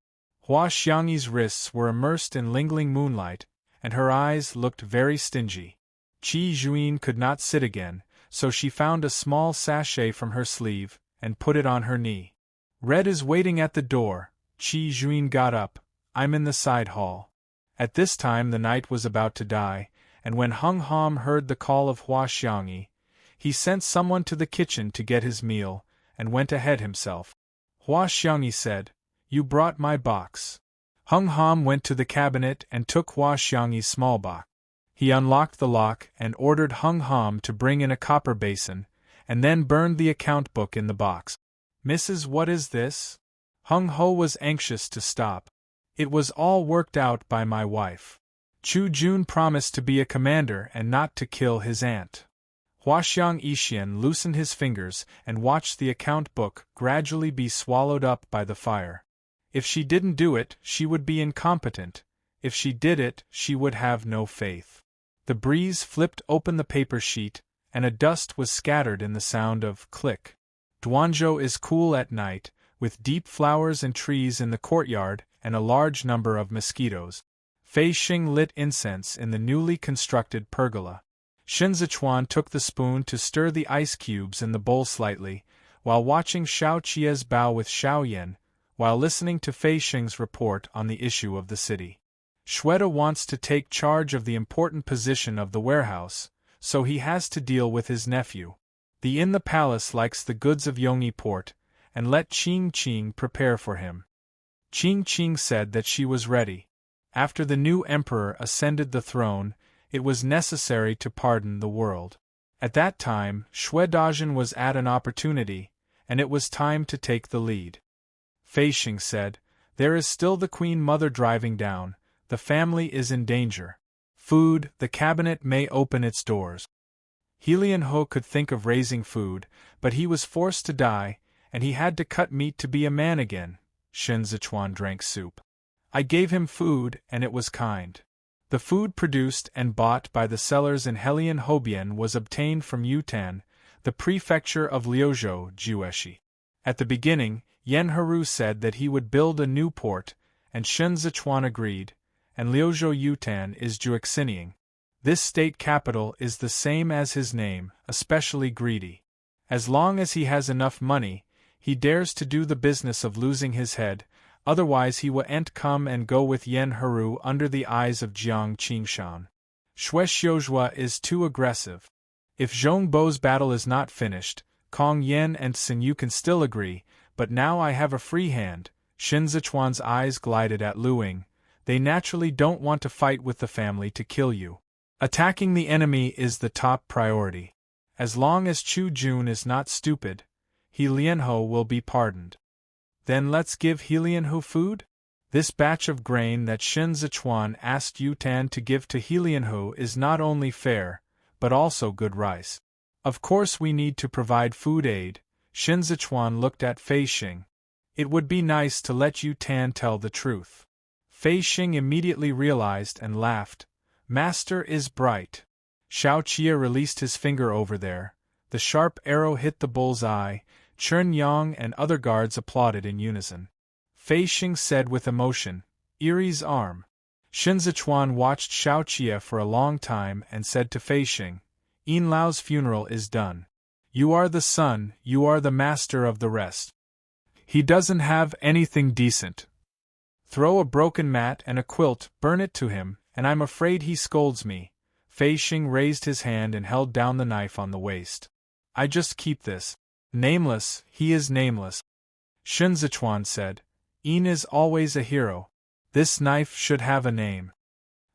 Hua Xiangyi's wrists were immersed in lingling moonlight, and her eyes looked very stingy. Qi Juin could not sit again, so she found a small sachet from her sleeve, and put it on her knee. "Red is waiting at the door." Qi Juin got up. "I'm in the side hall." At this time the night was about to die, and when Hung Hom heard the call of Hua Xiangyi, he sent someone to the kitchen to get his meal, and went ahead himself. Hua Xiangyi said, "You brought my box." Hung Hom went to the cabinet and took Hua Xiangyi's small box. He unlocked the lock and ordered Hung Hom to bring in a copper basin, and then burned the account book in the box. "Mrs. What is this?" Hung Ho was anxious to stop. "It was all worked out by my wife. Chu Jun promised to be a commander and not to kill his aunt." Huaxiang Yixian loosened his fingers and watched the account book gradually be swallowed up by the fire. If she didn't do it, she would be incompetent. If she did it, she would have no faith. The breeze flipped open the paper sheet, and a dust was scattered in the sound of click. Duanzhou is cool at night, with deep flowers and trees in the courtyard and a large number of mosquitoes. Fei Xing lit incense in the newly constructed pergola. Shen Zichuan took the spoon to stir the ice cubes in the bowl slightly, while watching Xiao Qia's bow with Xiao Yan, while listening to Fei Xing's report on the issue of the city. Shweta wants to take charge of the important position of the warehouse, so he has to deal with his nephew. The in the palace likes the goods of Yongyi port, and let Qing Qing prepare for him. Qing Qing said that she was ready. After the new emperor ascended the throne, it was necessary to pardon the world. At that time, Shui Dazhen was at an opportunity, and it was time to take the lead. Fei Xing said, "There is still the Queen Mother driving down, the family is in danger. Food, the cabinet may open its doors." Helian Ho could think of raising food, but he was forced to die, and he had to cut meat to be a man again. Shen Zichuan drank soup. "I gave him food, and it was kind." The food produced and bought by the sellers in Helian Hobian was obtained from Yutan, the prefecture of Liuzhou, Jueshi. At the beginning, Yen Haru said that he would build a new port, and Shen Zichuan agreed, and Liuzhou Yutan is Juexining. This state capital is the same as his name, especially greedy. As long as he has enough money, he dares to do the business of losing his head, otherwise he will come and go with Yen Haru under the eyes of Jiang Qingshan. Shui Xiuzhua is too aggressive. If Zhongbo's battle is not finished, Kong Yen and Xin Yu can still agree, but now I have a free hand. Shen Zichuan's eyes glided at Luing. They naturally don't want to fight with the family to kill you. Attacking the enemy is the top priority. As long as Chu Jun is not stupid, He Lianho will be pardoned. Then let's give He Lianho food? This batch of grain that Shen Zichuan asked Yutan to give to He Lianho is not only fair, but also good rice. Of course we need to provide food aid. Shen Zichuan looked at Fei Xing. It would be nice to let Yutan tell the truth. Fei Xing immediately realized and laughed. Master is bright. Xiao Qia released his finger over there. The sharp arrow hit the bull's eye. Chen Yang and other guards applauded in unison. Fei Xing said with emotion, "Erie's arm." Shen Zichuan watched Xiao Qia for a long time and said to Fei Xing, "Yin Lao's funeral is done. You are the son, you are the master of the rest. He doesn't have anything decent. Throw a broken mat and a quilt, burn it to him, and I'm afraid he scolds me." Fei Xing raised his hand and held down the knife on the waist. "I just keep this. Nameless, he is nameless." Shen Zichuan said, "Yin is always a hero. This knife should have a name."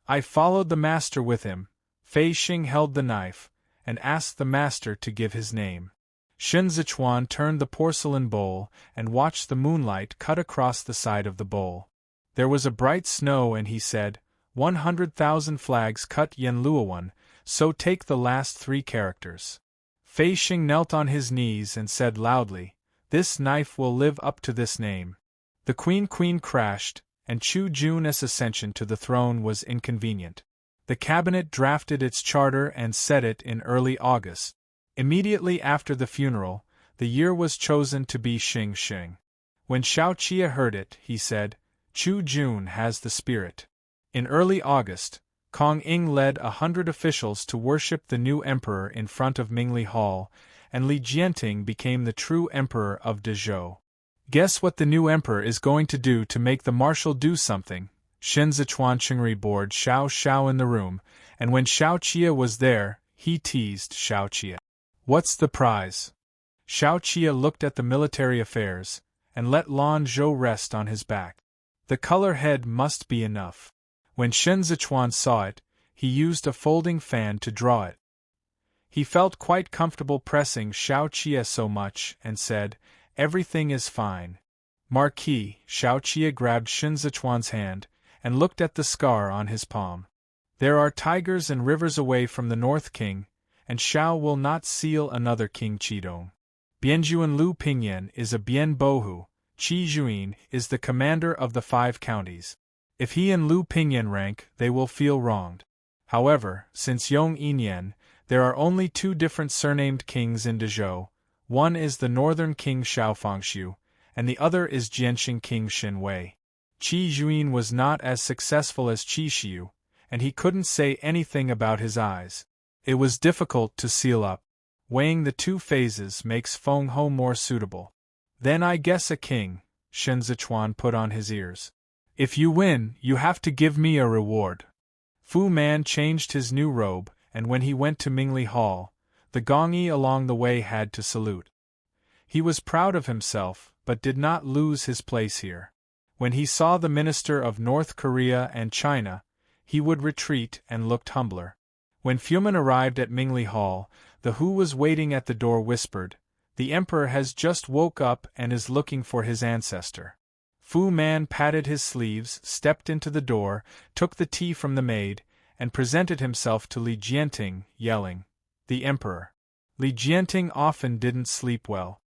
"I followed the master with him." Fei Xing held the knife, and asked the master to give his name. Shen Zichuan turned the porcelain bowl and watched the moonlight cut across the side of the bowl. There was a bright snow and he said, 100,000 flags cut Yen Luowan, so take the last 3 characters. Fei Xing knelt on his knees and said loudly, "This knife will live up to this name." The Queen crashed, and Chu Jun's ascension to the throne was inconvenient. The cabinet drafted its charter and set it in early August. Immediately after the funeral, the year was chosen to be Xing Xing. When Xiao Qia heard it, he said, "Chu Jun has the spirit." In early August, Kong Ing led 100 officials to worship the new emperor in front of Mingli Hall, and Li Jianting became the true emperor of Dezhou. Guess what the new emperor is going to do to make the marshal do something? Shen Zichuan Chingri bored Xiao in the room, and when Xiao Qia was there, he teased Xiao Qia. "What's the prize?" Xiao Qia looked at the military affairs, and let Lan Zhou rest on his back. The color head must be enough. When Shen Zichuan saw it, he used a folding fan to draw it. He felt quite comfortable pressing Shao Chia so much, and said, "Everything is fine." Marquis, Shao Chia grabbed Shen Zichuan's hand, and looked at the scar on his palm. "There are tigers and rivers away from the North King, and Shao will not seal another King Qidong. Bianjuan Lu Pingyan is a Bien Bohu, Qi Juin is the commander of the 5 counties. If he and Lu Pingyan rank, they will feel wronged. However, since Yong Inyan, there are only 2 different surnamed kings in Dezhou. One is the northern king Shao Fangxiu, and the other is Jianxing king Xin Wei. Qi Juin was not as successful as Qi Xiu, and he couldn't say anything about his eyes. It was difficult to seal up. Weighing the 2 phases makes Feng Ho more suitable. Then I guess a king, Shen Zichuan put on his ears. If you win, you have to give me a reward. Fu Man changed his new robe, and when he went to Mingli Hall, the Gongyi along the way had to salute. He was proud of himself, but did not lose his place here. When he saw the minister of North Korea and China, he would retreat and looked humbler. When Fuman arrived at Mingli Hall, the who was waiting at the door whispered, "The emperor has just woke up and is looking for his ancestor." Fu Man patted his sleeves, stepped into the door, took the tea from the maid, and presented himself to Li Jianting, yelling, "The emperor." Li Jianting often didn't sleep well.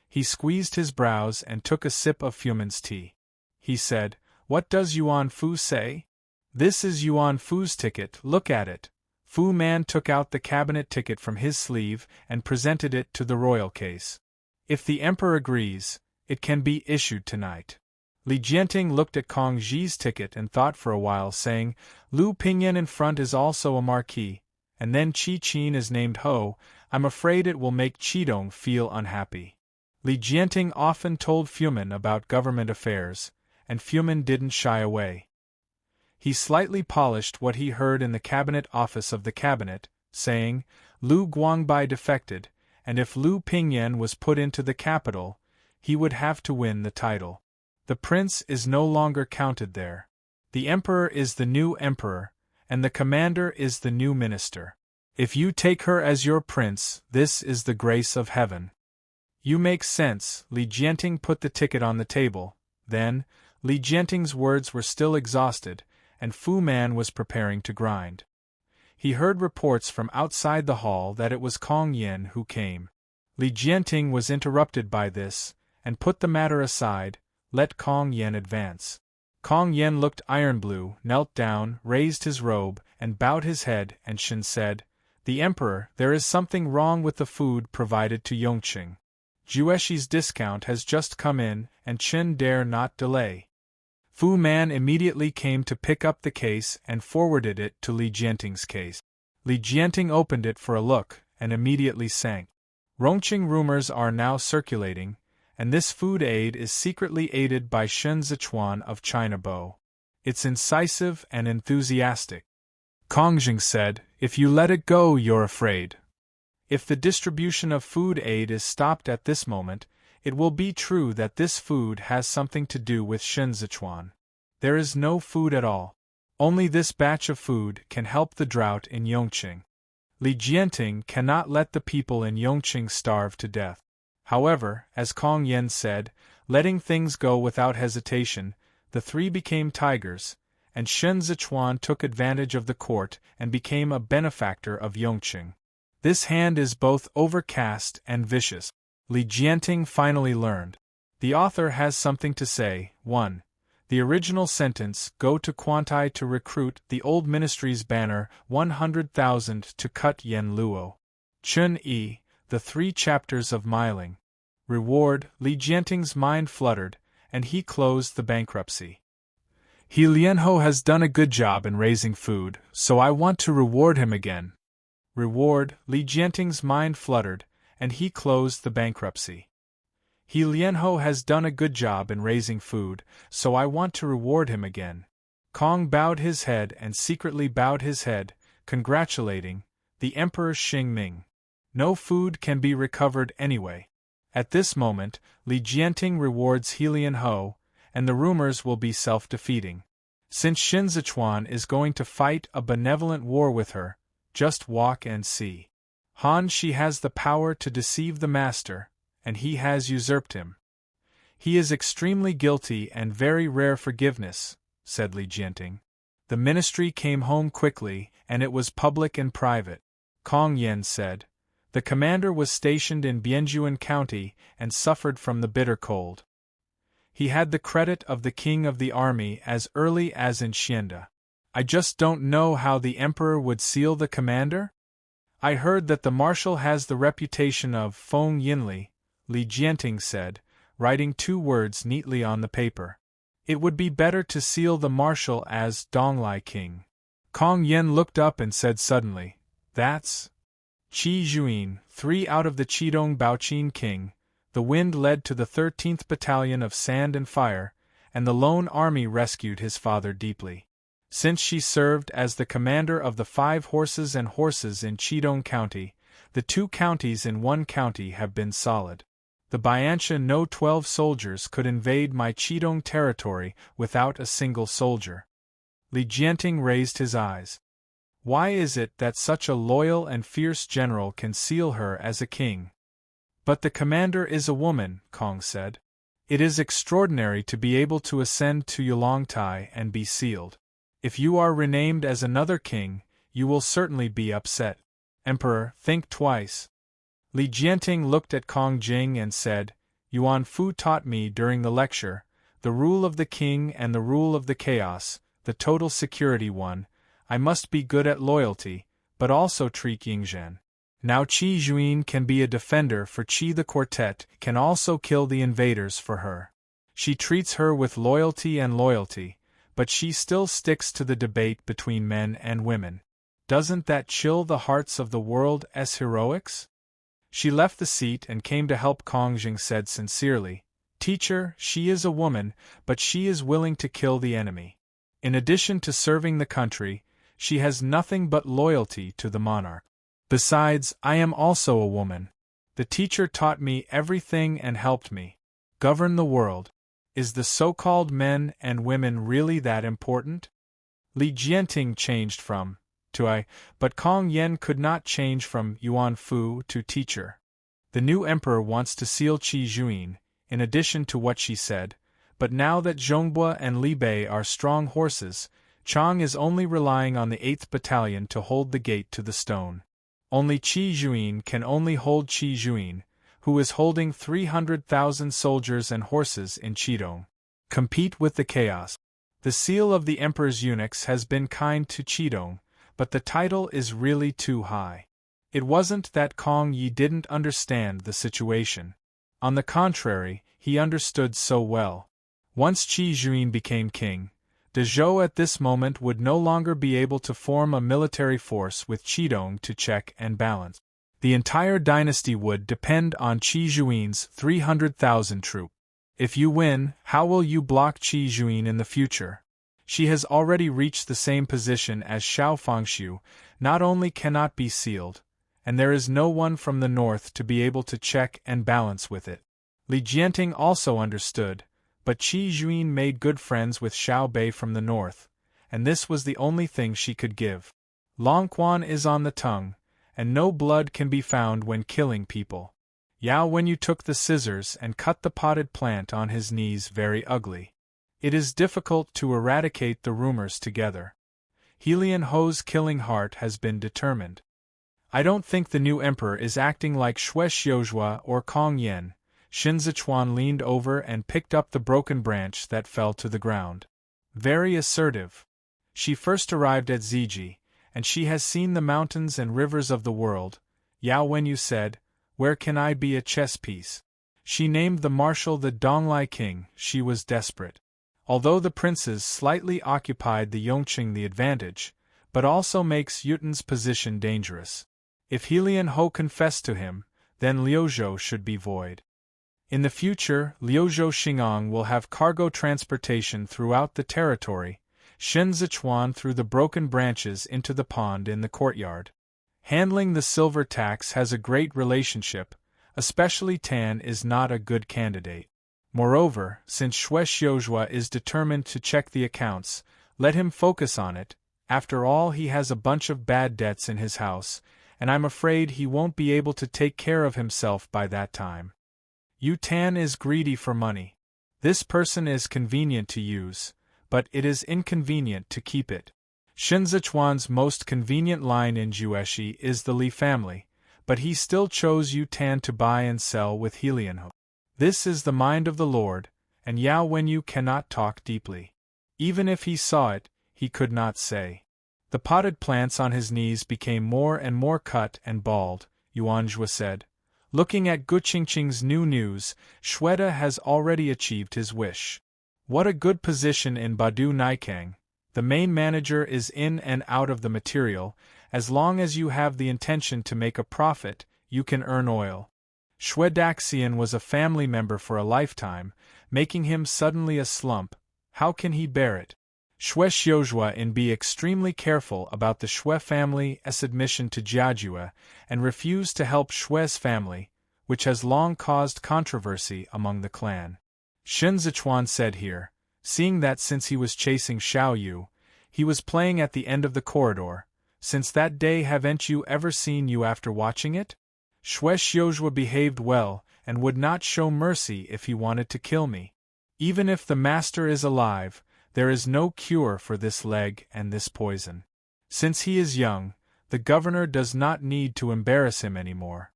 He squeezed his brows and took a sip of Fuman's tea. He said, "What does Yuan Fu say?" "This is Yuan Fu's ticket, look at it." Fu Man took out the cabinet ticket from his sleeve and presented it to the royal case. "If the emperor agrees, it can be issued tonight." Li Jianting looked at Kong Ji's ticket and thought for a while, saying, "Lu Pingyan in front is also a marquis, and then Qi Qin is named Ho. I'm afraid it will make Qidong feel unhappy." Li Jianting often told Fuman about government affairs, and Fuman didn't shy away. He slightly polished what he heard in the cabinet office of the cabinet, saying, "Lu Guangbai defected, and if Lu Pingyan was put into the capital, he would have to win the title. The prince is no longer counted there. The emperor is the new emperor, and the commander is the new minister. If you take her as your prince, this is the grace of heaven." "You make sense." Li Jianting put the ticket on the table. Then, Li Jianting's words were still exhausted, and Fu Man was preparing to grind. He heard reports from outside the hall that it was Kong Yen who came. Li Jianting was interrupted by this, and put the matter aside, let Kong Yen advance. Kong Yen looked iron-blue, knelt down, raised his robe, and bowed his head, and Shen said, "The emperor, there is something wrong with the food provided to Yongqing. Jueshi's discount has just come in, and Chen dare not delay." Fu Man immediately came to pick up the case and forwarded it to Li Jianting's case. Li Jianting opened it for a look, and immediately sank. Rongqing rumors are now circulating, and this food aid is secretly aided by Shen Zichuan of China Bo. It's incisive and enthusiastic. Kongjing said, "If you let it go, you're afraid. If the distribution of food aid is stopped at this moment, it will be true that this food has something to do with Shen Zichuan. There is no food at all. Only this batch of food can help the drought in Yongqing. Li Jianting cannot let the people in Yongqing starve to death." However, as Kong Yen said, letting things go without hesitation, the 3 became tigers, and Shen Zichuan took advantage of the court and became a benefactor of Yongqing. This hand is both overcast and vicious. Li Jianting finally learned. The author has something to say. 1. The original sentence, "Go to Quantai to recruit the old ministry's banner, 100,000 to cut Yen Luo." Chun E. The 3 chapters of Miling. Reward. Li Jianting's mind fluttered, and he closed the bankruptcy. He Lianho has done a good job in raising food, so I want to reward him again. Reward. Li Jianting's mind fluttered, and he closed the bankruptcy. He Lianho has done a good job in raising food, so I want to reward him again. Kong bowed his head and secretly bowed his head, congratulating the Emperor Xing Ming. No food can be recovered anyway. At this moment, Li Jianting rewards He Lianho, and the rumors will be self-defeating. Since Shinzichuan is going to fight a benevolent war with her, just walk and see. Han Shi has the power to deceive the master, and he has usurped him. He is extremely guilty and very rare forgiveness, said Li Jianting. The ministry came home quickly, and it was public and private. Kong Yen said. The commander was stationed in Bianjuan County and suffered from the bitter cold. He had the credit of the king of the army as early as in Xianda. I just don't know how the emperor would seal the commander? I heard that the marshal has the reputation of Feng Yinli, Li Jianting said, writing 2 words neatly on the paper. It would be better to seal the marshal as Donglai King. Kong Yen looked up and said suddenly, That's Qi Juin, 3 out of the Qidong Baoqin King. The wind led to the 13th Battalion of Sand and Fire, and the lone army rescued his father deeply. Since she served as the commander of the 5 horses and horses in Qidong County, the 2 counties in 1 county have been solid. The Biantia no 12 soldiers could invade my Qidong territory without a single soldier. Li Jianting raised his eyes. Why is it that such a loyal and fierce general can seal her as a king? But the commander is a woman, Kong said. It is extraordinary to be able to ascend to Yulongtai and be sealed. If you are renamed as another king, you will certainly be upset. Emperor, think twice. Li Jianting looked at Kong Jing and said, Yuan Fu taught me during the lecture, the rule of the king and the rule of the chaos, the total security one. I must be good at loyalty, but also treat Yingzhen. Now Qi Juin can be a defender for Qi. The quartet can also kill the invaders for her. She treats her with loyalty, but she still sticks to the debate between men and women. Doesn't that chill the hearts of the world's heroics? She left the seat and came to help. Kong Jing said sincerely, Teacher, she is a woman, but she is willing to kill the enemy. In addition to serving the country, she has nothing but loyalty to the monarch. Besides, I am also a woman. The teacher taught me everything and helped me govern the world. Is the so-called men and women really that important? Li Jianting changed from to I, but Kong Yen could not change from Yuan Fu to teacher. The new emperor wants to seal Qi Juin, in addition to what she said, but now that Zhongbua and Li Bei are strong horses, Chang is only relying on the 8th Battalion to hold the gate to the stone. Only Qi Juin can only hold Qi Juin, who is holding 300,000 soldiers and horses in Qidong. Compete with the chaos. The seal of the emperor's eunuchs has been kind to Qidong, but the title is really too high. It wasn't that Kong Yi didn't understand the situation. On the contrary, he understood so well. Once Qi Juin became king, De Zhou at this moment would no longer be able to form a military force with Qidong to check and balance. The entire dynasty would depend on Qi Juin's 300,000 troops. If you win, how will you block Qi Juin in the future? She has already reached the same position as Xiao Fangxiu, not only cannot be sealed, and there is no one from the north to be able to check and balance with it. Li Jianting also understood, but Qi Juin made good friends with Xiao Bei from the north, and this was the only thing she could give. Longquan is on the tongue, and no blood can be found when killing people. Yao when you took the scissors and cut the potted plant on his knees very ugly. It is difficult to eradicate the rumors together. Helian Ho's killing heart has been determined. I don't think the new emperor is acting like Xue Xiuzhua or Kong Yen. Shinzichuan leaned over and picked up the broken branch that fell to the ground. Very assertive. She first arrived at Ziji, and she has seen the mountains and rivers of the world. Yao Wenyu said, Where can I be a chess piece? She named the marshal the Donglai King. She was desperate. Although the princes slightly occupied the Yongqing the advantage, but also makes Yuten's position dangerous. If Helian Ho confessed to him, then Liuzhou should be void. In the future, Liuzhou Xing'an will have cargo transportation throughout the territory. Shinzichuan threw the broken branches into the pond in the courtyard. Handling the silver tax has a great relationship, especially Tan is not a good candidate. Moreover, since Xue Xiuzhua is determined to check the accounts, Let him focus on it. After all, he has a bunch of bad debts in his house, and I'm afraid he won't be able to take care of himself by that time. Yu Tan is greedy for money. This person is convenient to use, but it is inconvenient to keep it. Shen Zichuan's most convenient line in Jueshi is the Li family, but he still chose Yu Tan to buy and sell with Helianho. This is the mind of the Lord, and Yao Wenyu cannot talk deeply. Even if he saw it, he could not say. The potted plants on his knees became more and more cut and bald, Yuanjue said. Looking at Guqingqing's new news, Shweta has already achieved his wish. What a good position in Badu Naikang. The main manager is in and out of the material. As long as you have the intention to make a profit, you can earn oil. Shue Daxian was a family member for a lifetime, making him suddenly a slump. How can he bear it? Shue Xiuzhua in be extremely careful about the Shue family's admission to Jiajue, and refuse to help Shue's family, which has long caused controversy among the clan. Shen Zichuan said here, seeing that since he was chasing Xiao Yu, he was playing at the end of the corridor. Since that day, haven't you ever seen you after watching it? Shue Xiuzhua behaved well, and would not show mercy if he wanted to kill me. Even if the master is alive, there is no cure for this leg and this poison. Since he is young, the governor does not need to embarrass him anymore.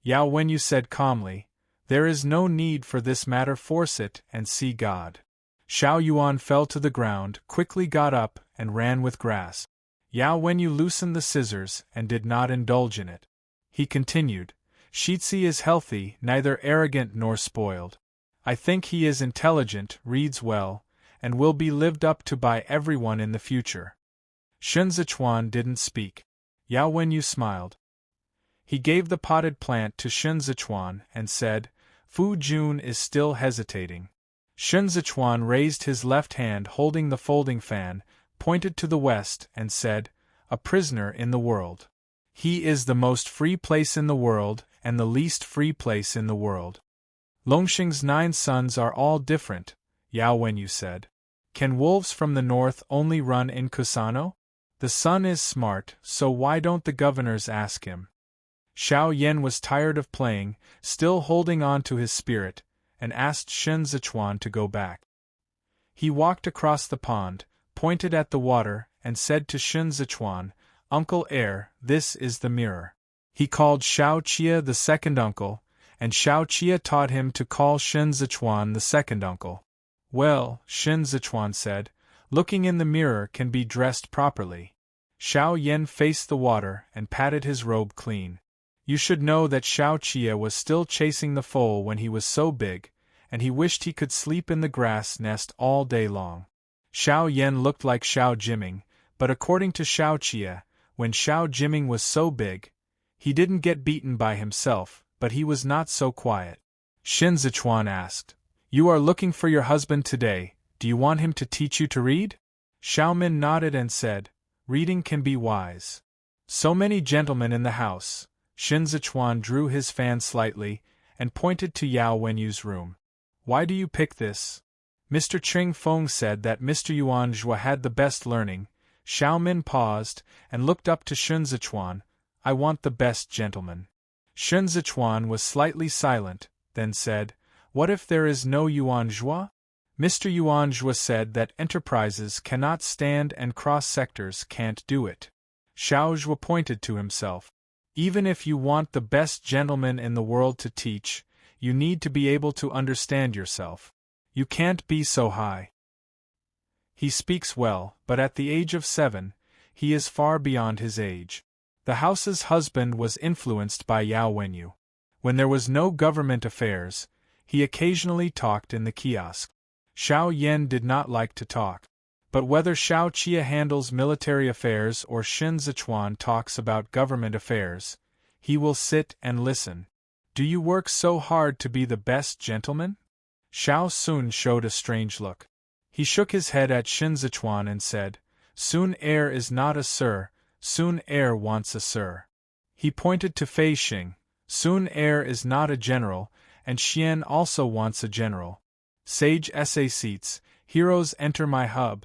Yao Wenyu said calmly, there is no need for this matter, force it and see God. Xiao Yuan fell to the ground, quickly got up, and ran with grass. Yao Wenyu loosened the scissors and did not indulge in it. He continued, Shitzi is healthy, neither arrogant nor spoiled. I think he is intelligent, reads well, and will be lived up to by everyone in the future. Shen Zichuan didn't speak. Yao Wenyu smiled. He gave the potted plant to Shen Zichuan and said, Fu Jun is still hesitating. Shen Zichuan raised his left hand holding the folding fan, pointed to the west, and said, a prisoner in the world. He is the most free place in the world, and the least free place in the world. Longxing's 9 sons are all different, Yao Wenyu said. Can wolves from the north only run in Kusano? The son is smart, so why don't the governors ask him? Xiao Yan was tired of playing, still holding on to his spirit, and asked Shen Zichuan to go back. He walked across the pond, pointed at the water, and said to Shen Zichuan, Uncle Heir, this is the mirror. He called Xiao Qia the second uncle, and Xiao Qia taught him to call Shen Zichuan the second uncle. Well, Shen Zichuan said, looking in the mirror can be dressed properly. Xiao Yan faced the water and patted his robe clean. You should know that Xiao Qia was still chasing the foal when he was so big, and he wished he could sleep in the grass nest all day long. Xiao Yan looked like Xiao Jiming, but according to Xiao Qia, when Xiao Jiming was so big, he didn't get beaten by himself, but he was not so quiet. Shen Zichuan asked, You are looking for your husband today, do you want him to teach you to read? Xiaomin nodded and said, Reading can be wise. So many gentlemen in the house. Shen Zichuan drew his fan slightly, and pointed to Yao Wenyu's room. Why do you pick this? Mr. Ching Feng said that Mr. Yuan Zhua had the best learning. Xiaomin paused, and looked up to Shen Zichuan. I want the best gentleman. Shen Zichuan was slightly silent, then said, What if there is no Yuan Zhua? Mr. Yuan Zhua said that enterprises cannot stand and cross-sectors can't do it. Xiao Zhua pointed to himself. Even if you want the best gentleman in the world to teach, you need to be able to understand yourself. You can't be so high. He speaks well, but at the age of 7, he is far beyond his age. The house's husband was influenced by Yao Wenyu. When there was no government affairs, he occasionally talked in the kiosk. Xiao Yan did not like to talk. But whether Xiao Qia handles military affairs or Shen Zichuan talks about government affairs, he will sit and listen. Do you work so hard to be the best gentleman? Xiao Sun showed a strange look. He shook his head at Shen Zichuan and said, Sun Heir is not a sir, Sun Heir wants a sir. He pointed to Fei Xing. Sun Heir is not a general, and Xian also wants a general. Sage SA seats, heroes enter my hub.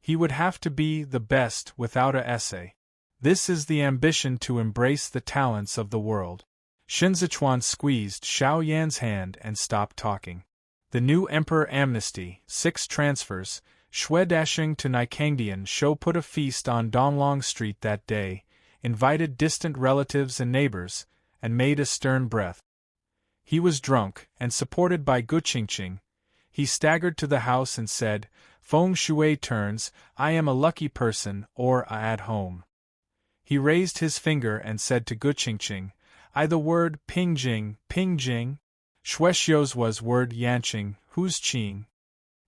He would have to be the best without a essay. This is the ambition to embrace the talents of the world. Shinzichuan squeezed Xiao Yan's hand and stopped talking. The new emperor amnesty, 6 transfers, Shui dashing to Nikangdian Shou put a feast on Donglong Street that day, invited distant relatives and neighbors, and made a stern breath. He was drunk, and supported by Guqingqing. He staggered to the house and said, "Feng Shui turns, I am a lucky person, or a at home." He raised his finger and said to Guqingqing, "I the word Pingjing, Pingjing." Shueshio's was word Yanqing, who's Qing.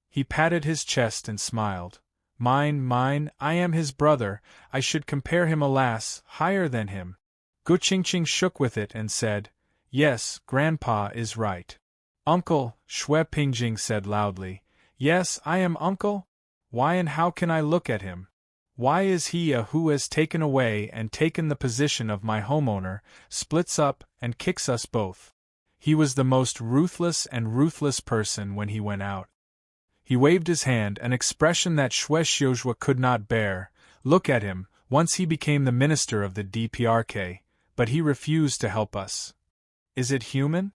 He patted his chest and smiled. Mine, I am his brother, I should compare him alas, higher than him." Guqingqing shook with it and said, "Yes, Grandpa is right." "Uncle," Shui Pingjing said loudly. "Yes, I am uncle? Why and how can I look at him? Why is he a who has taken away and taken the position of my homeowner, splits up and kicks us both? He was the most ruthless person when he went out." He waved his hand, an expression that Shui Xiuzhua could not bear. "Look at him, once he became the minister of the DPRK, but he refused to help us. Is it human?"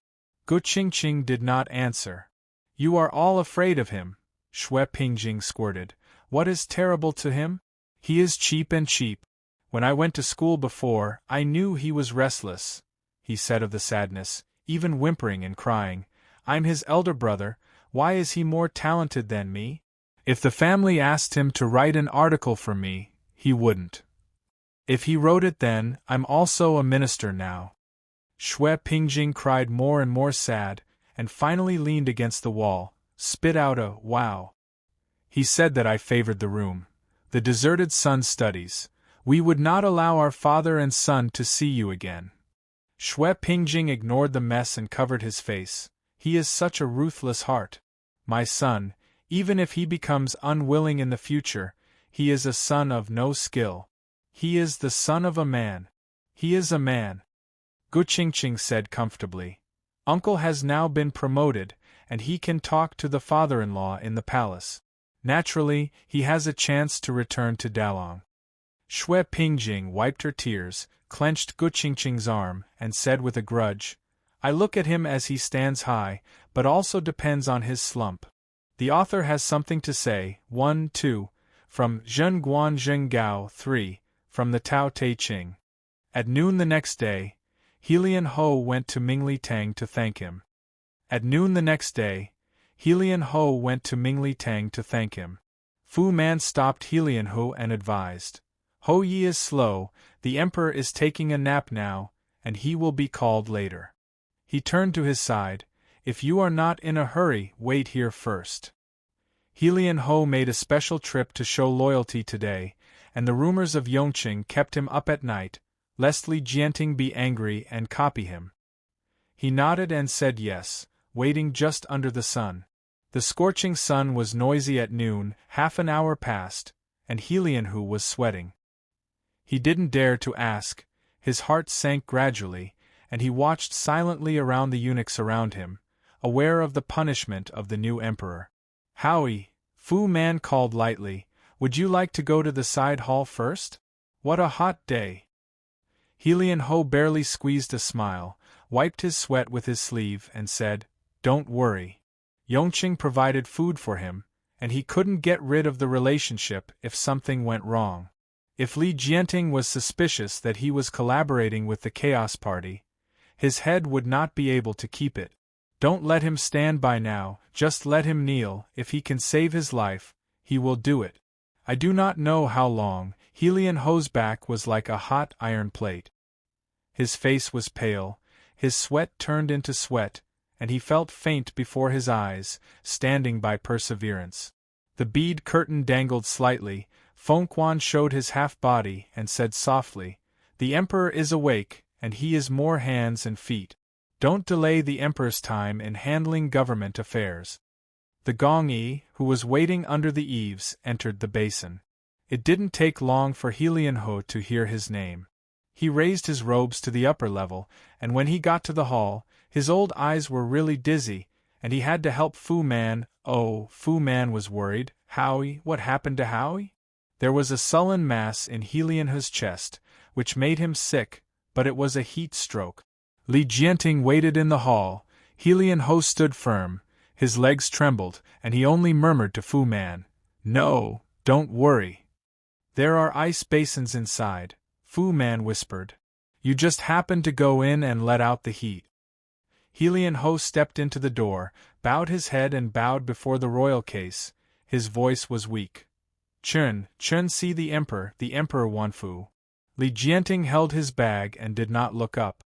Guqingqing did not answer. "You are all afraid of him," Shui Pingjing squirted. "What is terrible to him? He is cheap and cheap. When I went to school before, I knew he was restless," he said of the sadness, even whimpering and crying. "I'm his elder brother, why is he more talented than me? If the family asked him to write an article for me, he wouldn't. If he wrote it then, I'm also a minister now." Shui Pingjing cried more and more sad, and finally leaned against the wall, spit out a "wow." "He said that I favored the room. The deserted son studies. We would not allow our father and son to see you again." Shui Pingjing ignored the mess and covered his face. "He is such a ruthless heart. My son, even if he becomes unwilling in the future, he is a son of no skill. He is the son of a man. He is a man." Guqingqing said comfortably, "Uncle has now been promoted, and he can talk to the father-in-law in the palace. Naturally, he has a chance to return to Dalong." Shui Pingjing wiped her tears, clenched Guqingqing's arm, and said with a grudge, "I look at him as he stands high, but also depends on his slump." The author has something to say. 1-2, from Zhen Guan Zheng Gao 3, from the Tao Te Ching. At noon the next day, Helian Ho went to Mingli Tang to thank him. At noon the next day, Helian Ho went to Mingli Tang to thank him. Fu Man stopped Helian Ho and advised, "Ho Yi is slow, the emperor is taking a nap now, and he will be called later." He turned to his side, "If you are not in a hurry, wait here first." Helian Ho made a special trip to show loyalty today, and the rumors of Yongqing kept him up at night, lest Li Jianting be angry and copy him. He nodded and said yes, waiting just under the sun. The scorching sun was noisy at noon, half an hour passed, and Helian Ho was sweating. He didn't dare to ask, his heart sank gradually, and he watched silently around the eunuchs around him, aware of the punishment of the new emperor. "Howie," Fu Man called lightly, "would you like to go to the side hall first? What a hot day." Helian Ho barely squeezed a smile, wiped his sweat with his sleeve, and said, "Don't worry. Yongqing provided food for him, and he couldn't get rid of the relationship if something went wrong. If Li Jianting was suspicious that he was collaborating with the Chaos Party, his head would not be able to keep it. Don't let him stand by now, just let him kneel. If he can save his life, he will do it. I do not know how long." Helian Ho's back was like a hot iron plate. His face was pale, his sweat turned into sweat, and he felt faint before his eyes, standing by perseverance. The bead curtain dangled slightly. Fengquan showed his half-body and said softly, "The emperor is awake, and he is more hands and feet. Don't delay the emperor's time in handling government affairs." The Gong-yi, who was waiting under the eaves, entered the basin. It didn't take long for Helian Ho to hear his name. He raised his robes to the upper level, and when he got to the hall, his old eyes were really dizzy, and he had to help Fu Man. Oh, Fu Man was worried. Howie, what happened to Howie? There was a sullen mass in Helianhu's chest, which made him sick, but it was a heat stroke. Li Jianting waited in the hall. Helianhu stood firm, his legs trembled, and he only murmured to Fu Man, "No, don't worry. There are ice basins inside," Fu Man whispered. "You just happen to go in and let out the heat." Helianhu stepped into the door, bowed his head and bowed before the royal case. His voice was weak. "Chun see the Emperor Wanfu." Li Jianting held his bag and did not look up.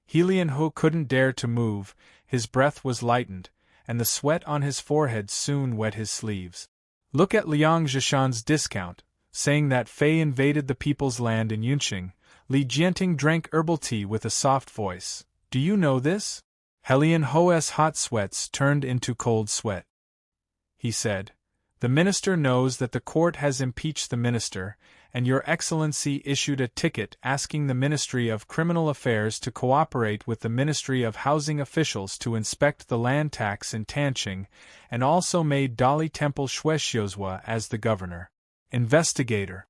Helianhu couldn't dare to move, his breath was lightened, and the sweat on his forehead soon wet his sleeves. "Look at Liang Zhishan's discount, saying that Fei invaded the people's land in Yunqing." Li Jianting drank herbal tea with a soft voice. "Do you know this?" Helianhu's hot sweats turned into cold sweat. He said, "The minister knows that the court has impeached the minister, and Your Excellency issued a ticket asking the Ministry of Criminal Affairs to cooperate with the Ministry of Housing officials to inspect the land tax in Tanqing, and also made Dali Temple Shuexiuzhua as the governor. Investigator.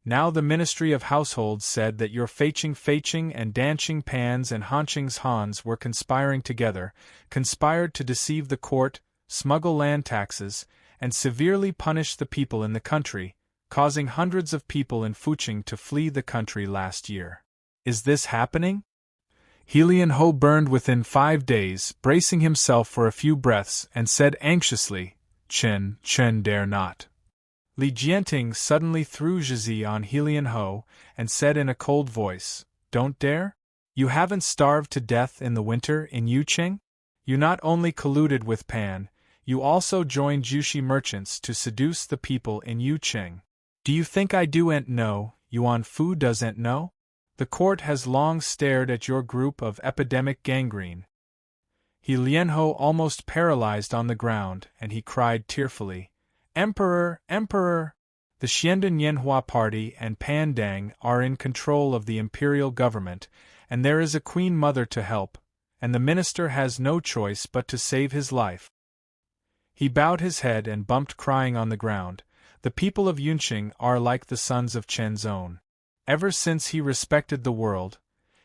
Now the Ministry of Households said that your Feiqing and Danqing Pans and Hanqing's Hans were conspired to deceive the court, smuggle land taxes, and severely punish the people in the country, causing hundreds of people in Fuqing to flee the country last year. Is this happening?" Helianhu burned within 5 days, bracing himself for a few breaths, and said anxiously, Chen dare not." Li Jianting suddenly threw Zhizi on Helianhu, and said in a cold voice, "Don't dare? You haven't starved to death in the winter in Yuqing? You not only colluded with Pan, you also joined Jushi merchants to seduce the people in Yuqing. Do you think I do'n't know, Yuan Fu doesn't know? The court has long stared at your group of epidemic gangrene." Helianhu almost paralyzed on the ground, and he cried tearfully, "Emperor, Emperor! The Xiandan Yanhua Party and Pandang are in control of the imperial government, and there is a queen mother to help, and the minister has no choice but to save his life." He bowed his head and bumped crying on the ground. The people of Yunqing are like the sons of Chenzhou. Ever since he respected the world,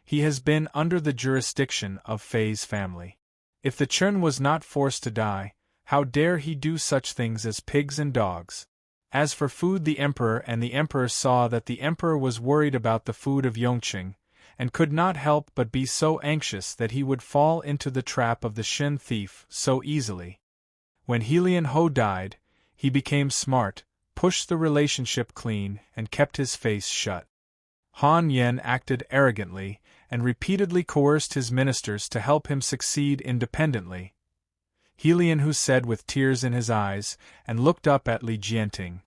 he has been under the jurisdiction of Fei's family. If the Chun was not forced to die, how dare he do such things as pigs and dogs? As for food, the Emperor saw that the Emperor was worried about the food of Yongqing, and could not help but be so anxious that he would fall into the trap of the Shen thief so easily. When Helianhu died, he became smart, pushed the relationship clean, and kept his face shut. Han Yen acted arrogantly, and repeatedly coerced his ministers to help him succeed independently. Helianhu said with tears in his eyes, and looked up at Li Jianting.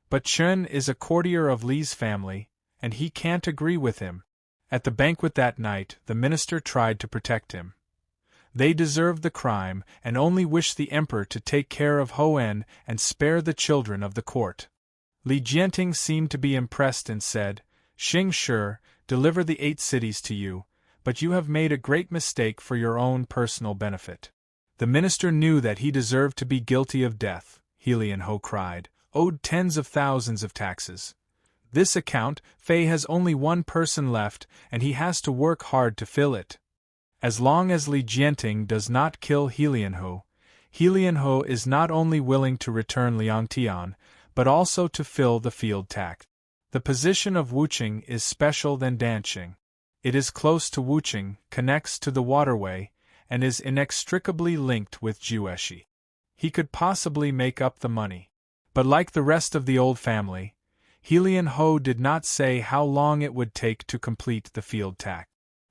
"But Chen is a courtier of Li's family, and he can't agree with him." At the banquet that night, the minister tried to protect him. They deserved the crime, and only wished the emperor to take care of Hoen and spare the children of the court. Li Jianting seemed to be impressed and said, "Xing Shi, deliver the 8 cities to you, but you have made a great mistake for your own personal benefit." The minister knew that he deserved to be guilty of death, Helianhu cried, owed tens of thousands of taxes. This account, Fei has only one person left, and he has to work hard to fill it. As long as Li Jianting does not kill Helianhu, Helianhu is not only willing to return Liangtian, but also to fill the field tax. The position of Wuqing is special than Danqing. It is close to Wuqing, connects to the waterway, and is inextricably linked with Jueshi. He could possibly make up the money. But like the rest of the old family, Helianhu did not say how long it would take to complete the field tax.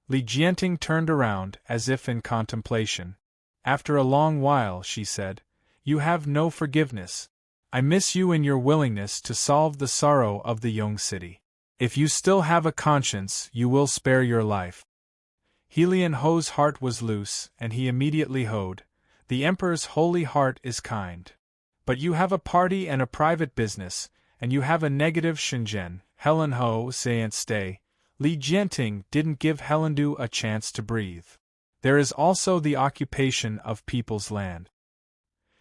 Li Jianting turned around, as if in contemplation. After a long while, she said, "You have no forgiveness. I miss you in your willingness to solve the sorrow of the young city. If you still have a conscience, you will spare your life." Helianhu's heart was loose, and he immediately hoed. "The Emperor's holy heart is kind. But you have a party and a private business, and you have a negative Shenzhen, Helenho, sayent stay." Li Jianting didn't give Helendu a chance to breathe. There is also the occupation of people's land.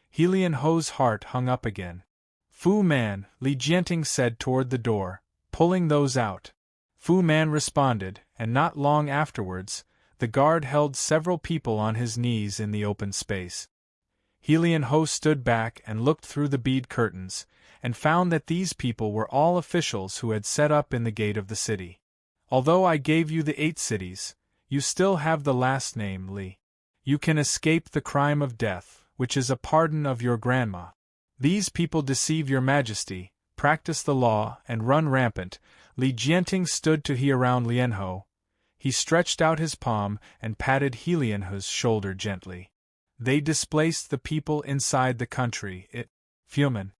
Helian Ho's heart hung up again. Fu Man, Li Jianting said toward the door, pulling those out. Fu Man responded, and not long afterwards, the guard held several people on his knees in the open space. Helian Ho stood back and looked through the bead curtains, and found that these people were all officials who had set up in the gate of the city. Although I gave you the 8 cities, you still have the last name Li. You can escape the crime of death, which is a pardon of your grandma. These people deceive your majesty, practice the law, and run rampant. Li Jianting stood to hear around Lianho. He stretched out his palm and patted Helianho's shoulder gently. They displaced the people inside the country, Fuman.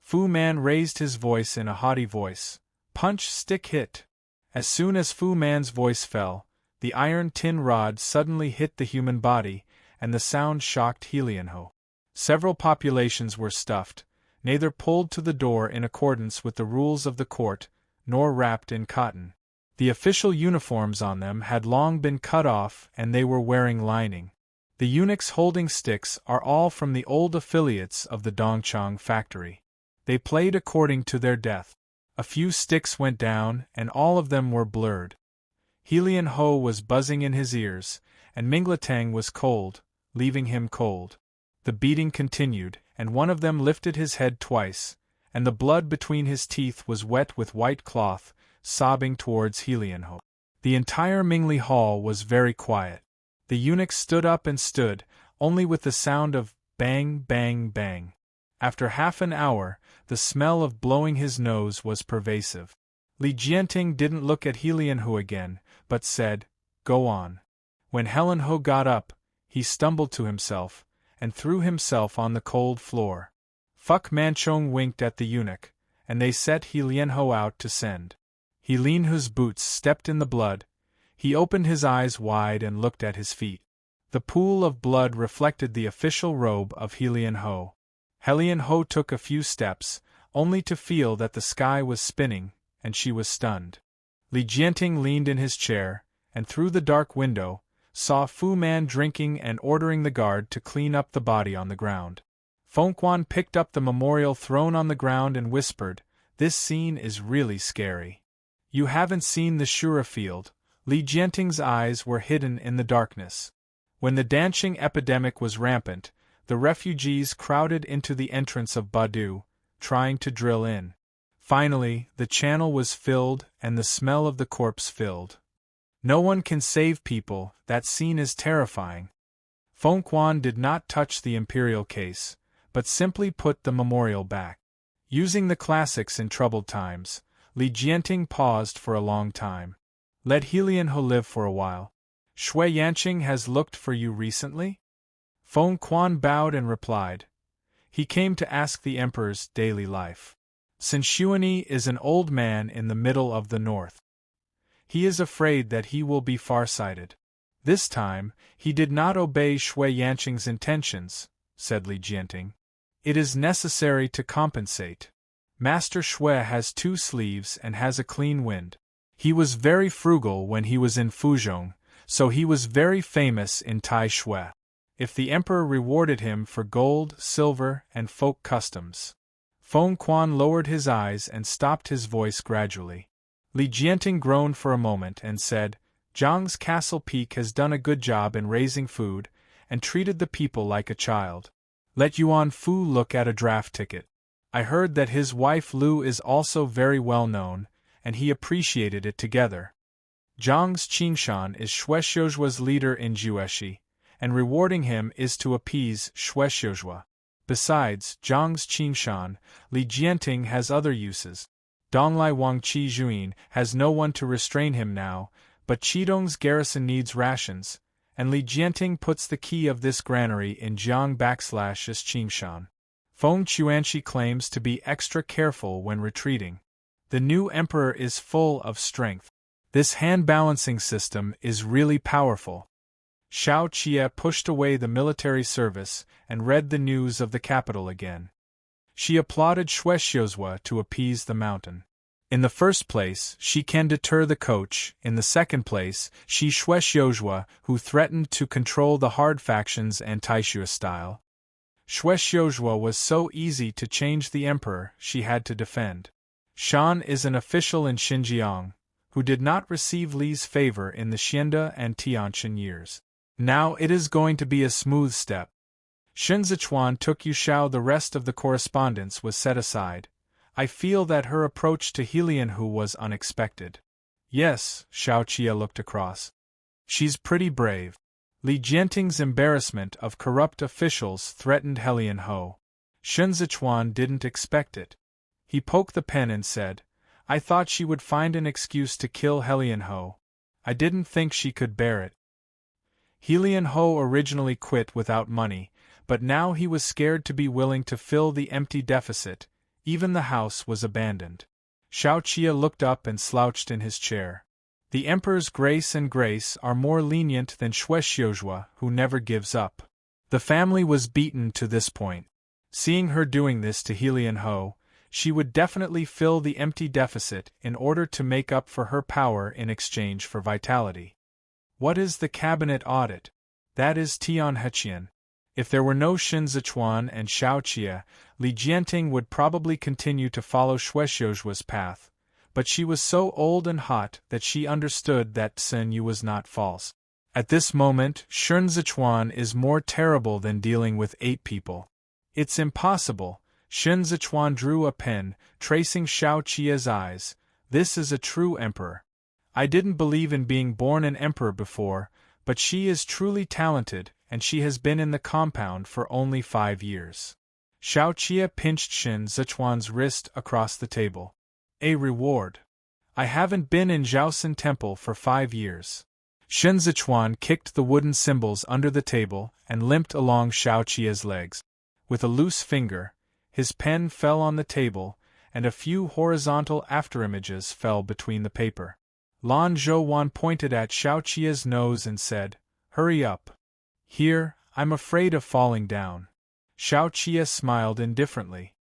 Fu Man raised his voice in a haughty voice. Punch stick hit. As soon as Fu Man's voice fell, the iron tin rod suddenly hit the human body, and the sound shocked Helianho. Several populations were stuffed, neither pulled to the door in accordance with the rules of the court, nor wrapped in cotton. The official uniforms on them had long been cut off and they were wearing lining. The eunuchs holding sticks are all from the old affiliates of the Dongchang factory. They played according to their death. A few sticks went down and all of them were blurred. Helian Ho was buzzing in his ears, and Mingletang was cold, leaving him cold. The beating continued, and one of them lifted his head twice, and the blood between his teeth was wet with white cloth, sobbing towards Helian Ho. The entire Mingli Hall was very quiet. The eunuch stood up and stood, only with the sound of bang, bang, bang. After half an hour, the smell of blowing his nose was pervasive. Li Jianting didn't look at Helian Ho again, but said, "Go on." When Helen Ho got up, he stumbled to himself, and threw himself on the cold floor. Fuck Manchong winked at the eunuch, and they set Helian Ho out to send. Helian Ho's boots stepped in the blood. He opened his eyes wide and looked at his feet. The pool of blood reflected the official robe of Helian Ho. Helian Ho took a few steps, only to feel that the sky was spinning, and she was stunned. Li Jianting leaned in his chair, and through the dark window, saw Fu Man drinking and ordering the guard to clean up the body on the ground. Fengquan picked up the memorial thrown on the ground and whispered, "This scene is really scary. You haven't seen the Shura field." Li Jianting's eyes were hidden in the darkness. When the dancing epidemic was rampant, the refugees crowded into the entrance of Badu, trying to drill in. Finally, the channel was filled and the smell of the corpse filled. No one can save people, that scene is terrifying. Fengquan did not touch the imperial case, but simply put the memorial back. Using the classics in troubled times, Li Jianting paused for a long time. Let Helian Ho live for a while. Shui Yanqing has looked for you recently? Fengquan bowed and replied. He came to ask the emperor's daily life. Sinshuani is an old man in the middle of the north. He is afraid that he will be farsighted. This time, he did not obey Shui Yanqing's intentions, said Li Jianting. It is necessary to compensate. Master Shui has 2 sleeves and has a clean wind. He was very frugal when he was in Fuzhong, so he was very famous in Tai Shui. If the emperor rewarded him for gold, silver, and folk customs. Fengquan lowered his eyes and stopped his voice gradually. Li Jianting groaned for a moment and said, Zhang's castle peak has done a good job in raising food, and treated the people like a child. Let Yuan Fu look at a draft ticket. I heard that his wife Lu is also very well known, and he appreciated it together. Zhang's Qingshan is Shueshoujua's leader in Jueshi, and rewarding him is to appease Shueshoujuo. Besides Zhang's Qingshan, Li Jianting has other uses. Donglai Wangqi Juin has no one to restrain him now, but Qidong's garrison needs rations, and Li Jianting puts the key of this granary in Jiang /'s Qingshan. Feng Chuanxi claims to be extra careful when retreating. The new emperor is full of strength. This hand-balancing system is really powerful. Xiao Qie pushed away the military service and read the news of the capital again. She applauded Shueshoujuo to appease the mountain. In the first place, she can deter the coach; in the second place, she Shuexiuzhua, who threatened to control the hard factions and Taishua style. Shuexiuzhua was so easy to change the emperor she had to defend. Shan is an official in Xinjiang, who did not receive Li's favor in the Xianda and Tianqian years. Now it is going to be a smooth step. Shun Zichuan took Yushao. The rest of the correspondence was set aside. I feel that her approach to Helianhu was unexpected. Yes, Xiao Qia looked across. She's pretty brave. Li Jianting's embarrassment of corrupt officials threatened Helianhu. Shun Zichuan didn't expect it. He poked the pen and said, I thought she would find an excuse to kill Helianhu. I didn't think she could bear it. Helianhu originally quit without money, but now he was scared to be willing to fill the empty deficit. Even the house was abandoned. Xiao Qia looked up and slouched in his chair. The Emperor's grace and grace are more lenient than Shuexiuzhua, who never gives up. The family was beaten to this point. Seeing her doing this to Helianhu, she would definitely fill the empty deficit in order to make up for her power in exchange for vitality. What is the cabinet audit? That is Tian Heqian. If there were no Shun Zichuan and Xiao Qia, Li Jianting would probably continue to follow Shuexiuzhua's path, but she was so old and hot that she understood that Sun Yu was not false. At this moment, Shun Zichuan is more terrible than dealing with 8 people. It's impossible. Shun Zichuan drew a pen, tracing Xiao Qia's eyes. This is a true emperor. I didn't believe in being born an emperor before, but she is truly talented, and she has been in the compound for only 5 years. Xiao Qia pinched Shun Zichuan's wrist across the table. A reward. I haven't been in Zhaosin Temple for 5 years. Shun Zichuan kicked the wooden cymbals under the table and limped along Xiao Qia's legs. With a loose finger, his pen fell on the table, and a few horizontal afterimages fell between the paper. Lan Zhouwan pointed at Xiao Qia's nose and said, Hurry up. Here, I'm afraid of falling down. Xiao Qia smiled indifferently.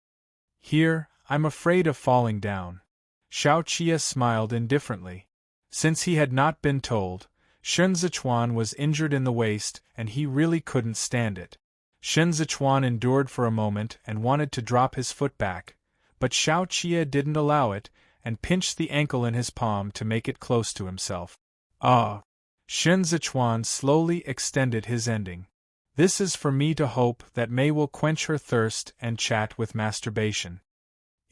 Here, I'm afraid of falling down. Xiao Qia smiled indifferently. Since he had not been told, Shun Zichuan was injured in the waist and he really couldn't stand it. Shun Zichuan endured for a moment and wanted to drop his foot back, but Xiao Qia didn't allow it and pinched the ankle in his palm to make it close to himself. Ah! Shun Zichuan slowly extended his ending. This is for me to hope that Mei will quench her thirst and chat with masturbation.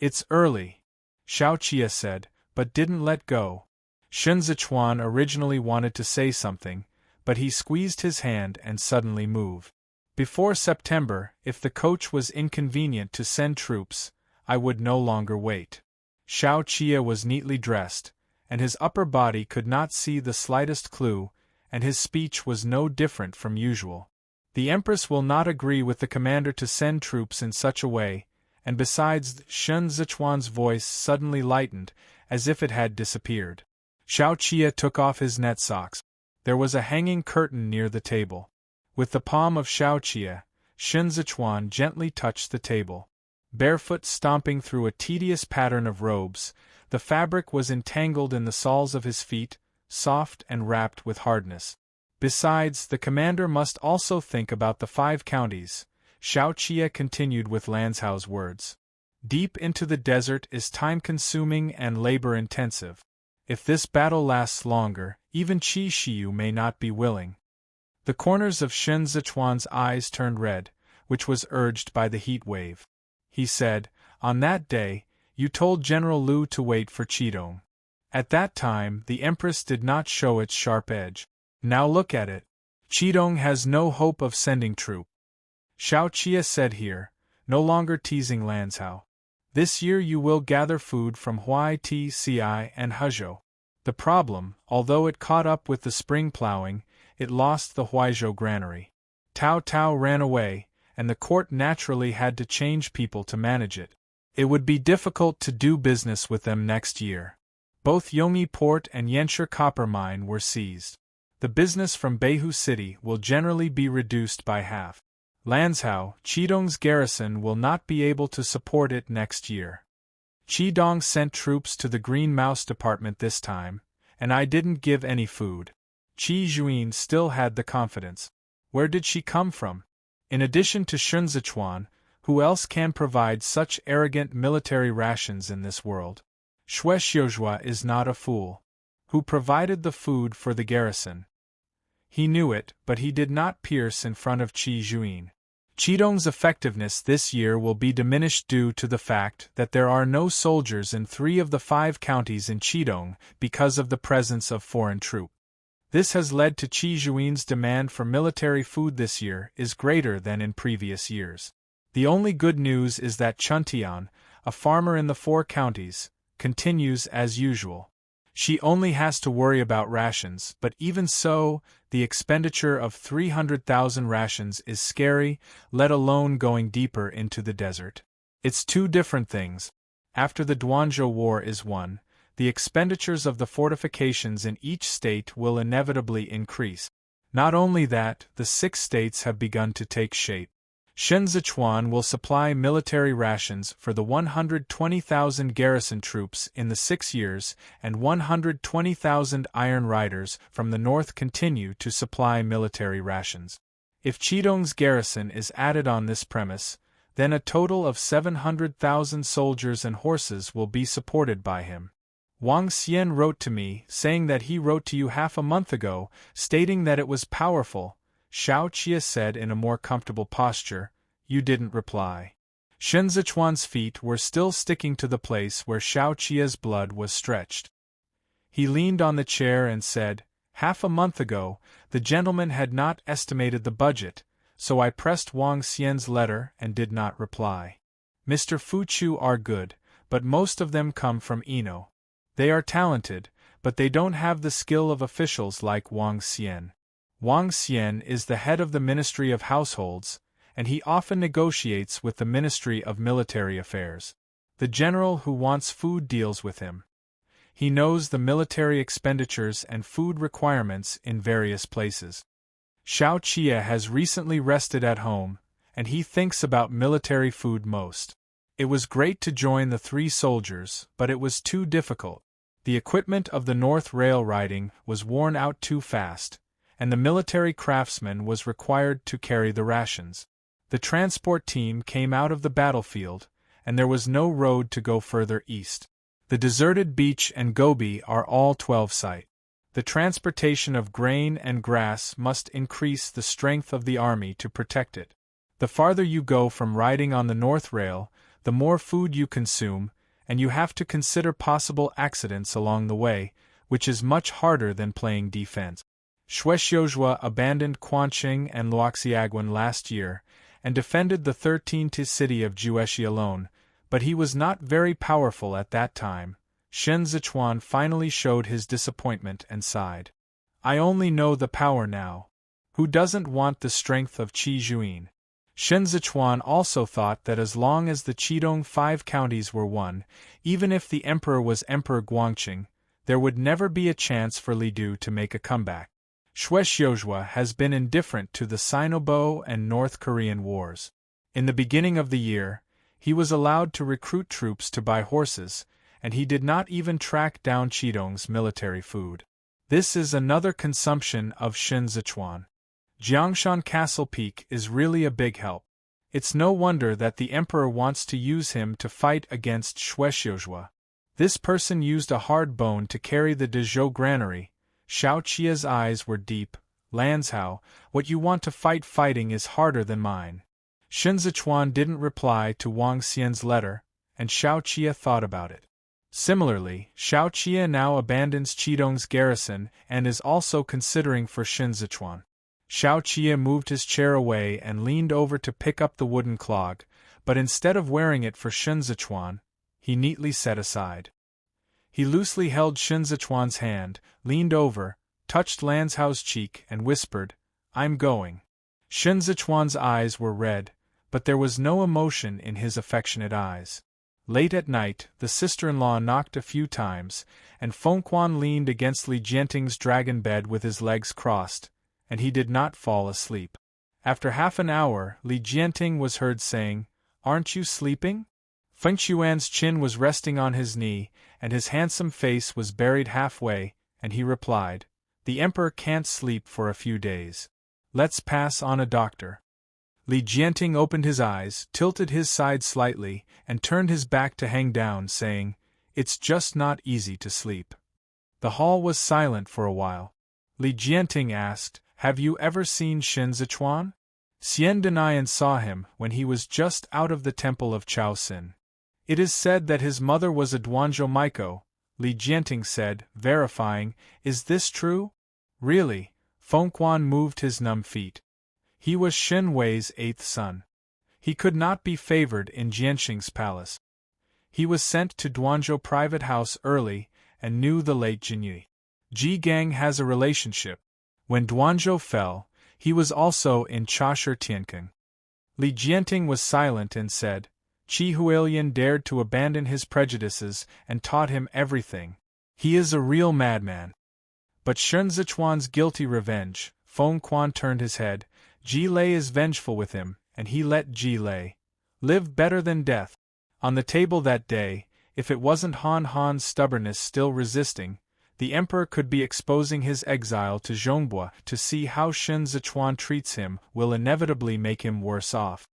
It's early, Xiao Qia said, but didn't let go. Shun Zichuan originally wanted to say something, but he squeezed his hand and suddenly moved. Before September, if the coach was inconvenient to send troops, I would no longer wait. Xiao Qia was neatly dressed, and his upper body could not see the slightest clue, and his speech was no different from usual. The Empress will not agree with the commander to send troops in such a way, and besides, Shun Zichuan's voice suddenly lightened, as if it had disappeared. Xiao Qia took off his net socks. There was a hanging curtain near the table. With the palm of Xiao Qia, Shun Zichuan gently touched the table. Barefoot stomping through a tedious pattern of robes, the fabric was entangled in the soles of his feet, soft and wrapped with hardness. Besides, the commander must also think about the 5 counties, Xiao Qia continued with Lanzhao's words. Deep into the desert is time-consuming and labor-intensive. If this battle lasts longer, even Qi Shiyu may not be willing. The corners of Shun Zichuan's eyes turned red, which was urged by the heat wave. He said, On that day, you told General Lu to wait for Qidong. At that time, the Empress did not show its sharp edge. Now look at it. Qidong has no hope of sending troops. Xiao Qia said here, no longer teasing Lanzhao. This year you will gather food from Huai Ti Ci and Hezhou. The problem, although it caught up with the spring plowing, it lost the Huaizhou granary. Tao Tao ran away, and the court naturally had to change people to manage it. It would be difficult to do business with them next year. Both Yongyi Port and Yanshi copper mine were seized. The business from Beihu City will generally be reduced by half. Lanzhao, Qidong's garrison will not be able to support it next year. Qidong sent troops to the Green Mouse Department this time, and I didn't give any food. Qi Juin still had the confidence. Where did she come from? In addition to Shun Zichuan, who else can provide such arrogant military rations in this world? Xue Xiuzhua is not a fool. Who provided the food for the garrison? He knew it, but he did not pierce in front of Qi Juin. Qidong's effectiveness this year will be diminished due to the fact that there are no soldiers in 3 of the 5 counties in Qidong because of the presence of foreign troops. This has led to Qi Juin's demand for military food this year is greater than in previous years. The only good news is that Chuntian, a farmer in the 4 counties, continues as usual. She only has to worry about rations, but even so, the expenditure of 300,000 rations is scary, let alone going deeper into the desert. It's 2 different things. After the Duanzhou War is won, the expenditures of the fortifications in each state will inevitably increase. Not only that, the 6 states have begun to take shape. Shun Zichuan will supply military rations for the 120,000 garrison troops in the 6 years, and 120,000 Iron Riders from the north continue to supply military rations. If Qidong's garrison is added on this premise, then a total of 700,000 soldiers and horses will be supported by him. Wang Xian wrote to me, saying that he wrote to you half a month ago, stating that it was powerful. Xiao Qia said in a more comfortable posture. You didn't reply. Shun Zichuan's feet were still sticking to the place where Xiao Qia's blood was stretched. He leaned on the chair and said, half a month ago, the gentleman had not estimated the budget, so I pressed Wang Xian's letter and did not reply. Mr. Fuchu are good, but most of them come from Eno. They are talented, but they don't have the skill of officials like Wang Xian. Wang Xian is the head of the Ministry of Households, and he often negotiates with the Ministry of Military Affairs. The general who wants food deals with him. He knows the military expenditures and food requirements in various places. Xiao Qia has recently rested at home, and he thinks about military food most. It was great to join the 3 soldiers, but it was too difficult. The equipment of the North Rail riding was worn out too fast, and the military craftsman was required to carry the rations. The transport team came out of the battlefield, and there was no road to go further east. The deserted beach and Gobi are all 12 site. The transportation of grain and grass must increase the strength of the army to protect it. The farther you go from riding on the North Rail, the more food you consume, and you have to consider possible accidents along the way, which is much harder than playing defense. Xue Xiuzhua abandoned Quanqing and Luoxiaguan last year, and defended the 13th city of Jueshi alone, but he was not very powerful at that time. Shun Zichuan finally showed his disappointment and sighed. I only know the power now. Who doesn't want the strength of Qi Juin? Shun Zichuan also thought that as long as the Qidong 5 counties were won, even if the emperor was Emperor Guangqing, there would never be a chance for Li Du to make a comeback. Xue Xiuzhua has been indifferent to the Sino-Bo and North Korean wars. In the beginning of the year, he was allowed to recruit troops to buy horses, and he did not even track down Qidong's military food. This is another consumption of Shun Zichuan. Jiangshan Castle Peak is really a big help. It's no wonder that the emperor wants to use him to fight against Xue Xiuzhua. This person used a hard bone to carry the Dezhou granary. Xiao Qia's eyes were deep. Lanzhou, what you want to fighting is harder than mine. Shun Zichuan didn't reply to Wang Xian's letter, and Xiao Qia thought about it. Similarly, Xiao Qia now abandons Qidong's garrison and is also considering for Shun Zichuan. Xiao Qia moved his chair away and leaned over to pick up the wooden clog, but instead of wearing it for Shun Zichuan, he neatly set aside. He loosely held Shun Zichuan's hand, leaned over, touched Lanzhou's cheek and whispered, I'm going. Shun Zichuan's eyes were red, but there was no emotion in his affectionate eyes. Late at night, the sister-in-law knocked a few times, and Fengquan leaned against Li Jianting's dragon bed with his legs crossed, and he did not fall asleep. After half an hour, Li Jianting was heard saying, Aren't you sleeping? Feng Xuan's chin was resting on his knee, and his handsome face was buried halfway, and he replied, "The emperor can't sleep for a few days. Let's pass on a doctor." Li Jianting opened his eyes, tilted his side slightly, and turned his back to hang down, saying, "It's just not easy to sleep." The hall was silent for a while. Li Jianting asked, "Have you ever seen Shen Zichuan?" Xian Denian saw him when he was just out of the temple of Chao Xin. "It is said that his mother was a Duanzhou Maiko," Li Jianting said, verifying, "Is this true?" "Really?" Feng Quan moved his numb feet. He was Shen Wei's 8th son. He could not be favored in Jianxing's palace. He was sent to Duanzhou private house early, and knew the late Jinyi. Ji Gang has a relationship. When Duanzhou fell, he was also in Chashir Tiankeng. Li Jianting was silent and said, "Qi Huilian dared to abandon his prejudices and taught him everything. He is a real madman." But Shen Zichuan's guilty revenge, Feng Quan turned his head, Ji Lei is vengeful with him, and he let Ji Lei live better than death. On the table that day, if it wasn't Han Han's stubbornness still resisting, the emperor could be exposing his exile to Zhongbua. To see how Shen Zichuan treats him will inevitably make him worse off.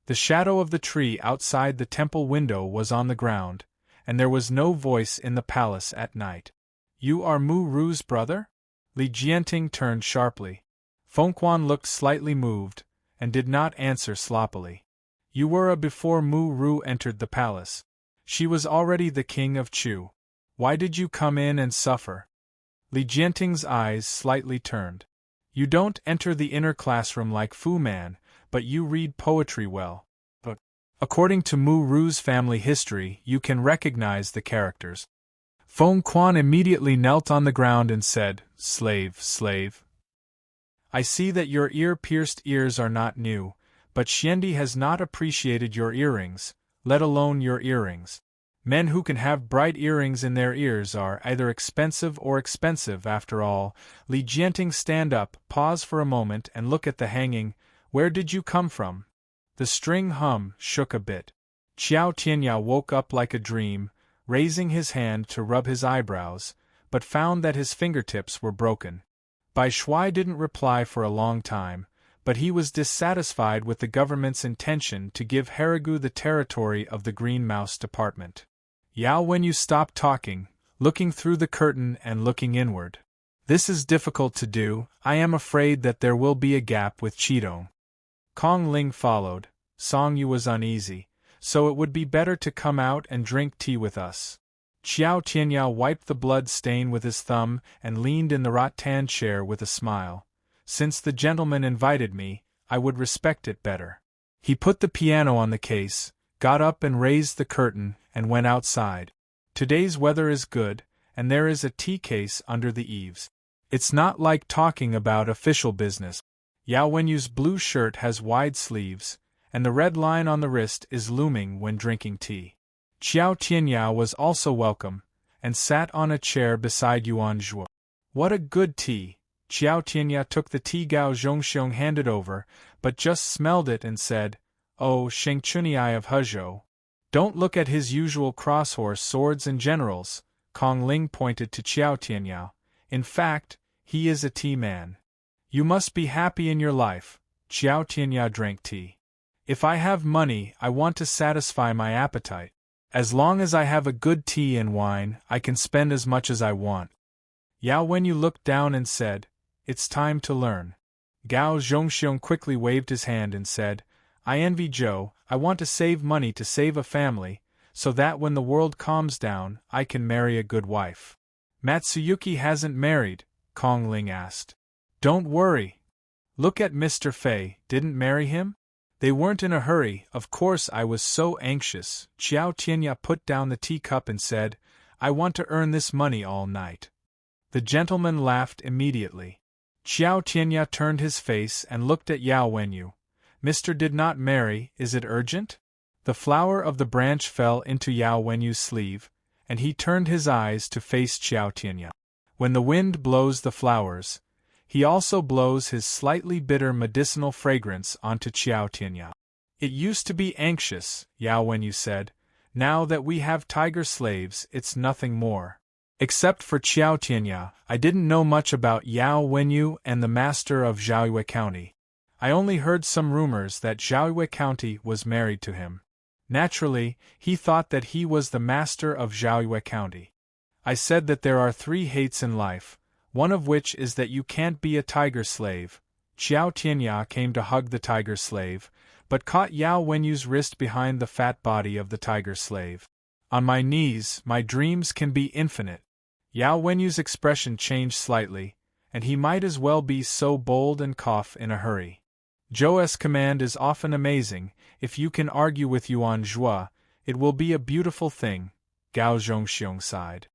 The shadow of the tree outside the temple window was on the ground, and there was no voice in the palace at night. "You are Mu Ru's brother?" Li Jianting turned sharply. Feng Quan looked slightly moved, and did not answer sloppily. "You were a before Mu Ru entered the palace. She was already the king of Chu. Why did you come in and suffer?" Li Jianting's eyes slightly turned. "You don't enter the inner classroom like Fu Man, but you read poetry well. But, according to Mu Ru's family history, you can recognize the characters." Feng Quan immediately knelt on the ground and said, "Slave, slave. I see that your ear-pierced ears are not new, but Xiandi has not appreciated your earrings, let alone your earrings. Men who can have bright earrings in their ears are either expensive or expensive after all." Li Jianting stand up, pause for a moment and look at the hanging. "Where did you come from?" The string shook a bit. Qiao Tianyao woke up like a dream, raising his hand to rub his eyebrows, but found that his fingertips were broken. Bai Shuai didn't reply for a long time, but he was dissatisfied with the government's intention to give Harigu the territory of the Green Mouse Department. Yao Wenyu stopped talking, looking through the curtain and looking inward. "This is difficult to do. I am afraid that there will be a gap with Qidong." Kong Ling followed. Song Yu was uneasy, "So it would be better to come out and drink tea with us." Qiao Tianyao wiped the blood stain with his thumb and leaned in the rattan chair with a smile. "Since the gentleman invited me, I would respect it better." He put the piano on the case, got up and raised the curtain, and went outside. "Today's weather is good, and there is a tea case under the eaves. It's not like talking about official business. Yao Wenyu's blue shirt has wide sleeves, and the red line on the wrist is looming when drinking tea." Qiao Tianyao was also welcome, and sat on a chair beside Yuan Zhuo. "What a good tea!" Qiao Tianyao took the tea Gao Zhongxiong handed over, but just smelled it and said, "Oh, Shengchunyi of Hezhou. Don't look at his usual crosshorse swords and generals." Kong Ling pointed to Qiao Tianyao. "In fact, he is a tea man. You must be happy in your life." Qiao Tianyao drank tea. "If I have money, I want to satisfy my appetite. As long as I have a good tea and wine, I can spend as much as I want." Yao Wenyu looked down and said, "It's time to learn." Gao Zhongxiong quickly waved his hand and said, "I envy Zhou. I want to save money to save a family, so that when the world calms down, I can marry a good wife." "Matsuyuki hasn't married?" Kong Ling asked. "Don't worry. Look at Mr. Fei, didn't marry him? They weren't in a hurry. Of course I was so anxious." Qiao Tianyao put down the teacup and said, "I want to earn this money all night." The gentleman laughed immediately. Qiao Tianyao turned his face and looked at Yao Wenyu. "Mr. did not marry, is it urgent?" The flower of the branch fell into Yao Wenyu's sleeve, and he turned his eyes to face Qiao Tianyao. When the wind blows the flowers, he also blows his slightly bitter medicinal fragrance onto Qiao Tianyao. "It used to be anxious," Yao Wenyu said. Now that we have tiger slaves, it's nothing more. Except for Qiao Tianya, I didn't know much about Yao Wenyu and the master of Zhaoyue County. I only heard some rumors that Zhaoyue County was married to him. Naturally, he thought that he was the master of Zhaoyue County. I said that there are 3 hates in life, one of which is that you can't be a tiger slave. Qiao Tianya came to hug the tiger slave, but caught Yao Wenyu's wrist behind the fat body of the tiger slave. On my knees, my dreams can be infinite. Yao Wenyu's expression changed slightly, and he might as well be so bold and cough in a hurry. Zhou's command is often amazing. If you can argue with Yuan Zhua, it will be a beautiful thing, Gao Zhongxiong sighed.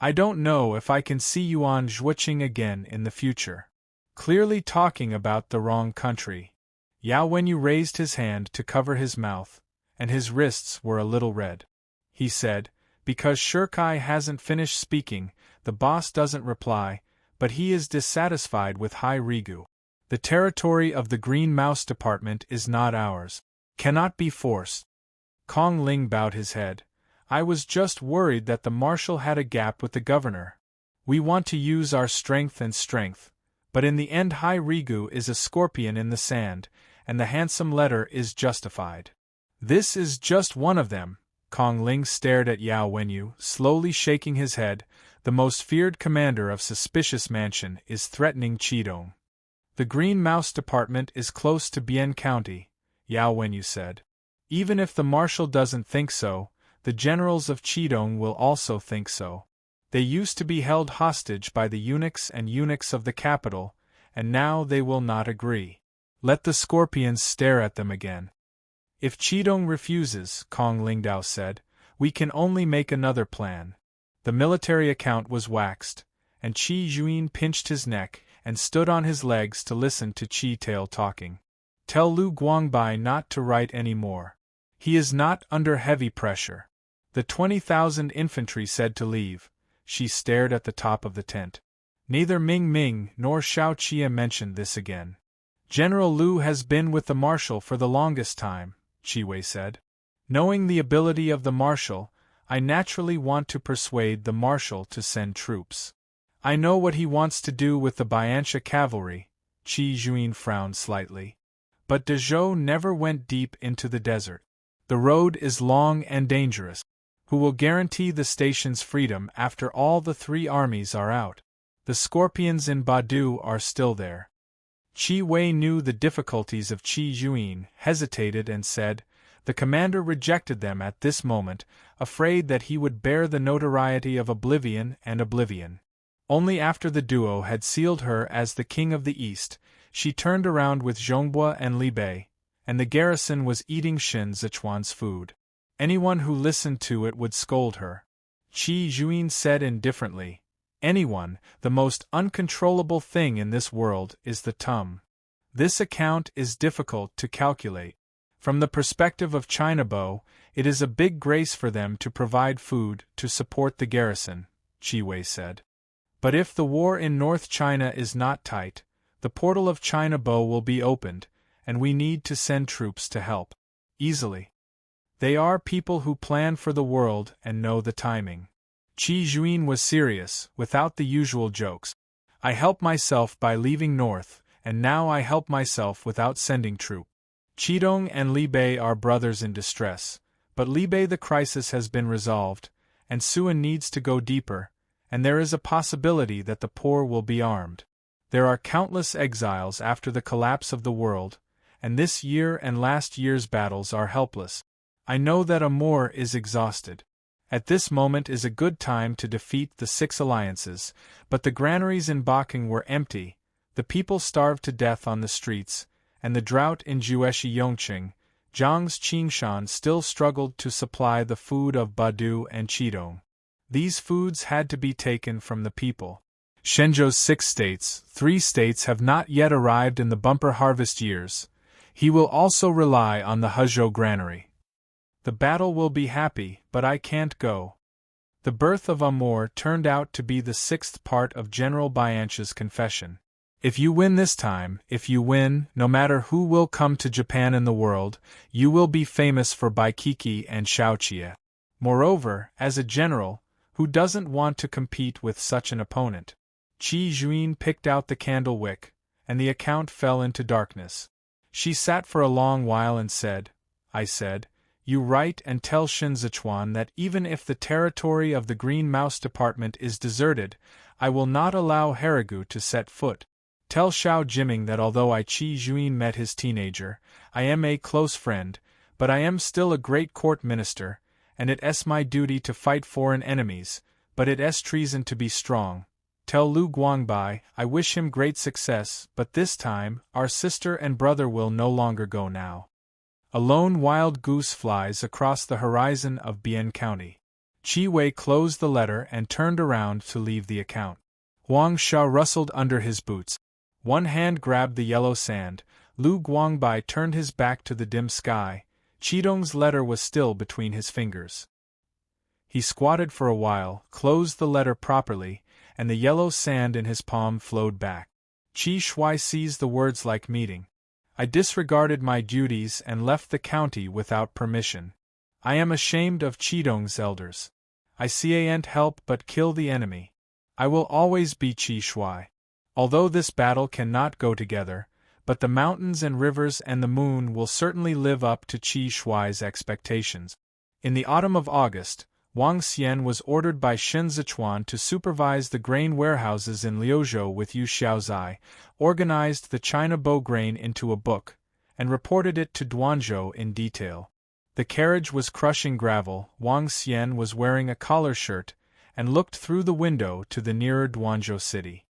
I don't know if I can see Yuan Zhuoqing again in the future. Clearly talking about the wrong country. Yao Wenyu raised his hand to cover his mouth, and his wrists were a little red. He said, because Shirkai hasn't finished speaking, the boss doesn't reply, but he is dissatisfied with Hai Rigu. The territory of the Green Mouse Department is not ours. Cannot be forced. Kong Ling bowed his head. I was just worried that the marshal had a gap with the governor. We want to use our strength, but in the end Hai Rigu is a scorpion in the sand, and the handsome letter is justified. This is just one of them. Kong Ling stared at Yao Wenyu, slowly shaking his head. The most feared commander of Suspicious Mansion is threatening Qidong. The Green Mouse Department is close to Bian County, Yao Wenyu said. Even if the marshal doesn't think so, the generals of Qidong will also think so. They used to be held hostage by the eunuchs of the capital, and now they will not agree. Let the scorpions stare at them again. If Qidong refuses, Kong Lingdao said, we can only make another plan. The military account was waxed, and Qi Juin pinched his neck and stood on his legs to listen to Qi Tail talking. Tell Lu Guangbai not to write any more. He is not under heavy pressure. The 20,000 infantry said to leave. She stared at the top of the tent. Neither Ming Ming nor Shao Chia mentioned this again. General Lu has been with the marshal for the longest time, Qi Wei said. Knowing the ability of the marshal, I naturally want to persuade the marshal to send troops. I know what he wants to do with the Biantia cavalry, Qi Juin frowned slightly. But De Zhou never went deep into the desert. The road is long and dangerous. Who will guarantee the station's freedom after all the 3 armies are out? The scorpions in Badu are still there. Qi Wei knew the difficulties of Qi Juin, hesitated and said, the commander rejected them at this moment, afraid that he would bear the notoriety of oblivion. Only after the duo had sealed her as the king of the East, she turned around with Zhongbua and Li Bei, and the garrison was eating Shin Zichuan's food. Anyone who listened to it would scold her. Qi Juin said indifferently, anyone, the most uncontrollable thing in this world is the tum. This account is difficult to calculate. From the perspective of Chinabo, it is a big grace for them to provide food to support the garrison, Qi Wei said. But if the war in North China is not tight, the portal of Chinabo will be opened, and we need to send troops to help. Easily. They are people who plan for the world and know the timing. Qi Juin was serious, without the usual jokes. I help myself by leaving north, and now I help myself without sending troops. Qidong and Li Bei are brothers in distress, but Li Bei the crisis has been resolved, and Suan needs to go deeper, and there is a possibility that the poor will be armed. There are countless exiles after the collapse of the world, and this year and last year's battles are helpless. I know that Amor is exhausted. At this moment is a good time to defeat the 6 alliances, but the granaries in Baking were empty, the people starved to death on the streets, and the drought in Jueshi Yongqing, Jiang's Qingshan still struggled to supply the food of Badu and Qidong. These foods had to be taken from the people. Shenzhou's 6 states, 3 states have not yet arrived in the bumper harvest years. He will also rely on the Hezhou granary. The battle will be happy, but I can't go. The birth of Amor turned out to be the 6th part of General Bianchia's confession. If you win this time, if you win, no matter who will come to Japan in the world, you will be famous for Baikiki and Shaoqie. Moreover, as a general, who doesn't want to compete with such an opponent? Qi Juin picked out the candle wick, and the account fell into darkness. She sat for a long while and said, I said, you write and tell Shen Zichuan that even if the territory of the Green Mouse Department is deserted, I will not allow Harigu to set foot. Tell Xiao Jiming that although I Qi Juin met his teenager, I am a close friend, but I am still a great court minister, and it is my duty to fight foreign enemies, but it is treason to be strong. Tell Lu Guangbai I wish him great success, but this time, our sister and brother will no longer go now. A lone wild goose flies across the horizon of Bian County. Qi Wei closed the letter and turned around to leave the account. Huang Sha rustled under his boots. One hand grabbed the yellow sand. Lu Guangbai turned his back to the dim sky. Qidong's letter was still between his fingers. He squatted for a while, closed the letter properly, and the yellow sand in his palm flowed back. Qi Shui seized the words like meeting. I disregarded my duties and left the county without permission. I am ashamed of Qidong's elders. I can't help but kill the enemy. I will always be Qi Shui. Although this battle cannot go together, but the mountains and rivers and the moon will certainly live up to Qi Shui's expectations. In the autumn of August, Wang Xian was ordered by Shen Zichuan to supervise the grain warehouses in Liuzhou with Yu Xiaozai, organized the China bow grain into a book, and reported it to Duanzhou in detail. The carriage was crushing gravel. Wang Xian was wearing a collar shirt, and looked through the window to the nearer Duanzhou city.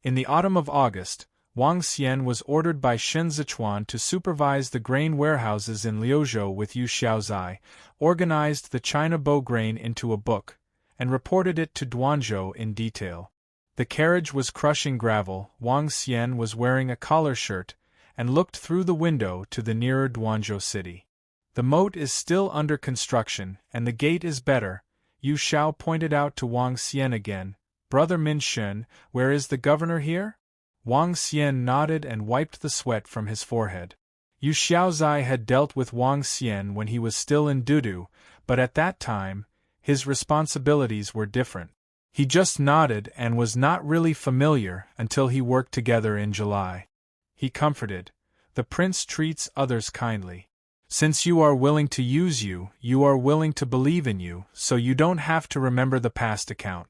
In the autumn of August, Wang Xian was ordered by Shen Zichuan to supervise the grain warehouses in Liuzhou with Yu Xiaozai, organized the China bow grain into a book, and reported it to Duanzhou in detail. The carriage was crushing gravel. Wang Xian was wearing a collar shirt, and looked through the window to the nearer Duanzhou city. The moat is still under construction, and the gate is better. Yu Xiao pointed out to Wang Xian again. Brother Min Shun, where is the governor here? Wang Xian nodded and wiped the sweat from his forehead. Yu Xiaozai had dealt with Wang Xian when he was still in Dudu, but at that time, his responsibilities were different. He just nodded and was not really familiar until he worked together in July. He comforted. The prince treats others kindly. Since you are willing to use you, you are willing to believe in you, so you don't have to remember the past account.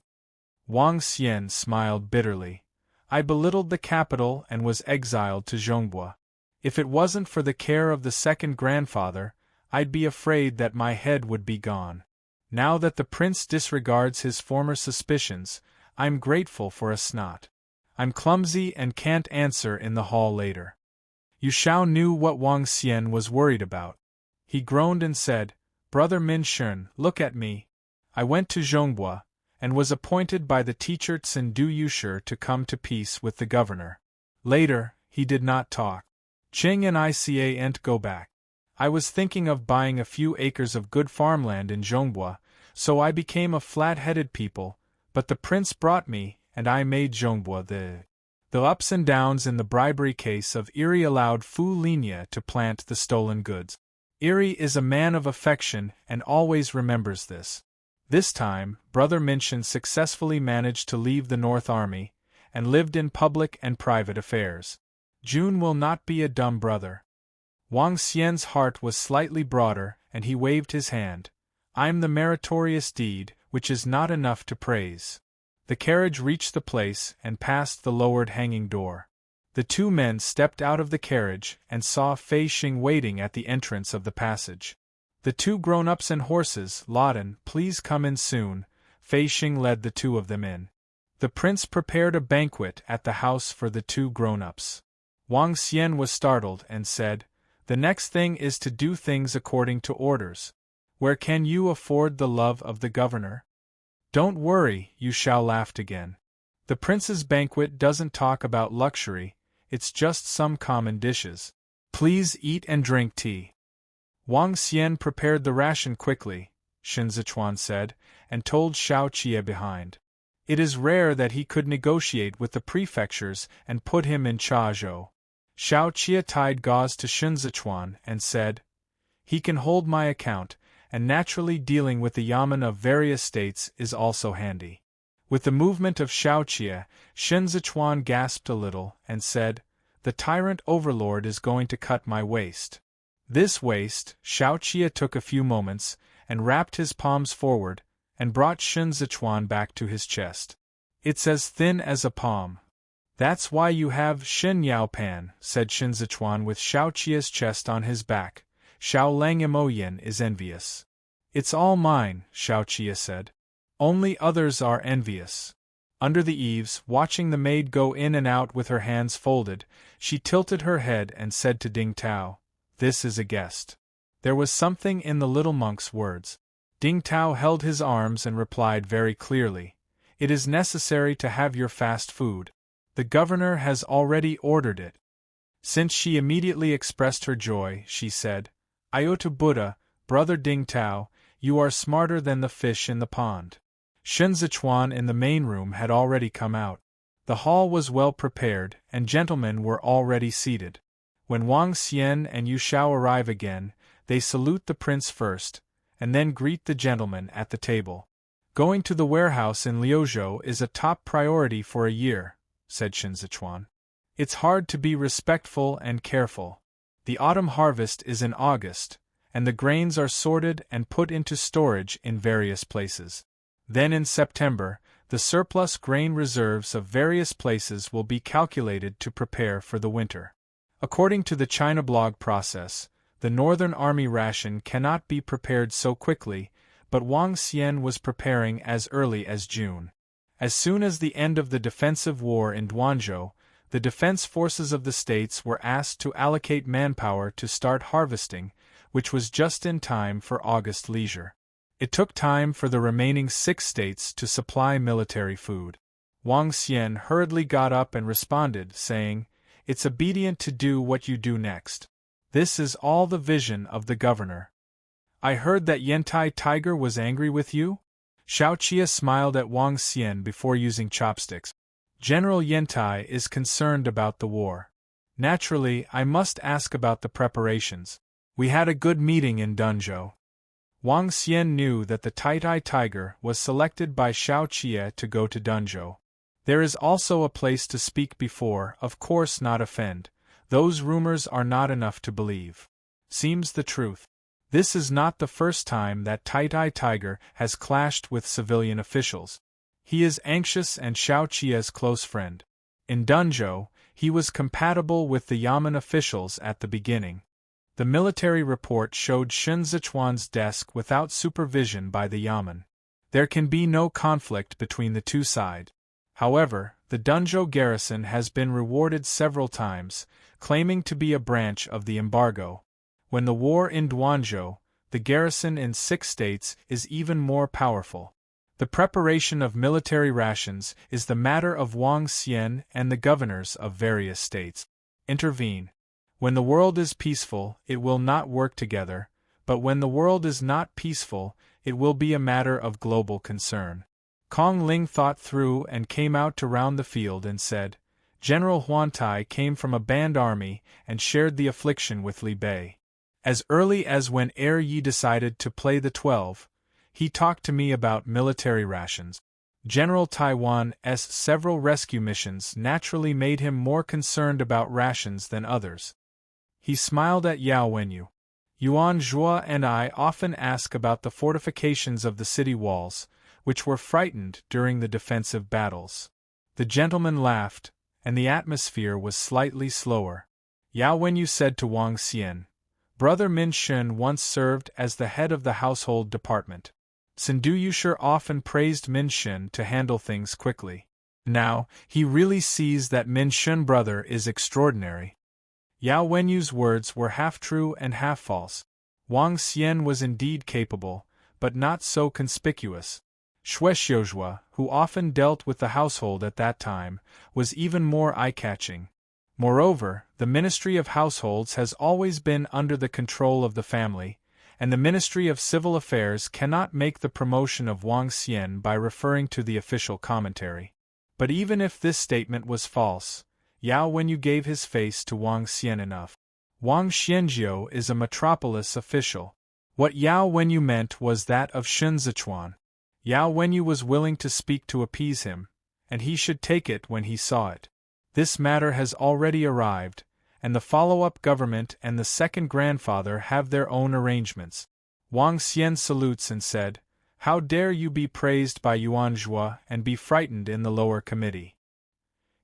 Wang Xian smiled bitterly. I belittled the capital and was exiled to Zhongbua. If it wasn't for the care of the second grandfather, I'd be afraid that my head would be gone. Now that the prince disregards his former suspicions, I'm grateful for a snot. I'm clumsy and can't answer in the hall later. Yu Xiao knew what Wang Xian was worried about. He groaned and said, Brother Min Shun, look at me. I went to Zhongbua, and was appointed by the teacher Tsindu Yushir to come to peace with the governor. Later, he did not talk. Qing and I can't go back. I was thinking of buying a few acres of good farmland in Zhongbua, so I became a flat-headed people, but the prince brought me, and I made Zhongbua the ups and downs in the bribery case of Eri allowed Fu Linya to plant the stolen goods. Eri is a man of affection and always remembers this. This time, Brother Minshin successfully managed to leave the North Army, and lived in public and private affairs. June will not be a dumb brother. Wang Xian's heart was slightly broader, and he waved his hand. I'm the meritorious deed, which is not enough to praise. The carriage reached the place and passed the lowered hanging door. The two men stepped out of the carriage and saw Fei Xing waiting at the entrance of the passage. The two grown-ups and horses, Laden, please come in soon. Fei Xing led the two of them in. The prince prepared a banquet at the house for the two grown-ups. Wang Xian was startled and said, The next thing is to do things according to orders. Where can you afford the love of the governor? Don't worry, Yu Xiao laughed again. The prince's banquet doesn't talk about luxury, it's just some common dishes. Please eat and drink tea. Wang Xian prepared the ration quickly, Shen Zichuan said, and told Xiao Qie behind. It is rare that he could negotiate with the prefectures and put him in Chazhou. Xiao Qie tied gauze to Shen Zichuan and said, He can hold my account, and naturally dealing with the yamen of various states is also handy. With the movement of Xiaoqie, Shen Zichuan gasped a little and said, "The tyrant overlord is going to cut my waist." This waist, Xiaoqie took a few moments, and wrapped his palms forward, and brought Shen Zichuan back to his chest. "It's as thin as a palm." "That's why you have Shen Yaopan," said Shen Zichuan with Xiaoqie's chest on his back. "Xiao Lang Imoyen is envious." "It's all mine," Xiaoqie said. "Only others are envious." Under the eaves, watching the maid go in and out with her hands folded, she tilted her head and said to Ding Tao, "This is a guest." There was something in the little monk's words. Ding Tao held his arms and replied very clearly, "It is necessary to have your fast food. The governor has already ordered it." Since she immediately expressed her joy, she said, "Iota Buddha, brother Ding Tao, you are smarter than the fish in the pond." Shen Zichuan in the main room had already come out. The hall was well prepared, and gentlemen were already seated. When Wang Xian and Yu Shao arrive again, they salute the prince first, and then greet the gentlemen at the table. "Going to the warehouse in Liuzhou is a top priority for a year," said Shen Zichuan. "It's hard to be respectful and careful. The autumn harvest is in August, and the grains are sorted and put into storage in various places. Then in September, the surplus grain reserves of various places will be calculated to prepare for the winter. According to the China blog process, the Northern Army ration cannot be prepared so quickly, but Wang Xian was preparing as early as June. As soon as the end of the defensive war in Duanzhou, the defense forces of the states were asked to allocate manpower to start harvesting, which was just in time for August leisure. It took time for the remaining 6 states to supply military food. Wang Xian hurriedly got up and responded, saying, "It's obedient to do what you do next. This is all the vision of the governor." "I heard that Yantai Tiger was angry with you?" Xiaoqie smiled at Wang Xian before using chopsticks. "General Yantai is concerned about the war. Naturally, I must ask about the preparations. We had a good meeting in Dunzhou." Wang Xian knew that the Tai Tiger was selected by Xiaoqie to go to Dunzhou. There is also a place to speak before, of course not offend. Those rumors are not enough to believe. Seems the truth. This is not the first time that Tai Tiger has clashed with civilian officials. He is anxious and Xiaoqie's close friend. In Dunzhou, he was compatible with the Yamen officials at the beginning. The military report showed Shen Zichuan's desk without supervision by the Yamen. There can be no conflict between the two sides. However, the Dunzhou garrison has been rewarded several times, claiming to be a branch of the embargo. When the war in Duanzhou, the garrison in 6 states is even more powerful. The preparation of military rations is the matter of Wang Xian and the governors of various states. Intervene. When the world is peaceful, it will not work together, but when the world is not peaceful, it will be a matter of global concern. Kong Ling thought through and came out to round the field and said, "General Huantai came from a band army and shared the affliction with Li Bei. As early as when Yi decided to play the 12, he talked to me about military rations. General Taiwan's several rescue missions naturally made him more concerned about rations than others." He smiled at Yao Wenyu. "Yuan Zhua and I often ask about the fortifications of the city walls, which were frightened during the defensive battles." The gentleman laughed, and the atmosphere was slightly slower. Yao Wenyu said to Wang Xian, "Brother Min Shun once served as the head of the household department. Sindu Yushir often praised Min Shun to handle things quickly. Now, he really sees that Min Shun brother is extraordinary." Yao Wenyu's words were half true and half false. Wang Xian was indeed capable, but not so conspicuous. Shuexiuzhua, who often dealt with the household at that time, was even more eye-catching. Moreover, the Ministry of Households has always been under the control of the family, and the Ministry of Civil Affairs cannot make the promotion of Wang Xian by referring to the official commentary. But even if this statement was false, Yao Wenyu gave his face to Wang Xian enough. Wang Xianjiu is a metropolis official. What Yao Wenyu meant was that of Shun Zichuan. Yao Wenyu was willing to speak to appease him, and he should take it when he saw it. This matter has already arrived, and the follow-up government and the second grandfather have their own arrangements. Wang Xian salutes and said, "How dare you be praised by Yuan Zhua and be frightened in the lower committee?"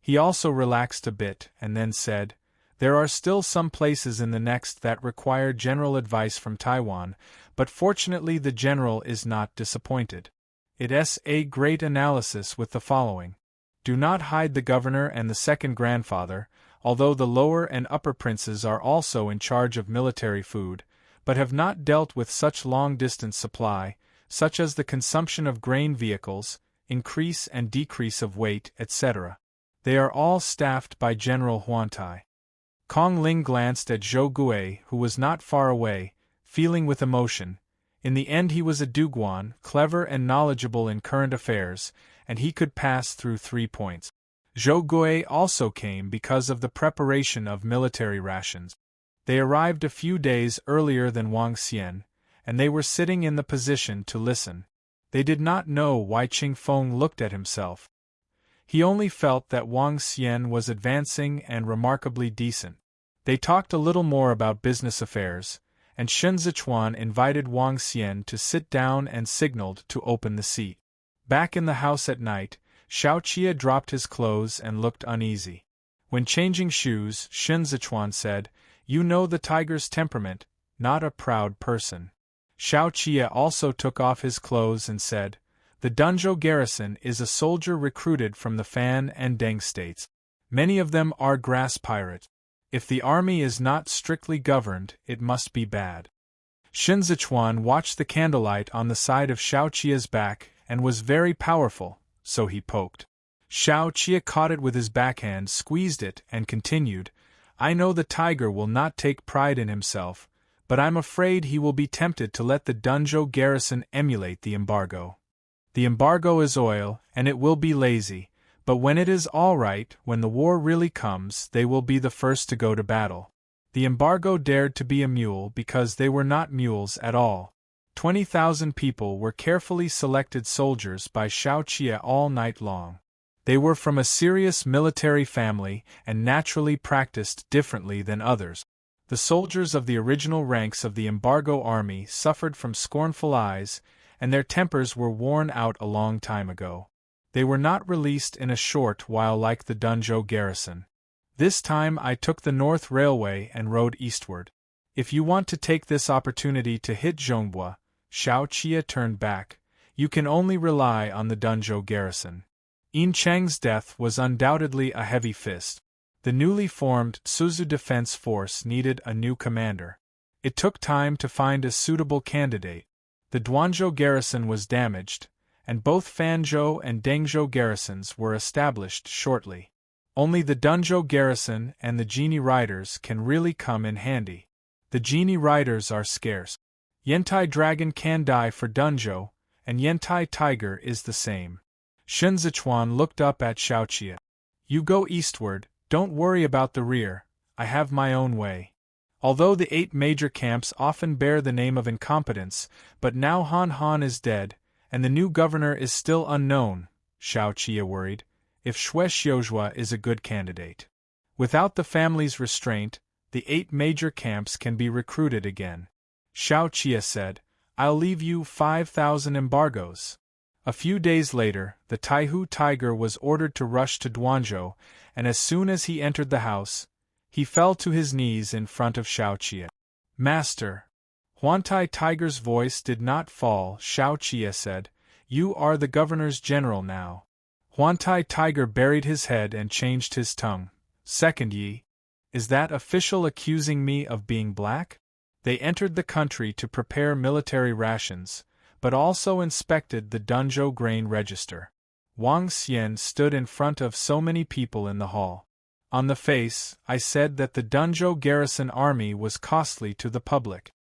He also relaxed a bit and then said, "There are still some places in the next that require general advice from Taiwan, but fortunately the general is not disappointed. It's a great analysis with the following. Do not hide the governor and the second grandfather, although the lower and upper princes are also in charge of military food, but have not dealt with such long-distance supply, such as the consumption of grain vehicles, increase and decrease of weight, etc. They are all staffed by General Huantai." Kong Ling glanced at Zhou Gui, who was not far away, feeling with emotion. In the end he was a Duguan, clever and knowledgeable in current affairs, and he could pass through 3 points. Zhou Gui also came because of the preparation of military rations. They arrived a few days earlier than Wang Xian, and they were sitting in the position to listen. They did not know why Qing Feng looked at himself. He only felt that Wang Xian was advancing and remarkably decent. They talked a little more about business affairs, and Shun Zichuan invited Wang Xian to sit down and signaled to open the seat. Back in the house at night, Xiao Qia dropped his clothes and looked uneasy. When changing shoes, Shun Zichuan said, "You know the tiger's temperament, not a proud person." Xiao Qia also took off his clothes and said, "The Dunzhou garrison is a soldier recruited from the Fan and Deng states. Many of them are grass pirates. If the army is not strictly governed, it must be bad." Shun Zichuan watched the candlelight on the side of Xiao Qia's back and was very powerful, so he poked. Xiao Qia caught it with his backhand, squeezed it, and continued, "I know the tiger will not take pride in himself, but I'm afraid he will be tempted to let the Dunzhou garrison emulate the embargo. The embargo is oil, and it will be lazy, but when it is all right, when the war really comes, they will be the first to go to battle. The embargo dared to be a mule because they were not mules at all. 20,000 people were carefully selected soldiers by Xiao Qia all night long. They were from a serious military family and naturally practiced differently than others. The soldiers of the original ranks of the embargo army suffered from scornful eyes, and their tempers were worn out a long time ago. They were not released in a short while like the Dunzhou garrison. This time I took the North Railway and rode eastward. If you want to take this opportunity to hit Zhongbua," Xiao Qia turned back, "you can only rely on the Dunzhou garrison." Yin Cheng's death was undoubtedly a heavy fist. The newly formed Suzhou Defense Force needed a new commander. It took time to find a suitable candidate. The Duanzhou garrison was damaged, and both Fanzhou and Dengzhou garrisons were established shortly. Only the Dunzhou garrison and the genie riders can really come in handy. The genie riders are scarce. Yantai dragon can die for Dunzhou, and Yantai tiger is the same. Shun Zichuan looked up at Xiao Qia. "You go eastward, don't worry about the rear, I have my own way." Although the 8 major camps often bear the name of incompetence, but now Han Han is dead, and the new governor is still unknown, Xiao Qia worried, if Xue Xiuzhua is a good candidate. Without the family's restraint, the 8 major camps can be recruited again. Xiao Qia said, "I'll leave you 5,000 embargoes." A few days later, the Taihu tiger was ordered to rush to Duanzhou, and as soon as he entered the house, he fell to his knees in front of Xiao Qia. "Master." Huantai tiger's voice did not fall. Xiao Qia said, "You are the governor's general now." Huantai tiger buried his head and changed his tongue. "Second ye? Is that official accusing me of being black?" They entered the country to prepare military rations, but also inspected the Dunzhou grain register. Wang Xian stood in front of so many people in the hall. On the face, I said that the Dunzhou garrison army was costly to the public.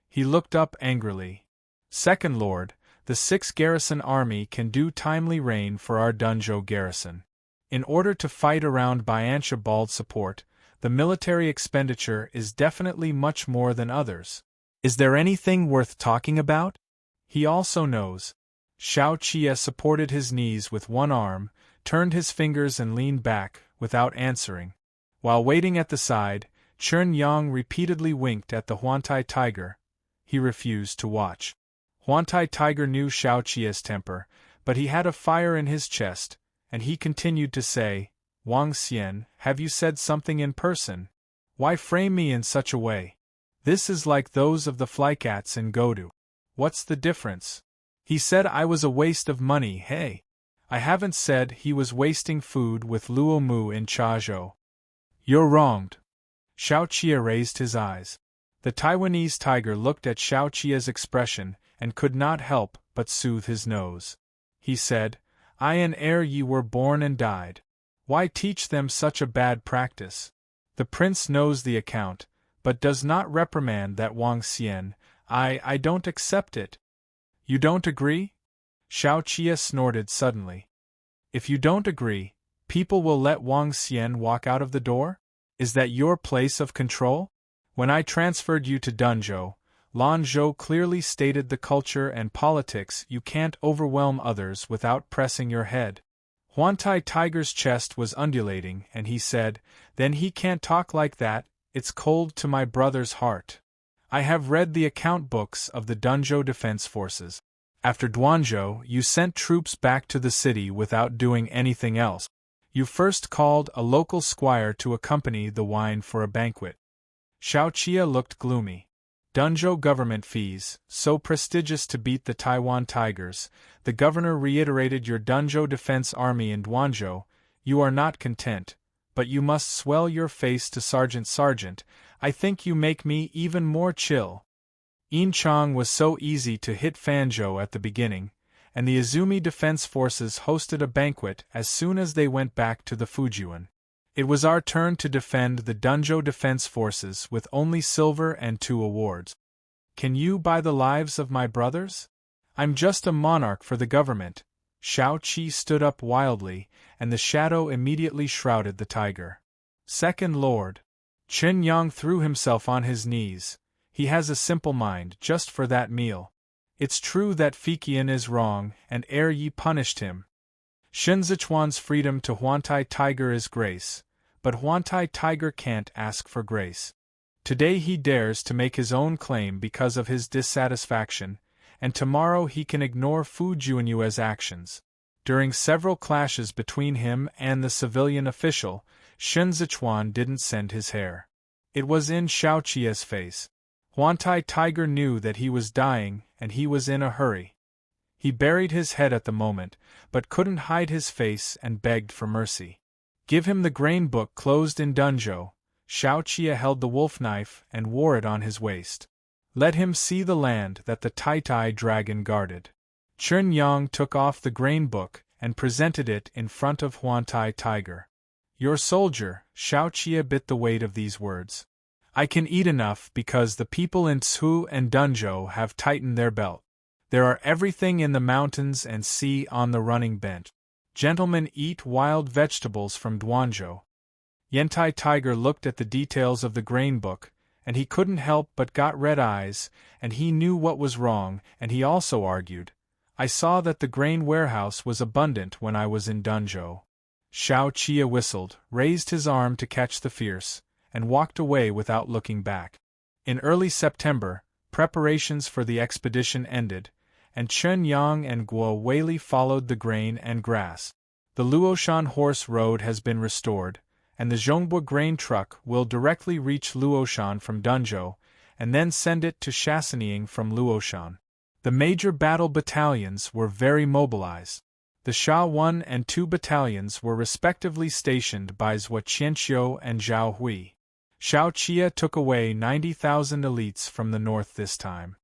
He looked up angrily. "Second Lord, the 6th garrison army can do timely rain for our Dunzhou garrison. In order to fight around Biantia Bald support, the military expenditure is definitely much more than others. Is there anything worth talking about? He also knows. Xiao Qie supported his knees with one arm, turned his fingers and leaned back, without answering. While waiting at the side, Chen Yang repeatedly winked at the Huantai tiger. He refused to watch. Huantai tiger knew Xiao Qie's temper, but he had a fire in his chest, and he continued to say, Wang Xian, have you said something in person? Why frame me in such a way? This is like those of the flycats in Godu. What's the difference? He said I was a waste of money, hey? I haven't said he was wasting food with Luo Mu in Chazhou. You're wronged. Xiao Qie raised his eyes. The Taiwanese tiger looked at Xiao Qie's expression and could not help but soothe his nose. He said, I and ere ye were born and died. Why teach them such a bad practice? The prince knows the account, but does not reprimand that Wang Xian. I don't accept it. You don't agree? Xiao Qie snorted suddenly. If you don't agree, people will let Wang Xian walk out of the door? Is that your place of control? When I transferred you to Dunzhou, Lan Zhou clearly stated the culture and politics you can't overwhelm others without pressing your head. Huantai tiger's chest was undulating and he said, Then he can't talk like that, it's cold to my brother's heart. I have read the account books of the Dunzhou Defense Forces. After Duanzhou, you sent troops back to the city without doing anything else. You first called a local squire to accompany the wine for a banquet. Xiao Qie looked gloomy. Dunzhou government fees, so prestigious to beat the Taiwan Tigers, the governor reiterated your Dunzhou Defense Army in Duanzhou. You are not content, but you must swell your face to Sergeant, I think you make me even more chill. Yinchang was so easy to hit Fanzhou at the beginning, and the Izumi Defense Forces hosted a banquet as soon as they went back to the Fujian. It was our turn to defend the Dunzhou Defense Forces with only silver and 2 awards. Can you buy the lives of my brothers? I'm just a monarch for the government. Xiao Qi stood up wildly, and the shadow immediately shrouded the tiger. Second Lord. Chen Yang threw himself on his knees. He has a simple mind just for that meal. It's true that Fiqian is wrong, and ere ye punished him. Shenzichuan's freedom to Huantai tiger is grace, but Huantai tiger can't ask for grace. Today he dares to make his own claim because of his dissatisfaction, and tomorrow he can ignore Fu Juanyue's actions. During several clashes between him and the civilian official, Shenzichuan didn't send his hair. It was in Xiao Qie's face. Huantai tiger knew that he was dying, and he was in a hurry. He buried his head at the moment, but couldn't hide his face and begged for mercy. Give him the grain book closed in Dunzhou. Xiao Qie held the wolf knife and wore it on his waist. Let him see the land that the Tai dragon guarded. Chen Yang took off the grain book and presented it in front of Huantai tiger. Your soldier, Xiao Qie bit the weight of these words. I can eat enough because the people in Tsu and Dunzhou have tightened their belt. There are everything in the mountains and sea on the running bench. Gentlemen eat wild vegetables from Duanzhou. Yentai tiger looked at the details of the grain book, and he couldn't help but got red eyes, and he knew what was wrong, and he also argued. I saw that the grain warehouse was abundant when I was in Dunzhou. Xiao Qie whistled, raised his arm to catch the fierce, and walked away without looking back. In early September, preparations for the expedition ended, and Chen Yang and Guo Weili followed the grain and grass. The Luoshan horse road has been restored, and the Zhongbua grain truck will directly reach Luoshan from Dunzhou, and then send it to Shasanying from Luoshan. The major battle battalions were very mobilized. The Sha 1 and 2 battalions were respectively stationed by Zhua Qianqiu and Zhao Hui. Xiao Qie took away 90,000 elites from the north this time.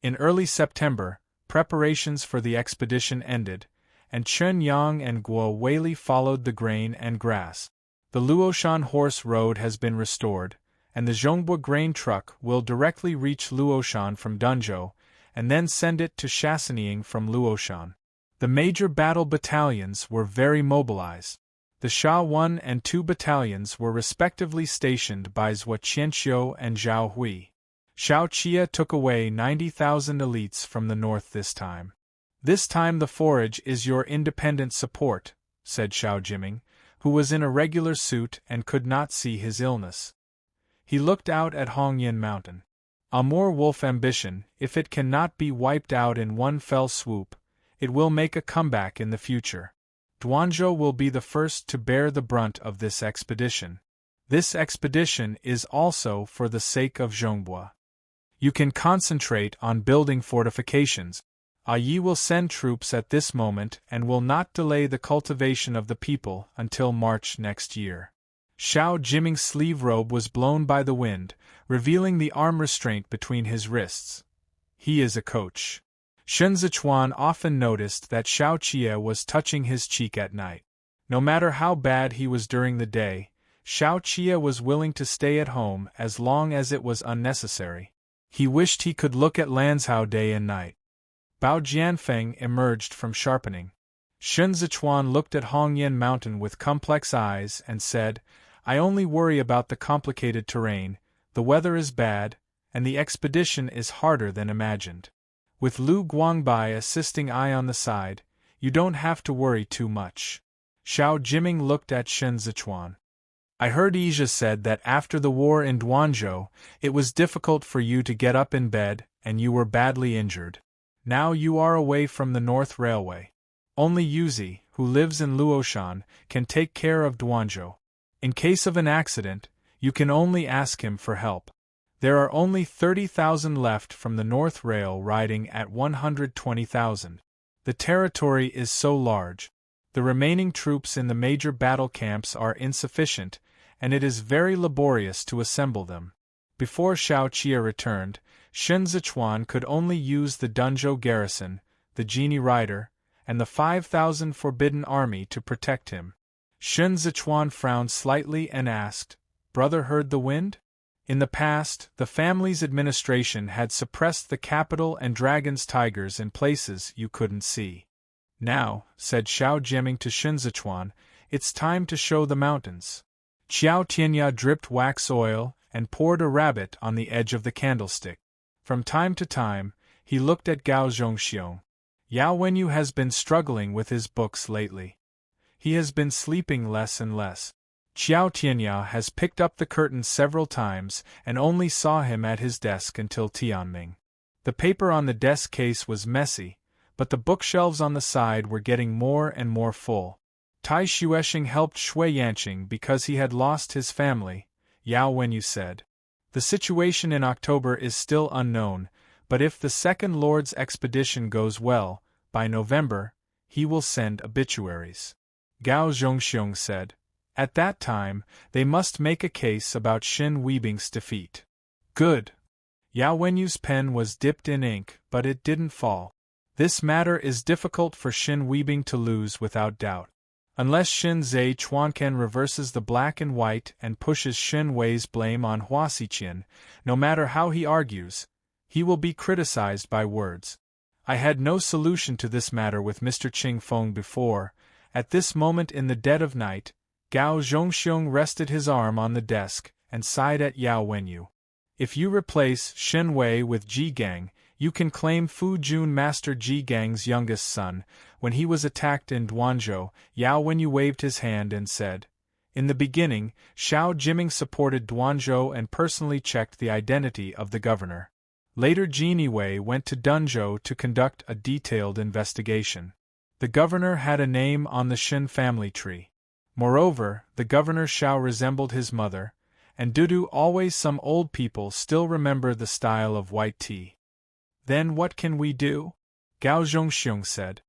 In early September, preparations for the expedition ended, and Chen Yang and Guo Weili followed the grain and grass. The Luoshan horse road has been restored, and the Zhongbua grain truck will directly reach Luoshan from Dunzhou, and then send it to Shasanying from Luoshan. The major battle battalions were very mobilized. The Sha 1 and 2 battalions were respectively stationed by Zhua Qianqiu and Zhao Hui. Xiao Qia took away 90,000 elites from the north this time. This time the forage is your independent support, said Xiao Jiming, who was in a regular suit and could not see his illness. He looked out at Hongyan Mountain. Amur wolf ambition, if it cannot be wiped out in one fell swoop, it will make a comeback in the future. Duanzhou will be the first to bear the brunt of this expedition. This expedition is also for the sake of Zhongbua. You can concentrate on building fortifications. Yi will send troops at this moment and will not delay the cultivation of the people until March next year. Xiao Jiming's sleeve robe was blown by the wind, revealing the arm restraint between his wrists. He is a coach. Shen Zichuan often noticed that Xiao Qia was touching his cheek at night. No matter how bad he was during the day, Xiao Qia was willing to stay at home as long as it was unnecessary. He wished he could look at Lanzhou day and night. Bao Jianfeng emerged from sharpening. Shen Zichuan looked at Hongyan Mountain with complex eyes and said, I only worry about the complicated terrain, the weather is bad, and the expedition is harder than imagined. With Lu Guangbai assisting I on the side, you don't have to worry too much. Xiao Jiming looked at Shen Zichuan. I heard Ija said that after the war in Duanzhou, it was difficult for you to get up in bed, and you were badly injured. Now you are away from the North Railway. Only Yuzi, who lives in Luoshan, can take care of Duanzhou. In case of an accident, you can only ask him for help. There are only 30,000 left from the North Rail riding at 120,000. The territory is so large. The remaining troops in the major battle camps are insufficient, and it is very laborious to assemble them. Before Xiao Qia returned, Shen Zichuan could only use the Dunzhou garrison, the Genie Rider, and the 5,000 Forbidden Army to protect him. Shen Zichuan frowned slightly and asked, Brother heard the wind? In the past, the family's administration had suppressed the capital and dragon's tigers in places you couldn't see. Now, said Xiao Jiming to Shen Zichuan, it's time to show the mountains. Qiao Tianya dripped wax oil and poured a rabbit on the edge of the candlestick. From time to time, he looked at Gao Zhongxiong. Yao Wenyu has been struggling with his books lately. He has been sleeping less and less. Qiao Tianya has picked up the curtain several times and only saw him at his desk until Tianming. The paper on the desk case was messy, but the bookshelves on the side were getting more and more full. Tai Xuesheng helped Shui Yanqing because he had lost his family, Yao Wenyu said. The situation in October is still unknown, but if the Second Lord's expedition goes well, by November, he will send obituaries. Gao Zhongxiong said. At that time, they must make a case about Shin Weibing's defeat. Good. Yao Wenyu's pen was dipped in ink, but it didn't fall. This matter is difficult for Shin Weibing to lose without doubt. Unless Shin Zhe Chuanken reverses the black and white and pushes Shin Wei's blame on Hua Xiqian, no matter how he argues, he will be criticized by words. I had no solution to this matter with Mr. Qing Feng before. At this moment in the dead of night, Gao Zhongxiong rested his arm on the desk and sighed at Yao Wenyu. If you replace Shen Wei with Ji Gang, you can claim Fu Jun Master Ji Gang's youngest son. When he was attacked in Duanzhou, Yao Wenyu waved his hand and said, in the beginning, Xiao Jiming supported Duanzhou and personally checked the identity of the governor. Later Genie Wei went to Dunzhou to conduct a detailed investigation. The governor had a name on the Shin family tree. Moreover, the governor Xiao resembled his mother, and Dudu always some old people still remember the style of white tea. Then what can we do? Gao Zhongxiong said.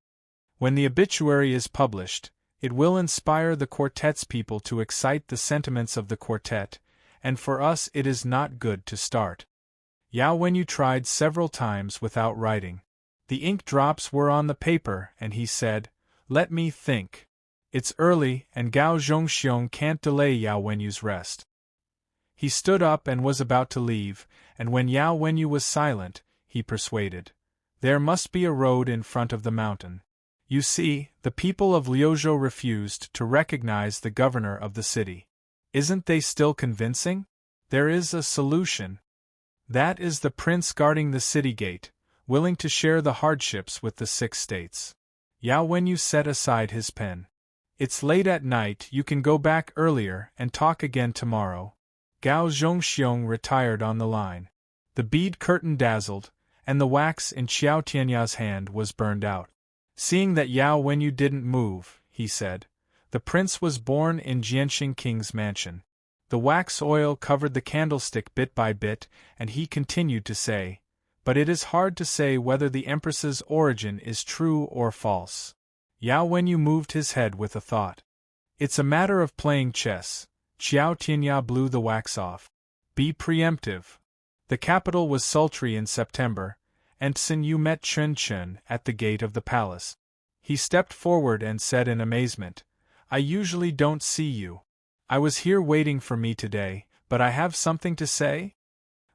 When the obituary is published, it will inspire the quartet's people to excite the sentiments of the quartet, and for us it is not good to start. Yao Wenyu tried several times without writing. The ink drops were on the paper and he said, let me think. It's early and Gao Zhongxiong can't delay Yao Wenyu's rest. He stood up and was about to leave, and when Yao Wenyu was silent, he persuaded. There must be a road in front of the mountain. You see, the people of Liuzhou refused to recognize the governor of the city. Isn't they still convincing? There is a solution. That is the prince guarding the city gate, willing to share the hardships with the 6 states. Yao Wenyu set aside his pen. It's late at night, you can go back earlier and talk again tomorrow. Gao Zhongxiong retired on the line. The bead curtain dazzled, and the wax in Qiao Tianya's hand was burned out. Seeing that Yao Wenyu didn't move, he said, "The prince was born in Jianxing King's mansion." The wax oil covered the candlestick bit by bit, and he continued to say, "But it is hard to say whether the empress's origin is true or false." Yao Wenyu moved his head with a thought. "It's a matter of playing chess." Qiao Tianya blew the wax off. "Be preemptive." The capital was sultry in September, and Sun Yu met Chen Chen at the gate of the palace. He stepped forward and said in amazement, "I usually don't see you. I was here waiting for me today, but I have something to say?"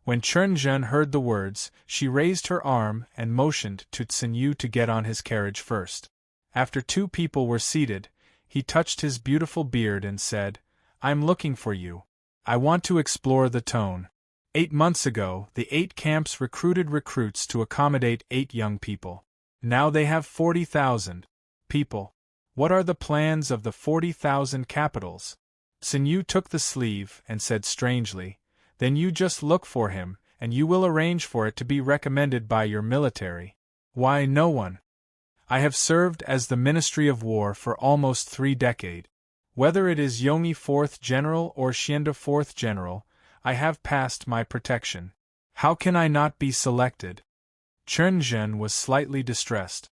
When Chen Chen heard the words, she raised her arm and motioned to Sun Yu to get on his carriage first. After 2 people were seated, he touched his beautiful beard and said, "I'm looking for you. I want to explore the tone." 8 months ago, the 8 camps recruited recruits to accommodate 8 young people. Now they have 40,000 people. What are the plans of the 40,000 capitals? Sun Yu took the sleeve and said strangely, "Then you just look for him, and you will arrange for it to be recommended by your military." "Why, no one. I have served as the Ministry of War for almost 3 decades. Whether it is Yongyi 4th General or Xianda 4th General, I have passed my protection. How can I not be selected?" Chen Zhen was slightly distressed.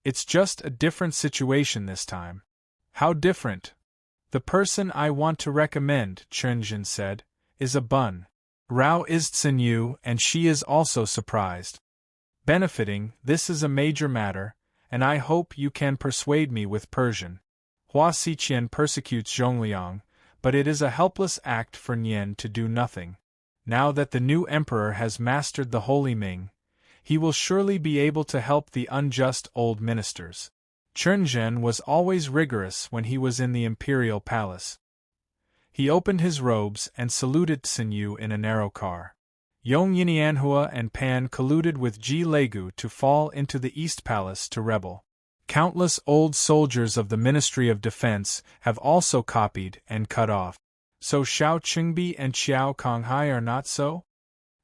"It's just a different situation this time." "How different?" "The person I want to recommend," Chen Zhen said, "is a bun. Rao is Sun Yu, and she is also surprised. Benefiting, this is a major matter, and I hope you can persuade me with Persian. Hua Xiqian persecutes Zhongliang, but it is a helpless act for Nian to do nothing. Now that the new emperor has mastered the Holy Ming, he will surely be able to help the unjust old ministers." Chen Zhen was always rigorous when he was in the imperial palace. He opened his robes and saluted Sun Yu in a narrow car. Yong Yinianhua and Pan colluded with Ji Legu to fall into the East Palace to rebel. Countless old soldiers of the Ministry of Defense have also copied and cut off. So Xiao Qingbi and Xiao Konghai are not so?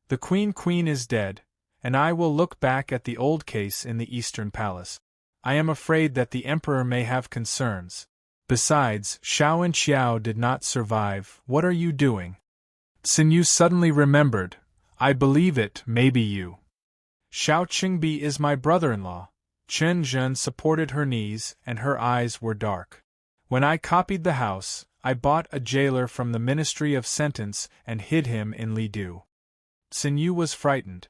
The Queen is dead, and I will look back at the old case in the Eastern Palace. I am afraid that the Emperor may have concerns. Besides, Xiao and Xiao did not survive. What are you doing? Sun Yu suddenly remembered. I believe it may be you. Xiao Qingbi is my brother-in-law. Chen Zhen supported her knees, and her eyes were dark. When I copied the house, I bought a jailer from the Ministry of Sentence and hid him in Lidu. Sun Yu was frightened.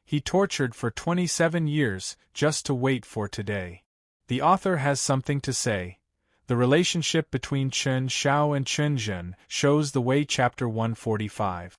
He tortured for 27 years just to wait for today. The author has something to say. The relationship between Chen Xiao and Chen Zhen shows the way. Chapter 145.